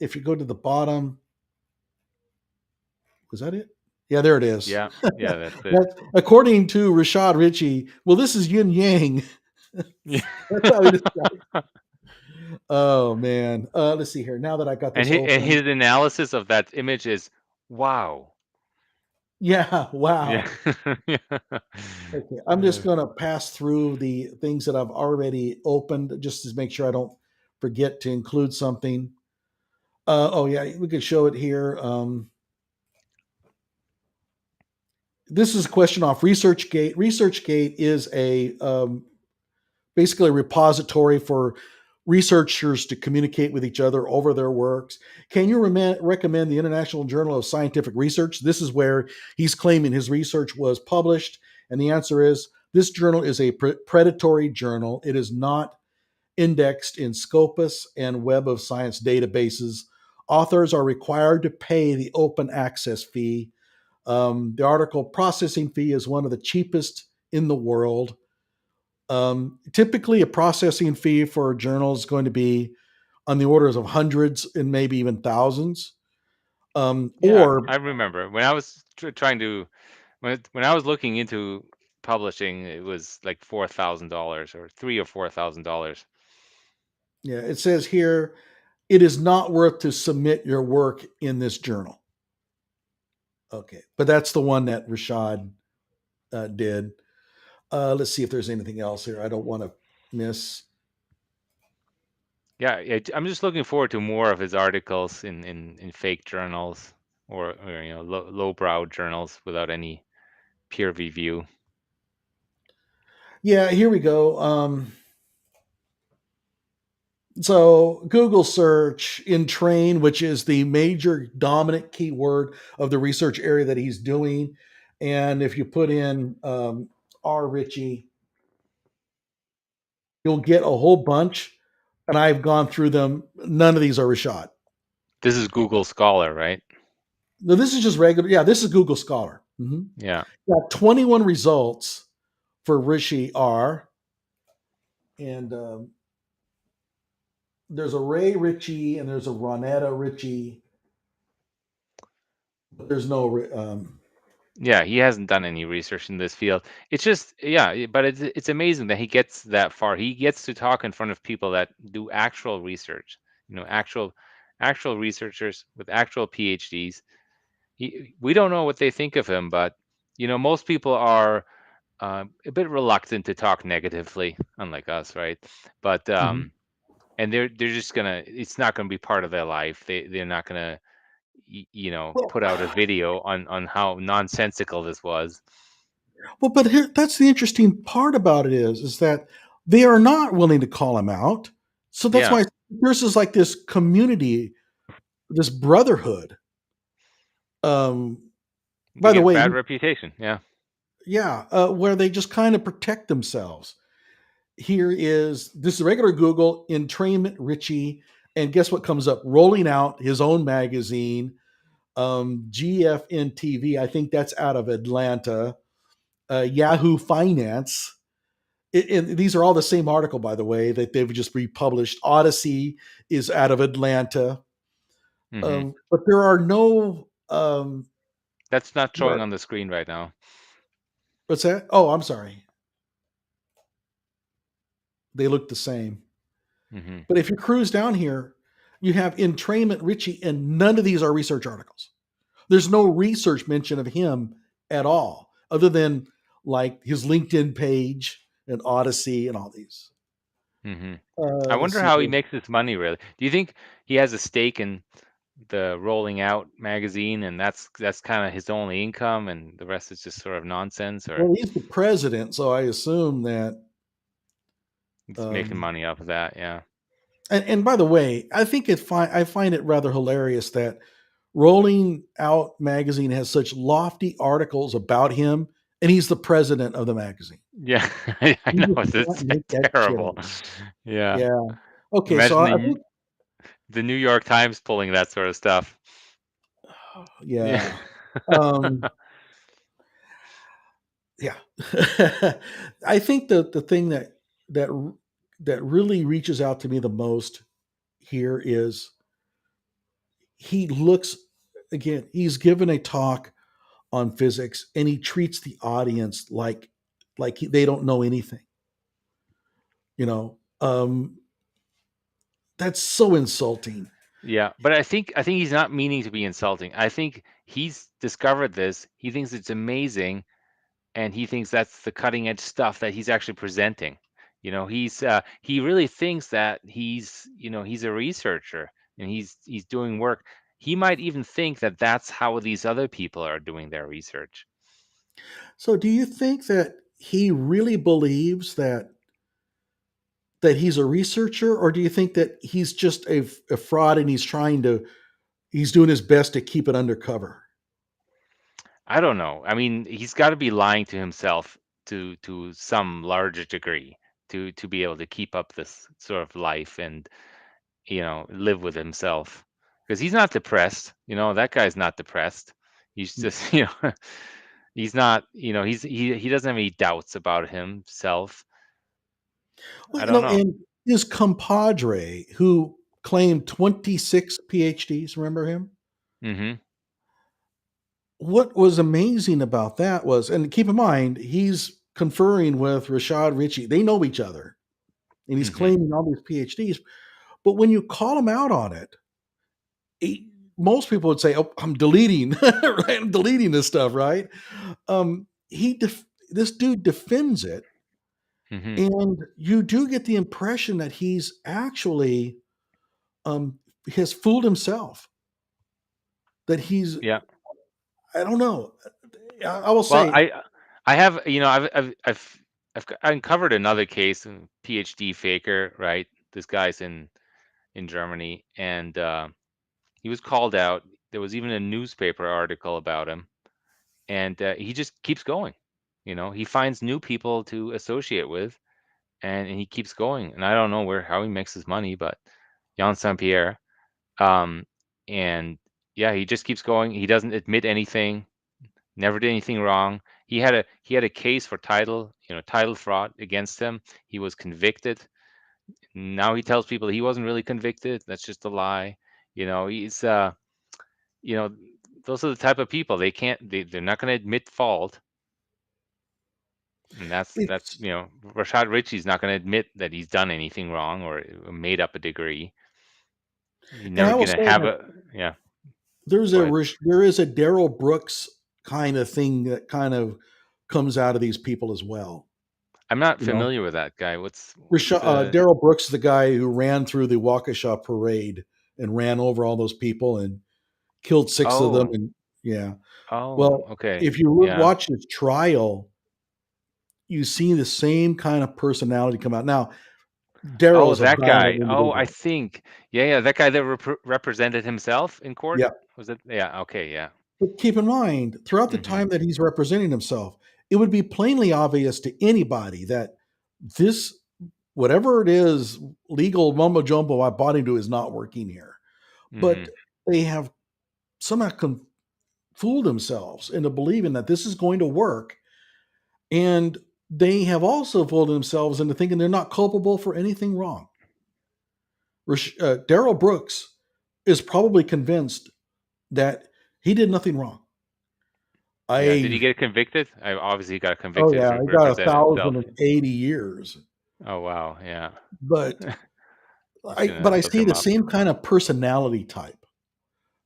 if you go to the bottom, was that it? Yeah, there it is. Yeah, yeah, that's it. That's, according to Rashad Richey, well, this is yin yang. Yeah. That's how he describes. Oh man. Let's see here. Now that I got And this and open, his analysis of that image is wow. yeah. Yeah. Wow. Yeah. Okay, I'm just going to pass through the things that I've already opened just to make sure I don't forget to include something. Oh yeah, we could show it here. This is a question off ResearchGate. ResearchGate is a basically a repository for researchers to communicate with each other over their works. Can you recommend the International Journal of Scientific Research? This is where he's claiming his research was published. And the answer is this journal is a predatory journal. It is not indexed in Scopus and Web of Science databases. Authors are required to pay the open access fee. The article processing fee is one of the cheapest in the world. Typically, a processing fee for a journal is going to be on the orders of hundreds and maybe even thousands. Yeah, Or I remember when I was trying to when I was looking into publishing, it was like $4,000 or $3,000 or $4,000. yeah, it says here it is not worth to submit your work in this journal. Okay, but that's the one that Rashad did. Let's see if there's anything else here. I don't want to miss. Yeah, I'm just looking forward to more of his articles in fake journals or lowbrow journals without any peer review. Yeah, here we go. So Google search in train, which is the major dominant keyword of the research area that he's doing. And if you put in R. Richey, you'll get a whole bunch. And I've gone through them. None of these are Rashad. This is Google Scholar, right? No, this is just regular. Yeah, this is Google Scholar. Mhm. Yeah. Got 21 results for Rishi R. And there's a Ray Ritchie and there's a Ronetta Ritchie. But there's no. Yeah, he hasn't done any research in this field. It's just, yeah, but it's amazing that he gets that far. He gets to talk in front of people that do actual research, actual researchers with actual PhDs. We don't know what they think of him, but most people are a bit reluctant to talk negatively, unlike us, right? But Mhm. and they're just gonna, it's not gonna be part of their life. They're not gonna Well, put out a video on how nonsensical this was. well, but here, that's the interesting part about it is that they are not willing to call him out. So that's Yeah, why there's like this community, this brotherhood. Um, they by the get a way, bad reputation. Yeah. yeah, where they just kind of protect themselves. Here is this is regular Google entrainment Richie, and guess what comes up? Rolling out his own magazine, GFN TV. I think that's out of Atlanta. Yahoo Finance. And these are all the same article, by the way, that they've just republished. Odyssey is out of Atlanta, Hmm. but there are no. That's not There showing are, on the screen right now. what's that? Oh, I'm sorry. They look the same. Hmm. But if you cruise down here, you have entrainment Richie, and none of these are research articles. There's no research mention of him at all, other than like his LinkedIn page and Odyssey and all these. Hmm. I Let's wonder see how he here. makes his money, really. Do you think he has a stake in the Rolling Out magazine, and that's kind of his only income, and the rest is just sort of nonsense, or Well, he's the president, so I assume that. he's making Um, money off of that? Yeah. and by the way, I think I find it rather hilarious that Rolling Out magazine has such lofty articles about him, and he's the president of the magazine. Yeah, I You know just it's can't make that shit terrible. up. Yeah. Yeah. Okay, so Imagine I think the New York Times pulling that sort of stuff. Yeah. yeah. Um, yeah. I think the thing that that really reaches out to me the most here is he looks again, he's given a talk on physics and he treats the audience like they don't know anything, you know. That's so insulting. Yeah, but I think he's not meaning to be insulting. I think he's discovered this. He thinks it's amazing, and he thinks that's the cutting edge stuff that he's actually presenting. He really thinks that he's a researcher, and he's doing work. He might even think that that's how these other people are doing their research. So do you think that he really believes that he's a researcher, or do you think that he's just a fraud and he's doing his best to keep it undercover? I don't know. I mean, he's got to be lying to himself to some larger degree to be able to keep up this sort of life and live with himself, because he's not depressed. That guy's not depressed. He's No. just he's not, he doesn't have any doubts about himself. Well, I don't know. and his compadre who claimed 26 PhDs, remember him? Hmm. What was amazing about that was, and keep in mind, he's conferring with Rashad Richey. They know each other, and he's Hmm. claiming all these PhDs. But when you call him out on it, he, most people would say, "Oh, I'm deleting, right? I'm deleting this stuff, right?" This dude defends it, Hmm. and you do get the impression that he's actually has fooled himself. That he's, Yeah. I don't know. I will Well, say, I have, I've uncovered another case, a PhD faker, right? This guy's in Germany, and he was called out. There was even a newspaper article about him, and he just keeps going. He finds new people to associate with, and he keeps going. And I don't know how he makes his money, but Jan Saint Pierre, um, and yeah, he just keeps going. He doesn't admit anything. Never did anything wrong. He had a case for title fraud against him. He was convicted. Now he tells people he wasn't really convicted. That's just a lie. He's you know those are the type of people they're not going to admit fault, and that's It's Rashad Richey's not going to admit that he's done anything wrong or made up a degree. He's and I never will going say to have that a yeah. there's Go ahead. there is a Daryl Brooks kind of thing that kind of comes out of these people as well. I'm not You know, familiar with that guy. What's the Daryl Brooks is the guy who ran through the Waukesha parade and ran over all those people and killed 6 of them. oh And yeah, oh well, okay if you yeah watch his trial, you see the same kind of personality come out. Now, oh Daryl's a that violent guy oh I individual. think yeah that guy that represented himself in court, Yeah. was it? Yeah, okay, yeah. But keep in mind, throughout the Mm-hmm. time that he's representing himself, it would be plainly obvious to anybody that this, whatever it is, legal mumbo jumbo I bought into is not working here. Mm-hmm. But they have somehow fooled themselves into believing that this is going to work. And they have also fooled themselves into thinking they're not culpable for anything wrong. Daryl Brooks is probably convinced that he did nothing wrong. Yeah, did he I get convicted? I obviously got Oh convicted yeah, for he got representing himself. 1,080 years. Oh wow, yeah. But Just gonna I look see him the up. same kind of personality type.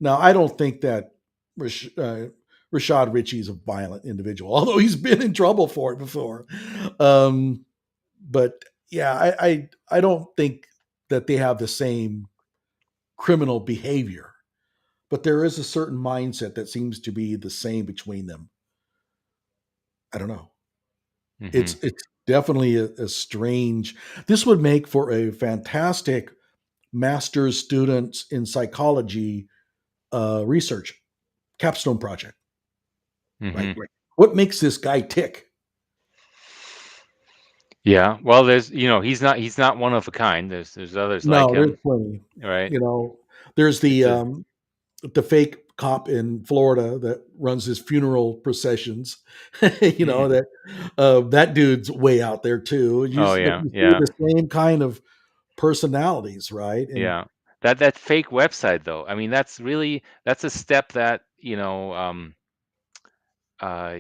Now, I don't think that Rashad Richey is a violent individual, although he's been in trouble for it before. Um, but yeah, I don't think that they have the same criminal behavior. But there is a certain mindset that seems to be the same between them. I don't know. Mm-hmm. It's definitely a strange. This would make for a fantastic master's students in psychology research capstone project. Mm-hmm. Like, what makes this guy tick? Yeah. Well, there's he's not one of a kind. There's others like No, there's him, plenty. right? You know, there's It's a the fake cop in Florida that runs his funeral processions. mm. That that dude's way out there too. Oh But yeah, you see yeah. the same kind of personalities, right? And Yeah. That fake website though. I mean, that's a step that, uh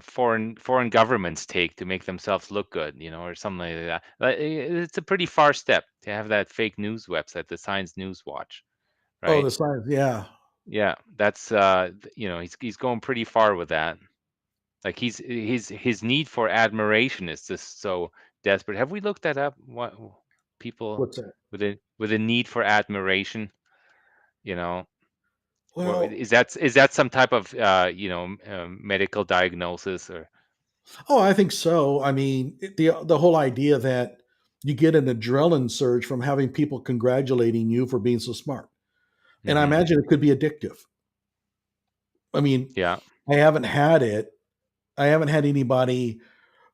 foreign governments take to make themselves look good, or something like that. It's a pretty far step to have that fake news website, the Science News Watch, oh, right? the science, yeah. Yeah, that's he's going pretty far with that. Like his need for admiration is just so desperate. Have we looked that up? What people What's that? with a need for admiration, you know? What Well, is that some type of medical diagnosis or? oh, I think so. I mean, the whole idea that you get an adrenaline surge from having people congratulating you for being so smart, and I Hmm. imagine it could be addictive. I mean, Yeah. I haven't had it. I haven't had anybody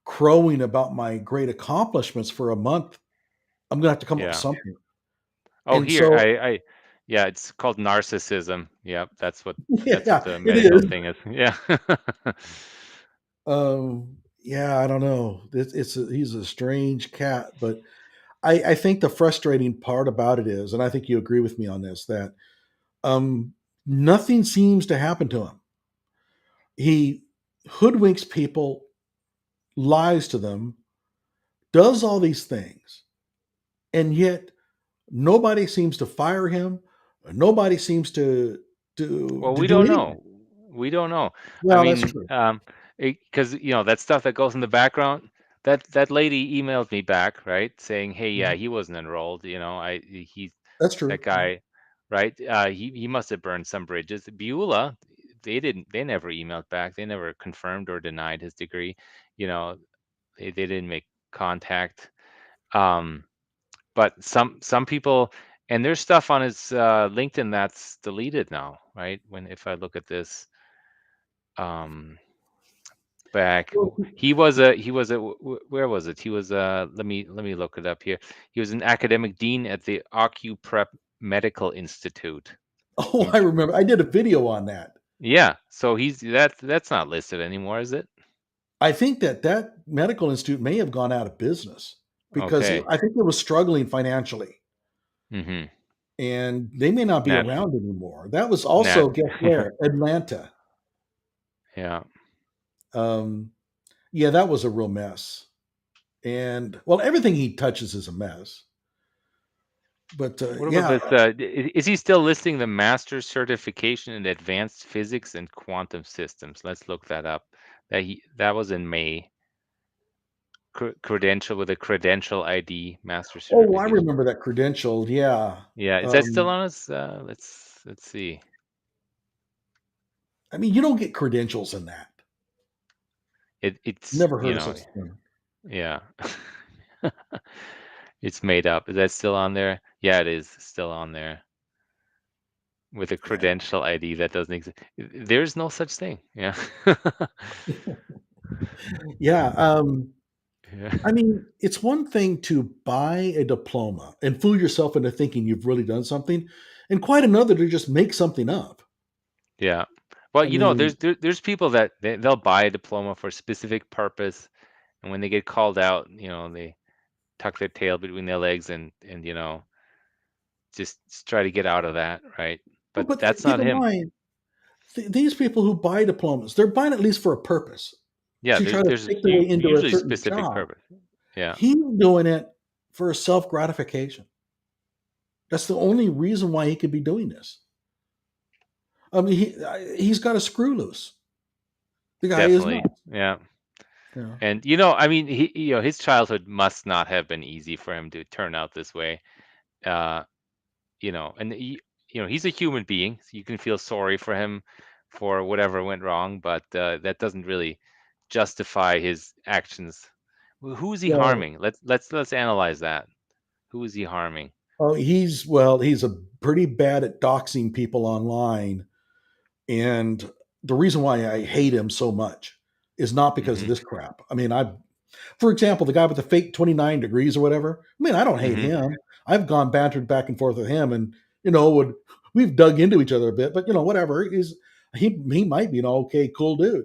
crowing about my great accomplishments for a month. I'm gonna have to come up with Yeah. something. Oh, And here, so, yeah, it's called narcissism. Yep, that's what yeah, the it medical is. thing is. Yeah. Yeah, I don't know. He's a strange cat, but I think the frustrating part about it is, and I think you agree with me on this, that um, nothing seems to happen to him. He hoodwinks people, lies to them, does all these things, and yet nobody seems to fire him. Nobody seems Well, to we do don't anything. know. We don't know. I Well, that's mean, true. because that stuff that goes in the background. That lady emailed me back, right, saying, "Hey, yeah, Mhm. he wasn't enrolled. He That's true. that Yeah. guy, right? He must have burned some bridges." Beulah, they never emailed back. They never confirmed or denied his degree. You know, they didn't make contact. Um, but some people, and there's stuff on his LinkedIn that's deleted now, right? If I look at this, um, back, Well, where was it? He was let me look it up here. He was an academic dean at the OcuPrep Medical Institute. oh, In I remember. I did a video on that. Yeah, so that's not listed anymore, is it? I think that that medical institute may have gone out of business because Okay. I think it was struggling financially. Mm-hmm. and they may not be Nat- around anymore. That was also, guess where? Atlanta. Yeah. Yeah, that was a real mess. And well, everything he touches is a mess. But What about yeah, this? Is he still listing the master's certification in advanced physics and quantum systems? Let's look that up. That was in May. Credential with a credential ID master's oh, I certification. remember that credential. Yeah. Yeah, is that still on us? Let's see. I mean, you don't get credentials in that. It's Never heard of such a thing. yeah. It's made up. Is that still on there? Yeah, it is still on there. With a credential ID that doesn't exist. There's no such thing. Yeah. Yeah. Yeah. I mean, it's one thing to buy a diploma and fool yourself into thinking you've really done something, and quite another to just make something up. Yeah. Well, I mean, there's people that they'll buy a diploma for a specific purpose, and when they get called out, they tuck their tail between their legs and just try to get out of that, right? well, But but that's keep not in him. mind, these people who buy diplomas, they're buying at least for a purpose Yeah, to try to there's take their way into a usually certain specific job. purpose. Yeah. He's doing it for self gratification. That's the only reason why he could be doing this. I mean, he's got a screw loose. The guy is Definitely. nuts. Yeah. Yeah. And I mean, his childhood must not have been easy for him to turn out this way. Uh, and he's a human being, so you can feel sorry for him for whatever went wrong, but that doesn't really justify his actions. Who is he Well, harming? Let's analyze that. Who is he harming? oh, he's a pretty bad at doxing people online, and the reason why I hate him so much is not because of Mm-hmm. this crap. I mean, for example, the guy with the fake 29 degrees or whatever. I mean, I don't hate Mm-hmm. him. I've gone bantered back and forth with him, and we've dug into each other a bit. But whatever. He might be an okay, cool dude.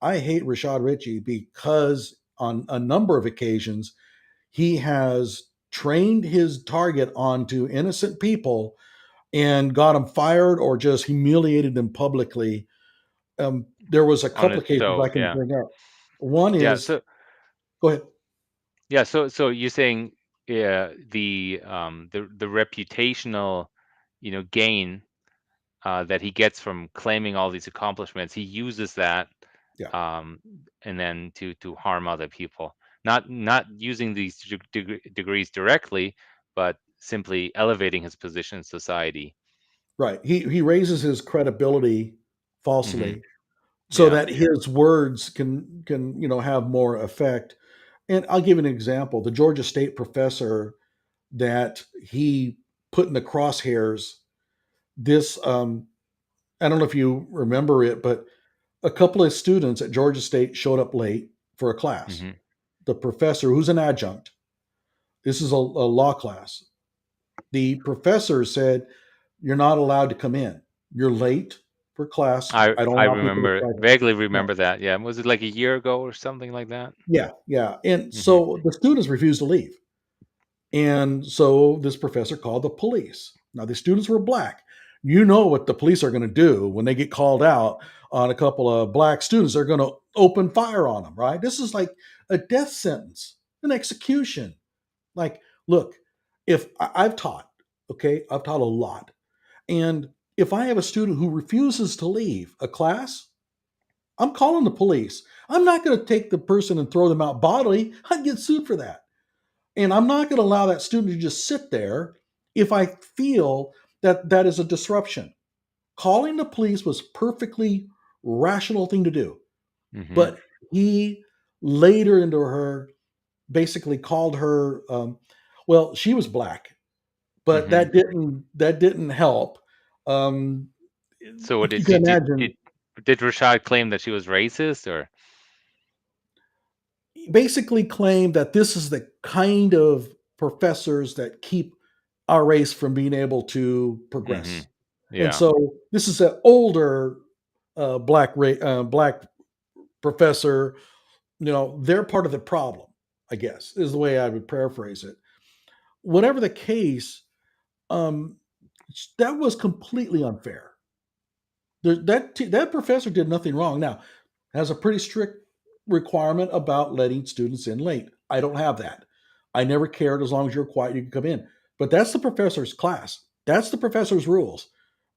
I hate Rashad Richey because on a number of occasions he has trained his target onto innocent people and got them fired or just humiliated them publicly. There was a On couple it. of cases So I can yeah, bring up. One yeah. is, go ahead. Yeah, so you're saying, yeah, the reputational, gain that he gets from claiming all these accomplishments, he uses that, Yeah, um, and then to harm other people. Not using these degrees directly, but simply elevating his position in society. right. He raises his credibility Hmm. falsely so Yeah. that his words can have more effect. And I'll give an example. The Georgia State professor that he put in the crosshairs, this I don't know if you remember it, but a couple of students at Georgia State showed up late for a class. Hmm. The professor, who's an adjunct, this is a law class. The professor said, "You're not allowed to come in. You're late for class. I I don't I allow people to remember, try to." vaguely Yeah, remember that. Yeah. Was it like a year ago or something like that? yeah, yeah. And Hmm. so the students refused to leave. And so this professor called the police. Now, the students were black. You know what the police are going to do when they get called out on a couple of black students. They're going to open fire on them, right? This is like a death sentence, an execution. Like, look, if I've taught, okay, I've taught a lot. And if I have a student who refuses to leave a class, I'm calling the police. I'm not going to take the person and throw them out bodily. I'd get sued for that. And I'm not going to allow that student to just sit there if I feel that that is a disruption. Calling the police was perfectly rational thing to do. Hmm. But he later into her basically called her well, she was black, but Hmm. that didn't help. Um, So what you did can she imagine did Rashad claim that she was racist, or? basically claimed that this is the kind of professors that keep our race from being able to Hmm. progress. And Yeah. so this is an older black professor. They're part of the problem, I guess, is the way I would paraphrase it. Whatever the case, That was completely unfair. That professor did nothing wrong. Now, has a pretty strict requirement about letting students in late. I don't have that. I never cared. As long as you're quiet, you can come in. But that's the professor's class. That's the professor's rules.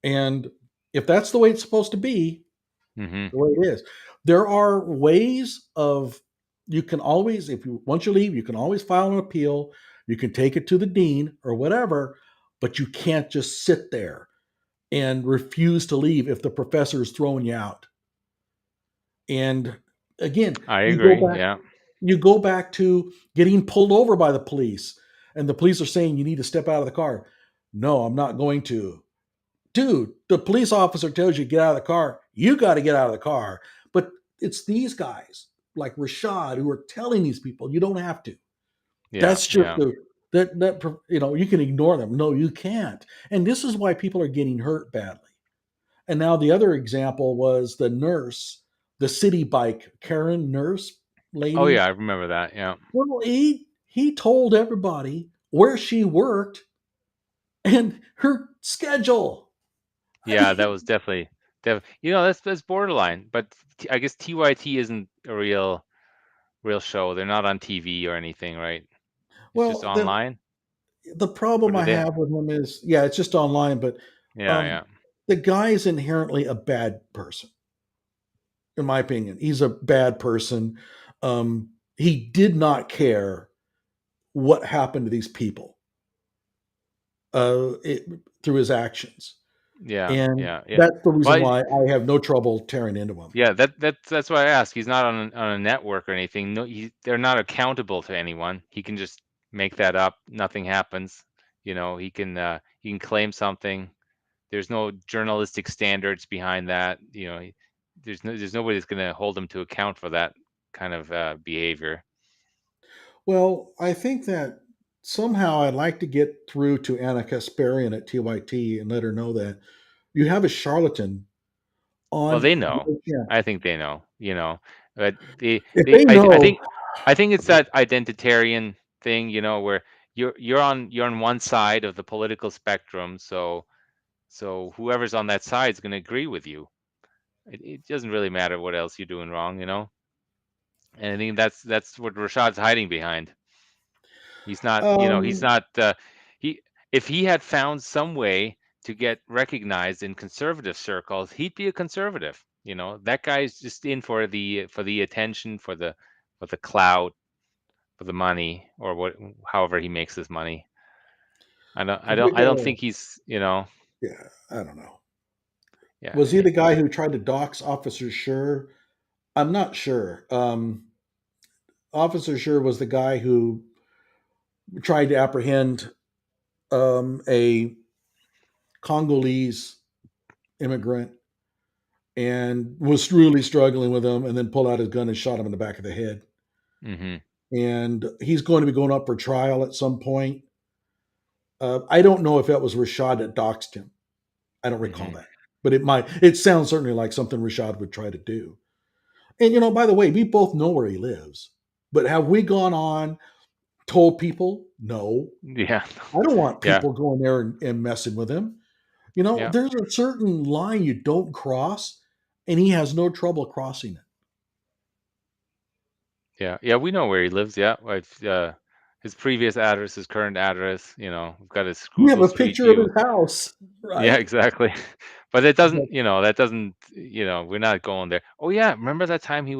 And if that's the way it's supposed to be, Mm-hmm. the way it is. There are ways of you can always, if you once you leave, you can always file an appeal. You can take it to the dean or whatever, but you can't just sit there and refuse to leave if the professor is throwing you out. And again, I agree. Yeah. you go back to getting pulled over by the police, and the police are saying you need to step out of the car. No, I'm not going to. Dude, the police officer tells you to get out of the car. You got to get out of the car. But it's these guys like Rashad who are telling these people you don't have to. Yeah. That's just Yeah. you can ignore them. No, you can't. And this is why people are getting hurt badly. And now the other example was the nurse, the city bike Karen nurse Oh lady. yeah, I remember that. Yeah. Well, he told everybody where she worked and her schedule. I Yeah, that mean, was definitely that's borderline. But I guess TYT isn't a real show. They're not on TV or anything, right? It's just well, online. the Or problem do I they? have with him is, yeah, it's just online, but Yeah, um, yeah. the guy is inherently a bad person, in my opinion. He's a bad person. He did not care what happened to these people it, through his actions. Yeah, And yeah, yeah. that's the reason Well, why I have no trouble tearing into him. yeah, that's why I ask. He's not on a network or anything. No, they're not accountable to anyone. He can just make that up. Nothing happens. He can claim something. There's no journalistic standards behind that. There's nobody that's going to hold him to account for that kind of behavior. Well, I think that somehow I'd like to get through to Anna Kasparian at TYT and let her know that you have a charlatan Well, on. they know. Yeah. I think they know. But If they know, I think it's that identitarian thing. Where you're on one side of the political spectrum, so whoever's on that side is going to agree with you. It doesn't really matter what else you're doing wrong. And I think that's what Rashad's hiding behind. He's not, he's um, not. He If he had found some way to get recognized in conservative circles, he'd be a conservative. That guy's just in for the attention, for the clout, for the money, or however he makes his money. I don't think he's. yeah, I don't know. Yeah. Was he the guy who tried to dox Officer Scher? I'm not sure. Officer Scher was the guy who tried to apprehend a Congolese immigrant and was really struggling with him, and then pulled out his gun and shot him in the back of the head. Hmm. And he's going to be going up for trial at some point. I don't know if that was Rashad that doxed him. I don't recall Hmm. that, but it might. It sounds certainly like something Rashad would try to do. And by the way, we both know where he lives, but have we gone on told people no? Yeah. I don't want Yeah. people going there and messing with him. Yeah. There's a certain line you don't cross, and he has no trouble crossing it. Yeah, yeah, we know where he lives. Yeah, his previous address, his current address. We've got his We have Google a Street picture of View. his house, Yeah, right? exactly. But it doesn't, But we're not going there. Oh yeah, remember that time he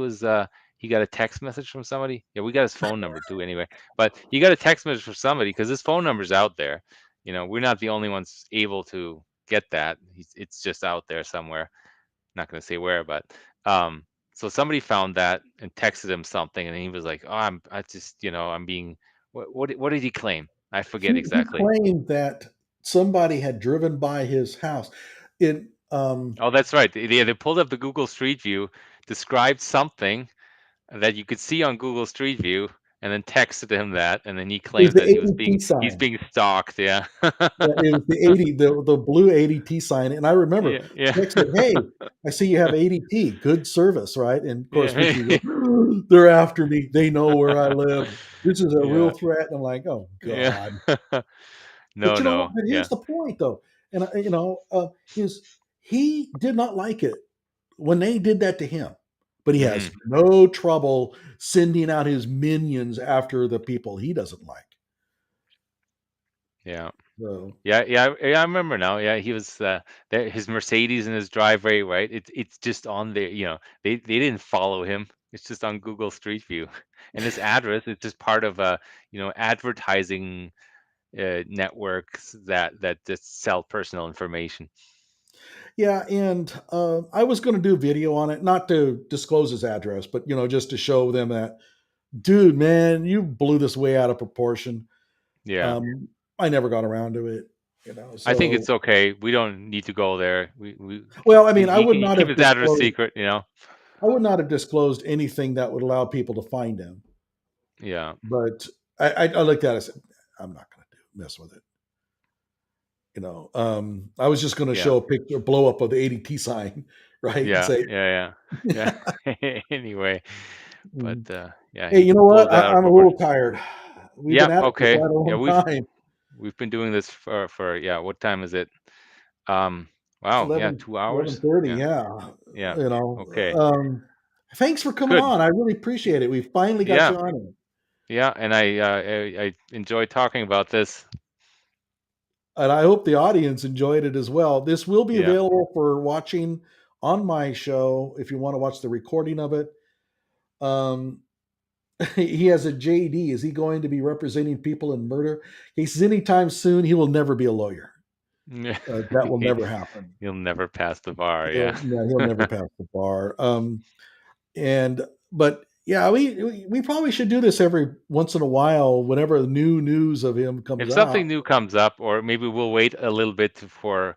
got a text message from somebody? Yeah, we got his phone number too anyway. But he got a text message from somebody because his phone number's out there. We're not the only ones able to get that. It's just out there somewhere. Not going to say where, but um, so somebody found that and texted him something, and he was like, "Oh, I just, I'm being, what did he claim? I forget he exactly." claimed that somebody had driven by his house. It Oh, that's right. They pulled up the Google Street View, described something that you could see on Google Street View, and then texted him that, and then he it was claimed the that ADT he's sign. being stalked. Yeah. Yeah, it was the blue ADT sign. And I remember Yeah, yeah. texted, "Hey, I see you have ADT. Good service, right?" And of course, Yeah. Richie goes, "They're after me. They know where I live. This is a real Yeah. threat." And I'm like, "Oh Yeah. God." But No, no. but here's Yeah. the point though. And he did not like it when they did that to him, but he has no trouble sending out his minions after the people he doesn't like. Yeah. So Yeah, I remember now. Yeah, he was there, his Mercedes in his driveway, right? It's just on there. They didn't follow him. It's just on Google Street View, and his address is just part of a advertising networks that just sell personal information. yeah, and I was going to do a video on it, not to disclose his address, but just to show them that, dude, man, you blew this way out of proportion. Yeah, I never got around to it, I think So, it's okay. We don't need to go there. well, I mean, I He would can not keep have his address disclosed. secret. I would not have disclosed anything that would allow people to find him. Yeah, But I looked at it. I said, I'm not going to mess with it. I was just going to yeah, show a picture, blow up of the ADT sign, right, and yeah, say, yeah, yeah, yeah. Anyway, but mm, yeah, hey, he you know what? blows that out of I'm a little proportion. tired. We've Yeah, been at it for okay. quite a Yeah, long time. we've been doing this for yeah. What time is it? Wow. Yeah, 2 hours. 11:30. Yeah, Yeah. yeah. You know, Okay. thanks for coming Good. on. I really appreciate it. We finally got Yeah, you on. yeah. And I enjoy talking about this. And I hope the audience enjoyed it as well. This will be Yeah. available for watching on my show if you want to watch the recording of it. Um, he has a JD. Is he going to be representing people in murder cases anytime soon? He will never be a lawyer. Yeah. That will never happen. You'll never pass the bar. Yeah. He'll never pass the bar. But yeah, we probably should do this every once in a while whenever the new news of him comes If out. something new comes up, or maybe we'll wait a little bit for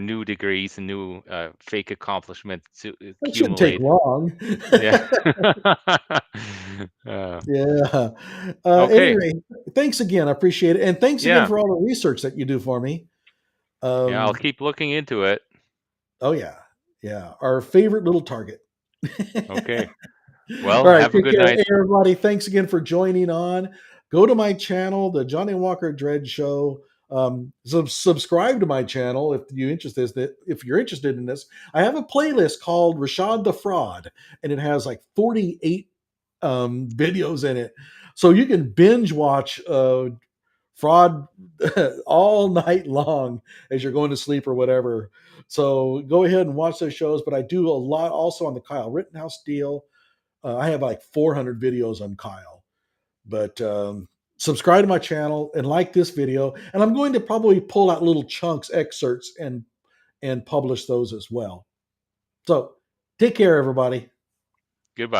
new degrees and new fake accomplishments to It shouldn't take accumulate. long. Yeah. Yeah. Okay. Anyway, thanks again. I appreciate it. And thanks again Yeah. for all the research that you do for me. Yeah. I'll keep looking into it. Oh, yeah. Yeah. Our favorite little target. Okay. All Well, right. have a Take good care, night. everybody. Thanks again for joining on. Go to my channel, the Johnny Walker Dread Show. Subscribe to my channel if you're interested in this. I have a playlist called Rashad the Fraud, and it has like 48 videos in it. So you can binge watch fraud all night long as you're going to sleep or whatever. So go ahead and watch those shows. But I do a lot also on the Kyle Rittenhouse deal. I have like 400 videos on Kyle. But subscribe to my channel and like this video. And I'm going to probably pull out little chunks, excerpts, and publish those as well. So take care, everybody.